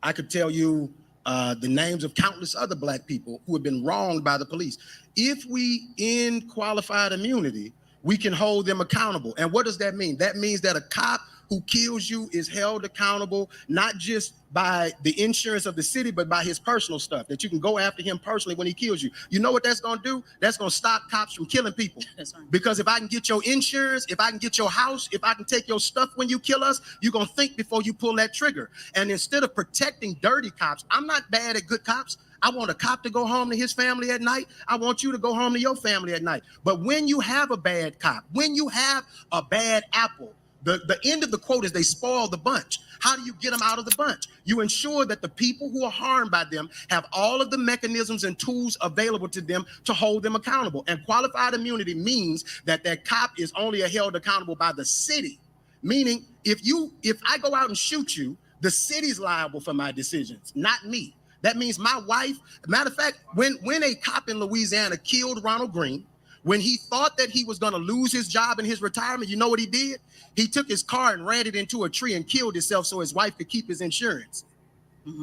I could tell you the names of countless other black people who have been wronged by the police. If we end qualified immunity, we can hold them accountable. And what does that mean? That means that a cop who kills you is held accountable, not just by the insurance of the city, but by his personal stuff, that you can go after him personally when he kills you. You know what that's going to do? That's going to stop cops from killing people. Because if I can get your insurance, if I can get your house, if I can take your stuff when you kill us, you're going to think before you pull that trigger. And instead of protecting dirty cops, I'm not bad at good cops. I want a cop to go home to his family at night. I want you to go home to your family at night. But when you have a bad cop, when you have a bad apple, the end of the quote is they spoil the bunch. How do you get them out of the bunch? You ensure that the people who are harmed by them have all of the mechanisms and tools available to them to hold them accountable. And qualified immunity means that that cop is only held accountable by the city. Meaning, if I go out and shoot you, the city's liable for my decisions, not me. That means my wife, matter of fact, when a cop in Louisiana killed Ronald Green, when he thought that he was going to lose his job and his retirement, you know what he did? He took his car and ran it into a tree and killed himself so his wife could keep his insurance.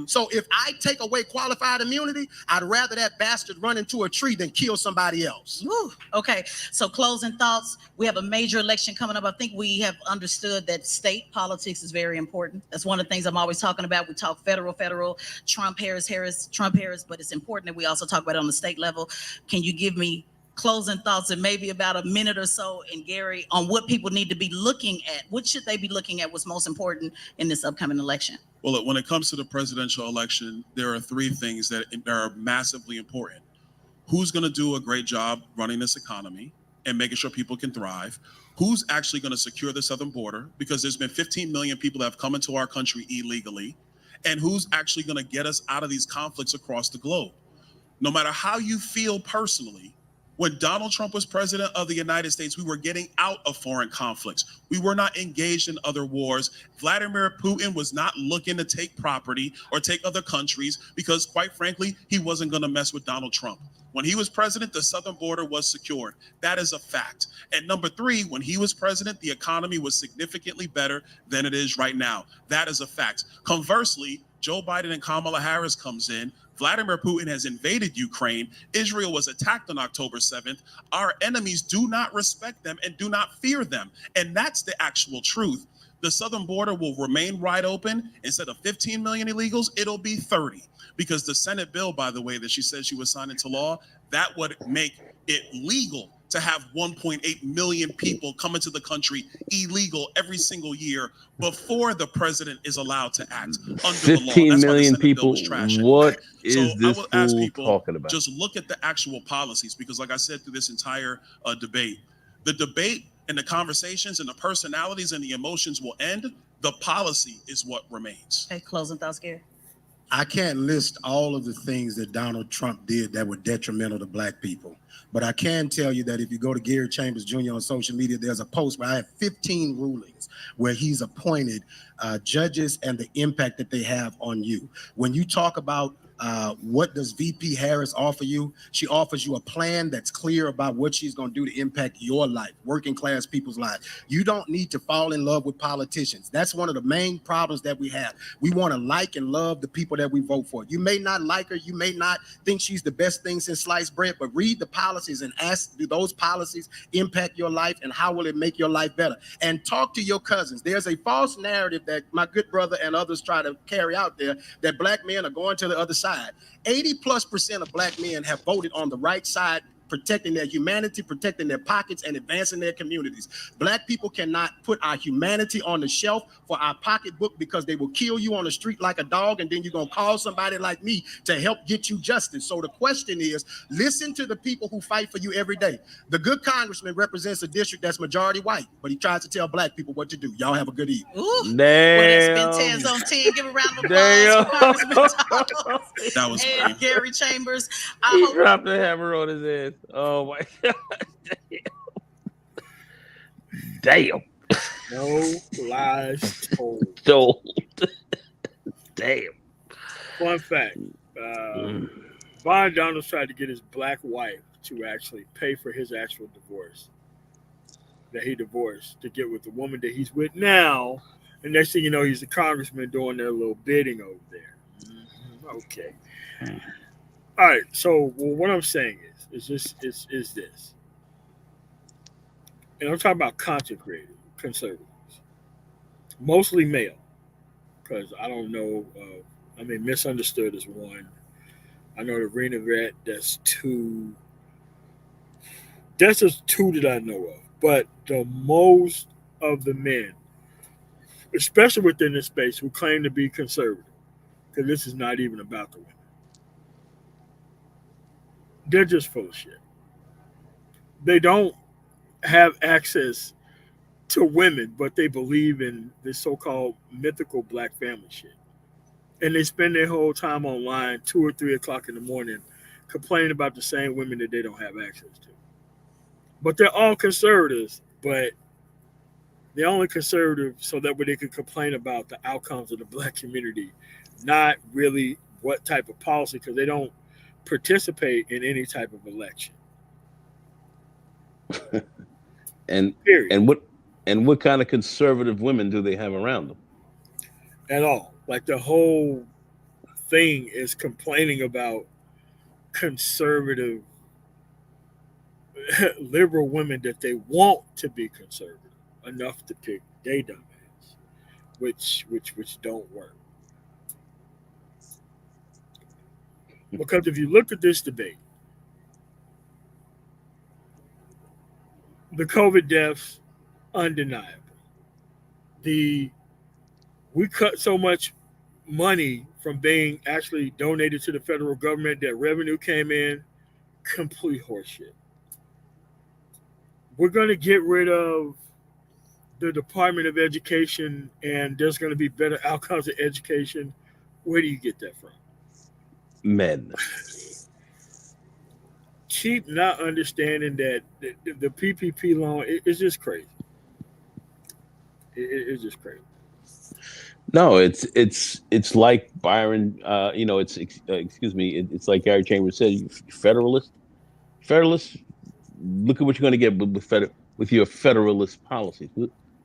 So if I take away qualified immunity, I'd rather that bastard run into a tree than kill somebody else. Woo. Okay, so closing thoughts. We have a major election coming up. I think we have understood that state politics is very important. That's one of the things I'm always talking about. We talk federal, Trump, Harris, Trump, Harris, but it's important that we also talk about it on the state level. Can you give me closing thoughts in maybe about a minute or so, and Gary, on what people need to be looking at? What should they be looking at? What's most important in this upcoming election? Well, when it comes to the presidential election, there are three things that are massively important. Who's going to do a great job running this economy and making sure people can thrive? Who's actually going to secure the southern border? Because there's been 15 million people that have come into our country illegally. And who's actually going to get us out of these conflicts across the globe? No matter how you feel personally, when Donald Trump was president of the United States, we were getting out of foreign conflicts. We were not engaged in other wars. Vladimir Putin was not looking to take property or take other countries because, quite frankly, he wasn't going to mess with Donald Trump. When he was president, the southern border was secured. That is a fact. And number three, when he was president, the economy was significantly better than it is right now. That is a fact. Conversely, Joe Biden and Kamala Harris comes in. Vladimir Putin has invaded Ukraine. Israel was attacked on October 7th. Our enemies do not respect them and do not fear them. And that's the actual truth. The southern border will remain wide open. Instead of 15 million illegals, it'll be 30. Because the Senate bill, by the way, that she said she was signing into law, that would make it legal to have 1.8 million people come into the country illegal every single year before the president is allowed to act under the law. 15 million people. What is this fool talking about? Just look at the actual policies, because like I said through this entire debate, the debate and the conversations and the personalities and the emotions will end. The policy is what remains. Okay, closing thoughts, Gary. I can't list all of the things that Donald Trump did that were detrimental to black people. But I can tell you that if you go to Gary Chambers Jr. on social media, there's a post where I have 15 rulings where he's appointed judges and the impact that they have on you. When you talk about what does VP Harris offer you? She offers you a plan that's clear about what she's going to do to impact your life, working class people's lives. You don't need to fall in love with politicians. That's one of the main problems that we have. We want to like and love the people that we vote for. You may not like her. You may not think she's the best thing since sliced bread, but read the policies and ask, do those policies impact your life, and how will it make your life better? And talk to your cousins. There's a false narrative that my good brother and others try to carry out there that black men are going to the other side. 80+% of black men have voted on the right side, protecting their humanity, protecting their pockets, and advancing their communities. Black people cannot put our humanity on the shelf for our pocketbook, because they will kill you on the street like a dog, and then you're going to call somebody like me to help get you justice. So the question is, listen to the people who fight for you every day. The good congressman represents a district that's majority white, but he tries to tell black people what to do. Y'all have a good evening. Ooh. Damn. Well, that's been 10s on 10. Give a round of applause for Congressman Thomas. That was and Gary Chambers. He dropped the hammer on his ass. Oh my God. Damn. No lies told. Damn. Fun fact. Byron Donalds tried to get his black wife to actually pay for his actual divorce. That he divorced to get with the woman that he's with now. And next thing you know, he's a congressman doing their little bidding over there. Okay. All right. So what I'm saying is this. And I'm talking about consecrated conservatives. mostly male, because I don't know. I mean, misunderstood is one. I know the arena vet. That's two. That's just two that I know of. But the most of the men, especially within this space, who claim to be conservative, because this is not even about the women, they're just full of shit. They don't have access to women, but they believe in this so-called mythical black family shit. And they spend their whole time online 2 or 3 o'clock in the morning complaining about the same women that they don't have access to. But they're all conservatives, but they're only conservative so that way they can complain about the outcomes of the black community, not really what type of policy, because they don't participate in any type of election. and Period. what kind of conservative women do they have around them? At all. Like the whole thing is complaining about conservative liberal women that they want to be conservative enough to pick they dumbass, which don't work. Because if you look at this debate, the COVID deaths, undeniable. We cut so much money from being actually donated to the federal government that revenue came in, complete horseshit. We're going to get rid of the Department of Education and there's going to be better outcomes of education. Where do you get that from? Men. Keep not understanding that the PPP loan is just crazy. It's just crazy. No, it's like Byron. Excuse me. It's like Gary Chambers said. Federalists. Look at what you're going to get with your federalist policies.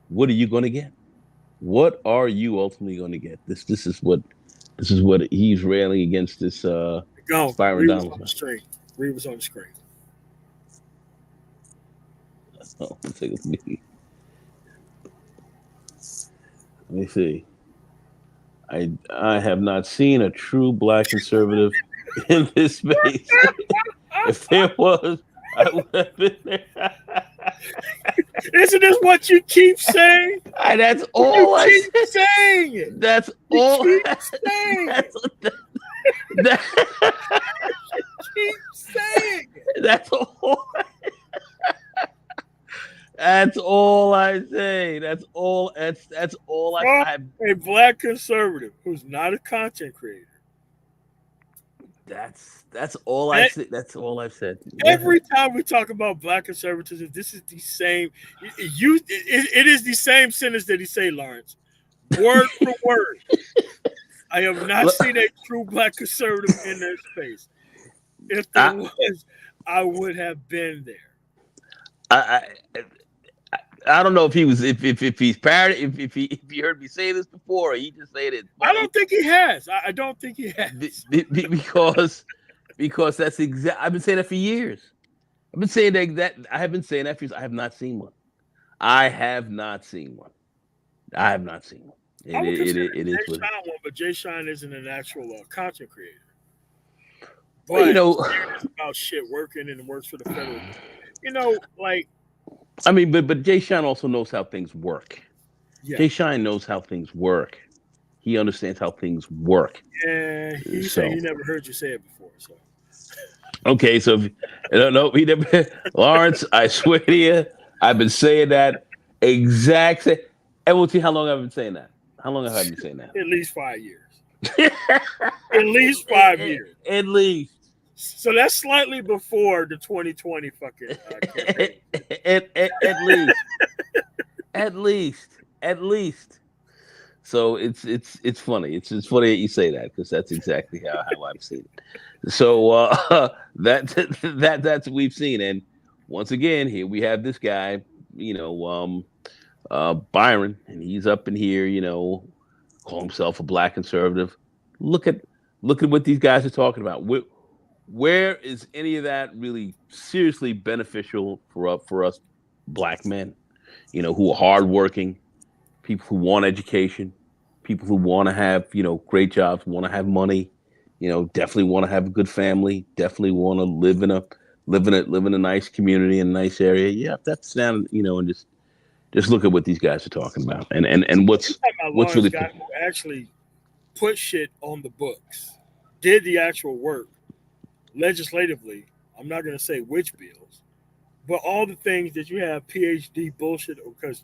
What are you going to get? What are you ultimately going to get? This is what he's railing against. This Byron Donaldson. On the screen. Read what's on the screen. Oh, let me see. I have not seen a true black conservative in this space. If there was, I would have been there. Isn't this what you keep saying? That's all I keep saying. That's you all. Keep saying. You keep saying. That's all. That's all I say. That's all I have. A black conservative who's not a content creator. That's all I say. That's all I've said. Every time we talk about black conservatism, this is the same. It is the same sentence that he say, Lawrence, word for word. I have not seen a true black conservative in their space. If there was, I would have been there. I don't know if he was if he's parroted if he heard me say this before or he just said it. I don't think he has. I don't think he has because that's exact. I've been saying that for years. I've been saying that I have been saying that for years. I have not seen one. I have not seen one. It is Jay Sean one, but Jay Sean isn't an actual content creator. But well, it's about shit working and it works for the federal. I mean, but Jay Sean also knows how things work. Yeah. Jay Sean knows how things work. He understands how things work. Yeah, he said he never heard you say it before. So okay, so no, he never. Lawrence, I swear to you, I've been saying that exact same. And we'll see how long I've been saying that. How long have I been saying that? At least 5 years. At least 5 years. At least. So that's slightly before the 2020 fucking campaign. At least. So it's funny. It's funny that you say that because that's exactly how I've seen it. So that's what we've seen. And once again, here we have this guy, Byron, and he's up in here, call himself a black conservative. Look at what these guys are talking about. Where is any of that really seriously beneficial for us black men, who are hardworking, people who want education, people who want to have, great jobs, want to have money, definitely want to have a good family, definitely want to live in a nice community in a nice area. Yeah, that's down, and just look at what these guys are talking about, and You're talking about what's Lawrence really guy who actually put shit on the books, did the actual work legislatively. I'm not going to say which bills, but all the things that you have PhD bullshit because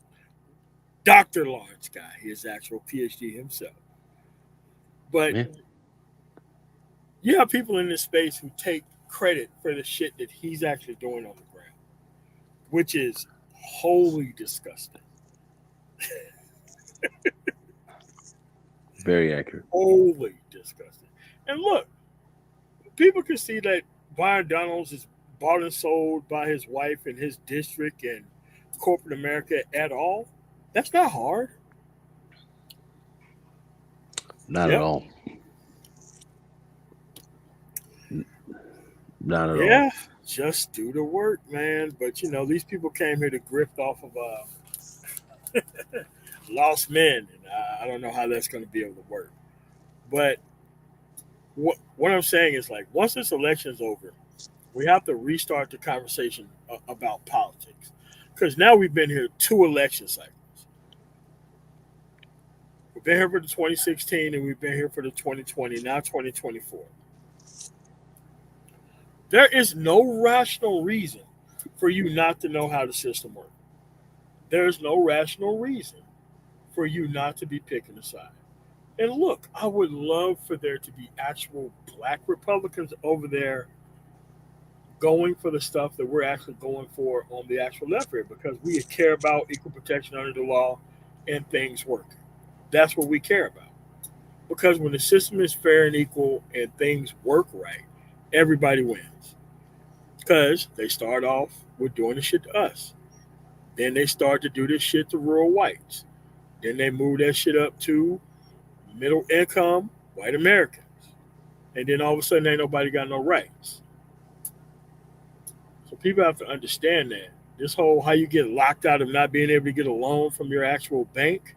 Dr. Lawrence guy, his actual PhD himself. But yeah. you have people in this space who take credit for the shit that he's actually doing on the ground, which is wholly disgusting. Very accurate. Wholly disgusting. And look, people can see that Byron Donalds is bought and sold by his wife and his district and corporate America at all. That's not hard. Not at all. Not at all. Just do the work, man. But these people came here to grift off of lost men, and I don't know how that's going to be able to work. But what I'm saying is, like, once this election's over, we have to restart the conversation about politics, because now we've been here 2 election cycles. We've been here for the 2016, and we've been here for the 2020, now 2024. There is no rational reason for you not to know how the system works. There's no rational reason for you not to be picking a side. And look, I would love for there to be actual black Republicans over there going for the stuff that we're actually going for on the actual left here, because we care about equal protection under the law and things working. That's what we care about. Because when the system is fair and equal and things work right, everybody wins. Because they start off with doing the shit to us. Then they start to do this shit to rural whites. Then they move that shit up to middle income white Americans. And then all of a sudden ain't nobody got no rights. So people have to understand that. This whole how you get locked out of not being able to get a loan from your actual bank,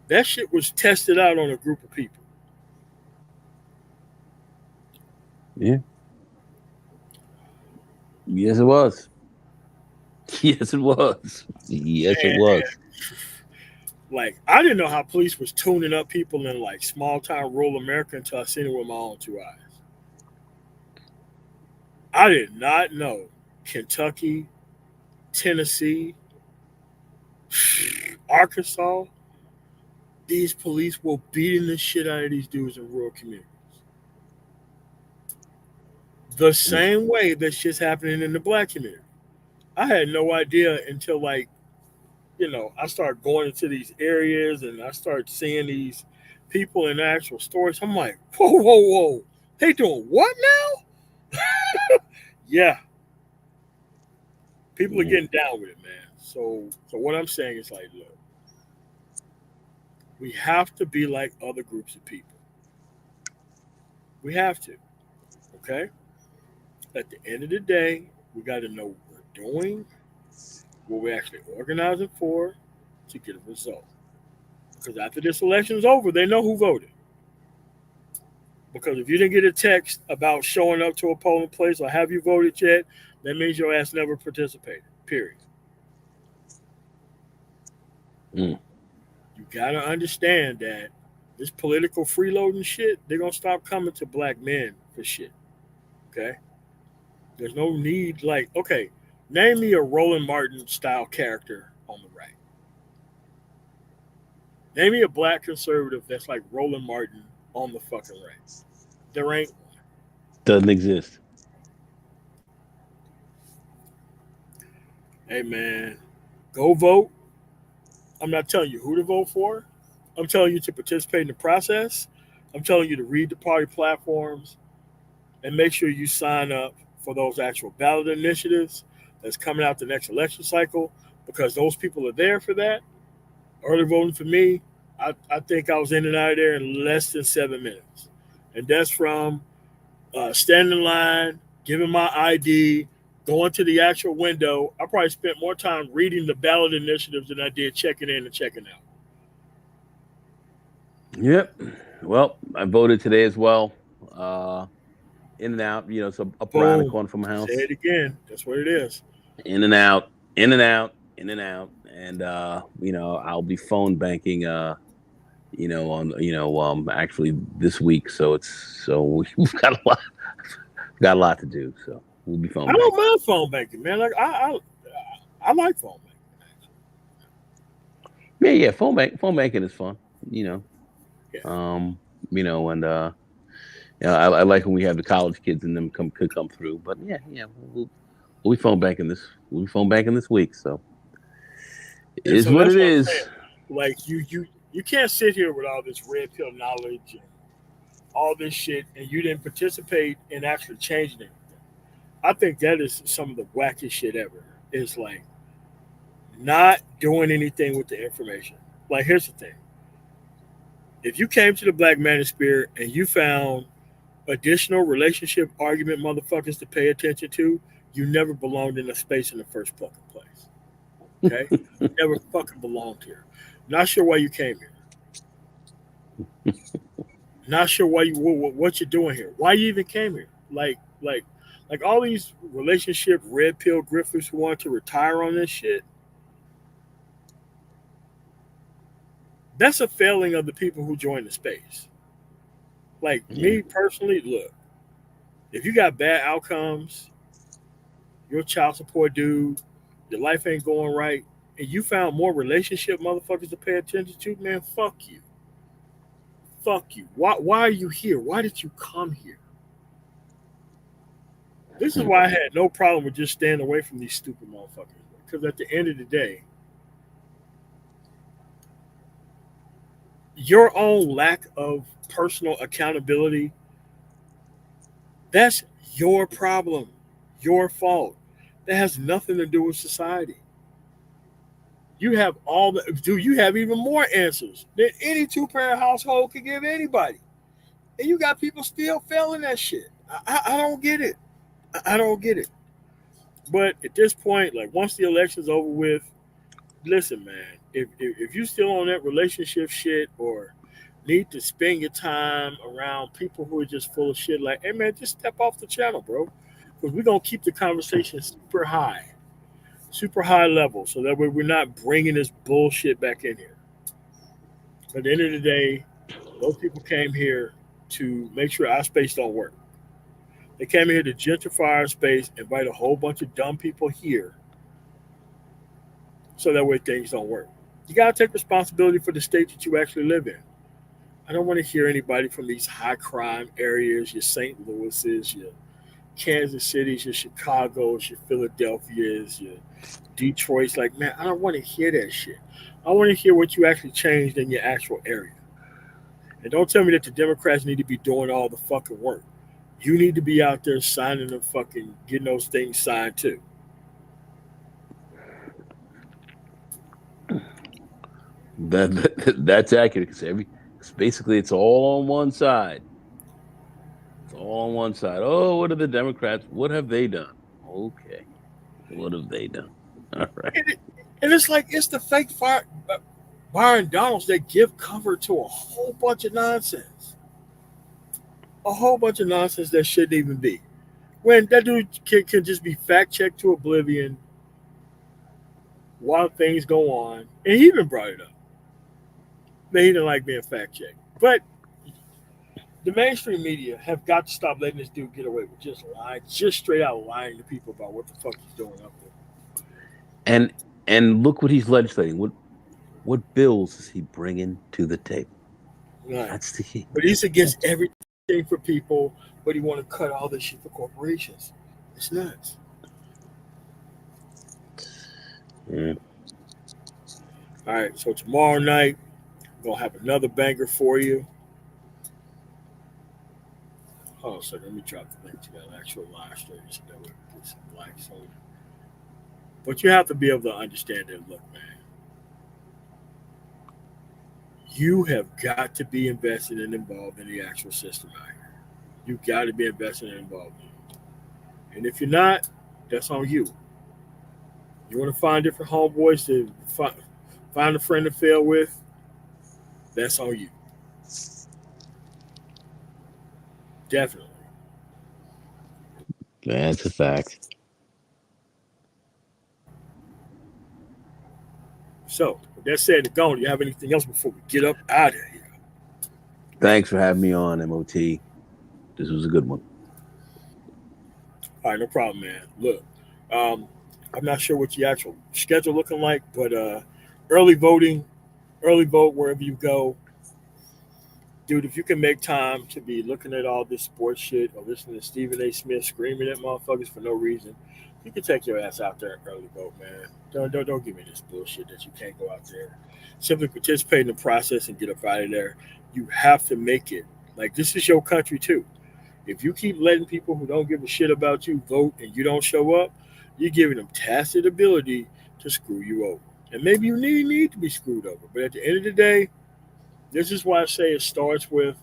that shit was tested out on a group of people. Yeah. Yes, it was. Yes, it was. Yes, it was. Like, I didn't know how police was tuning up people in like small town rural America until I seen it with my own 2 eyes. I did not know Kentucky, Tennessee, Arkansas, these police were beating the shit out of these dudes in rural communities. The same way that shit's happening in the black community. I had no idea until, like, I started going into these areas and I started seeing these people in actual stores. I'm like, whoa. They doing what now? Yeah. People are getting down with it, man. So what I'm saying is, like, look, we have to be like other groups of people. We have to. Okay? At the end of the day, we got to know what we're doing, what we're actually organizing for to get a result. Because after this election is over, they know who voted. Because if you didn't get a text about showing up to a polling place or have you voted yet, that means your ass never participated, period. You got to understand that this political freeloading shit, they're going to stop coming to black men for shit. Okay? There's no need, like, okay, name me a Roland Martin style character on the right. Name me a black conservative that's like Roland Martin on the fucking right. There ain't one. Doesn't exist. Hey, man, go vote. I'm not telling you who to vote for. I'm telling you to participate in the process. I'm telling you to read the party platforms and make sure you sign up for those actual ballot initiatives that's coming out the next election cycle, because those people are there for that. Early voting for me, I think I was in and out of there in less than 7 minutes. And that's from standing in line, giving my ID, going to the actual window. I probably spent more time reading the ballot initiatives than I did checking in and checking out. Yep. Well, I voted today as well. In and out, so up around the Boom. corner from my house. Say it again. That's what it is. In and out, in and out, in and out. And I'll be phone banking actually this week. So we've got a lot to do. So we'll be phone I banking. don't mind phone banking, man. Like I like phone banking. Yeah. Phone banking is fun, Yeah. I like when we have the college kids and them could come through. But yeah, we'll be phone banking this. We'll be phone banking this week. So it And is so what that's it what I'm is. saying. Like you can't sit here with all this red pill knowledge and all this shit, and you didn't participate in actually changing it. I think that is some of the wackest shit ever. Is like not doing anything with the information. Like here's the thing: if you came to the Black Manosphere and you found additional relationship argument motherfuckers to pay attention to, you never belonged in a space in the first fucking place. Okay? You never fucking belonged here. Not sure why you came here. Not sure why what you're doing here. Why you even came here? Like all these relationship red pill grifters who want to retire on this shit. That's a failing of the people who joined the space. Like me personally, look, if you got bad outcomes, you're a child support dude, your life ain't going right, and you found more relationship motherfuckers to pay attention to, man, fuck you. Fuck you. Why are you here? Why did you come here? This is why I had no problem with just staying away from these stupid motherfuckers. Because at the end of the day, your own lack of personal accountability, that's your problem, your fault. That has nothing to do with society. You have you have even more answers than any two-parent household could give anybody. And you got people still failing that shit. I don't get it. I don't get it. But at this point, like once the election's over with, listen, man, if you still on that relationship shit or need to spend your time around people who are just full of shit, like, hey man, just step off the channel, bro. Because we're gonna keep the conversation super high level, so that way we're not bringing this bullshit back in here. At the end of the day, those people came here to make sure our space don't work. They came here to gentrify our space, invite a whole bunch of dumb people here, so that way things don't work. You gotta take responsibility for the state that you actually live in. I don't want to hear anybody from these high crime areas, your St. Louis's, your Kansas City's, your Chicago's, your Philadelphia's, your Detroit's. Like, man, I don't want to hear that shit. I want to hear what you actually changed in your actual area. And don't tell me that the Democrats need to be doing all the fucking work. You need to be out there signing and fucking getting those things signed too. That's accurate because basically it's all on one side. It's all on one side. Oh, what are the Democrats? What have they done? Okay, what have they done? All right. And it's like it's the fake Byron Donalds that give cover to a whole bunch of nonsense. A whole bunch of nonsense that shouldn't even be. When that dude can just be fact checked to oblivion while things go on, and he even brought it up. That he didn't like being fact checked. But the mainstream media have got to stop letting this dude get away with just lying, just straight out lying to people about what the fuck he's doing up there. And look what he's legislating. What bills is he bringing to the table? Right. That's the. But he's against everything for people, but he want to cut all this shit for corporations. It's nuts. Yeah. All right, so tomorrow night we're gonna have another banger for you. Oh, so let me drop the link to that actual live stream so that we can get some likes on it. But you have to be able to understand that. Look, man, you have got to be invested and involved in the actual system out here. You got to be invested and involved in it. And if you're not, that's on you. You want to find different homeboys to find a friend to fail with, that's on you. Definitely. That's a fact. So, with that said, Gone, do you have anything else before we get up out of here? Thanks for having me on, MOT. This was a good one. All right, no problem, man. Look, I'm not sure what your actual schedule looking like, but early voting, early vote wherever you go. Dude, if you can make time to be looking at all this sports shit or listening to Stephen A. Smith screaming at motherfuckers for no reason, you can take your ass out there and early vote, man. Don't give me this bullshit that you can't go out there. Simply participate in the process and get up out of there. You have to make it. Like, this is your country too. If you keep letting people who don't give a shit about you vote and you don't show up, you're giving them tacit ability to screw you over. And maybe you need to be screwed over. But at the end of the day, this is why I say it starts with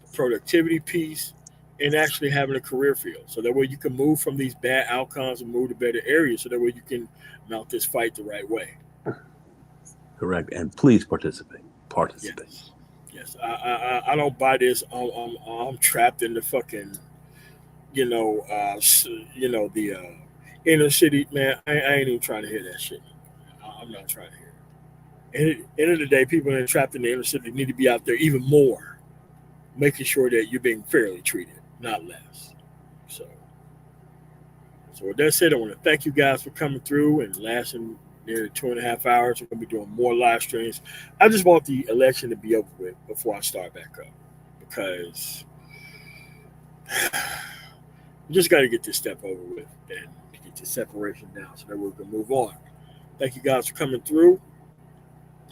the productivity piece and actually having a career field. So that way you can move from these bad outcomes and move to better areas. So that way you can mount this fight the right way. Correct. And please participate. Yes. I don't buy this. I'm trapped in the fucking, the inner city, man. I ain't even trying to hear that shit. I'm not trying to hear it. And at the end of the day, people that are trapped in the inner city need to be out there even more, making sure that you're being fairly treated, not less. So with that said, I want to thank you guys for coming through and lasting nearly 2.5 hours. We're going to be doing more live streams. I just want the election to be over with before I start back up, because we just got to get this step over with and get this separation down so that we can move on. Thank you guys for coming through.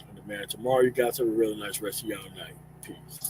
And man, tomorrow you guys have a really nice rest of y'all night. Peace.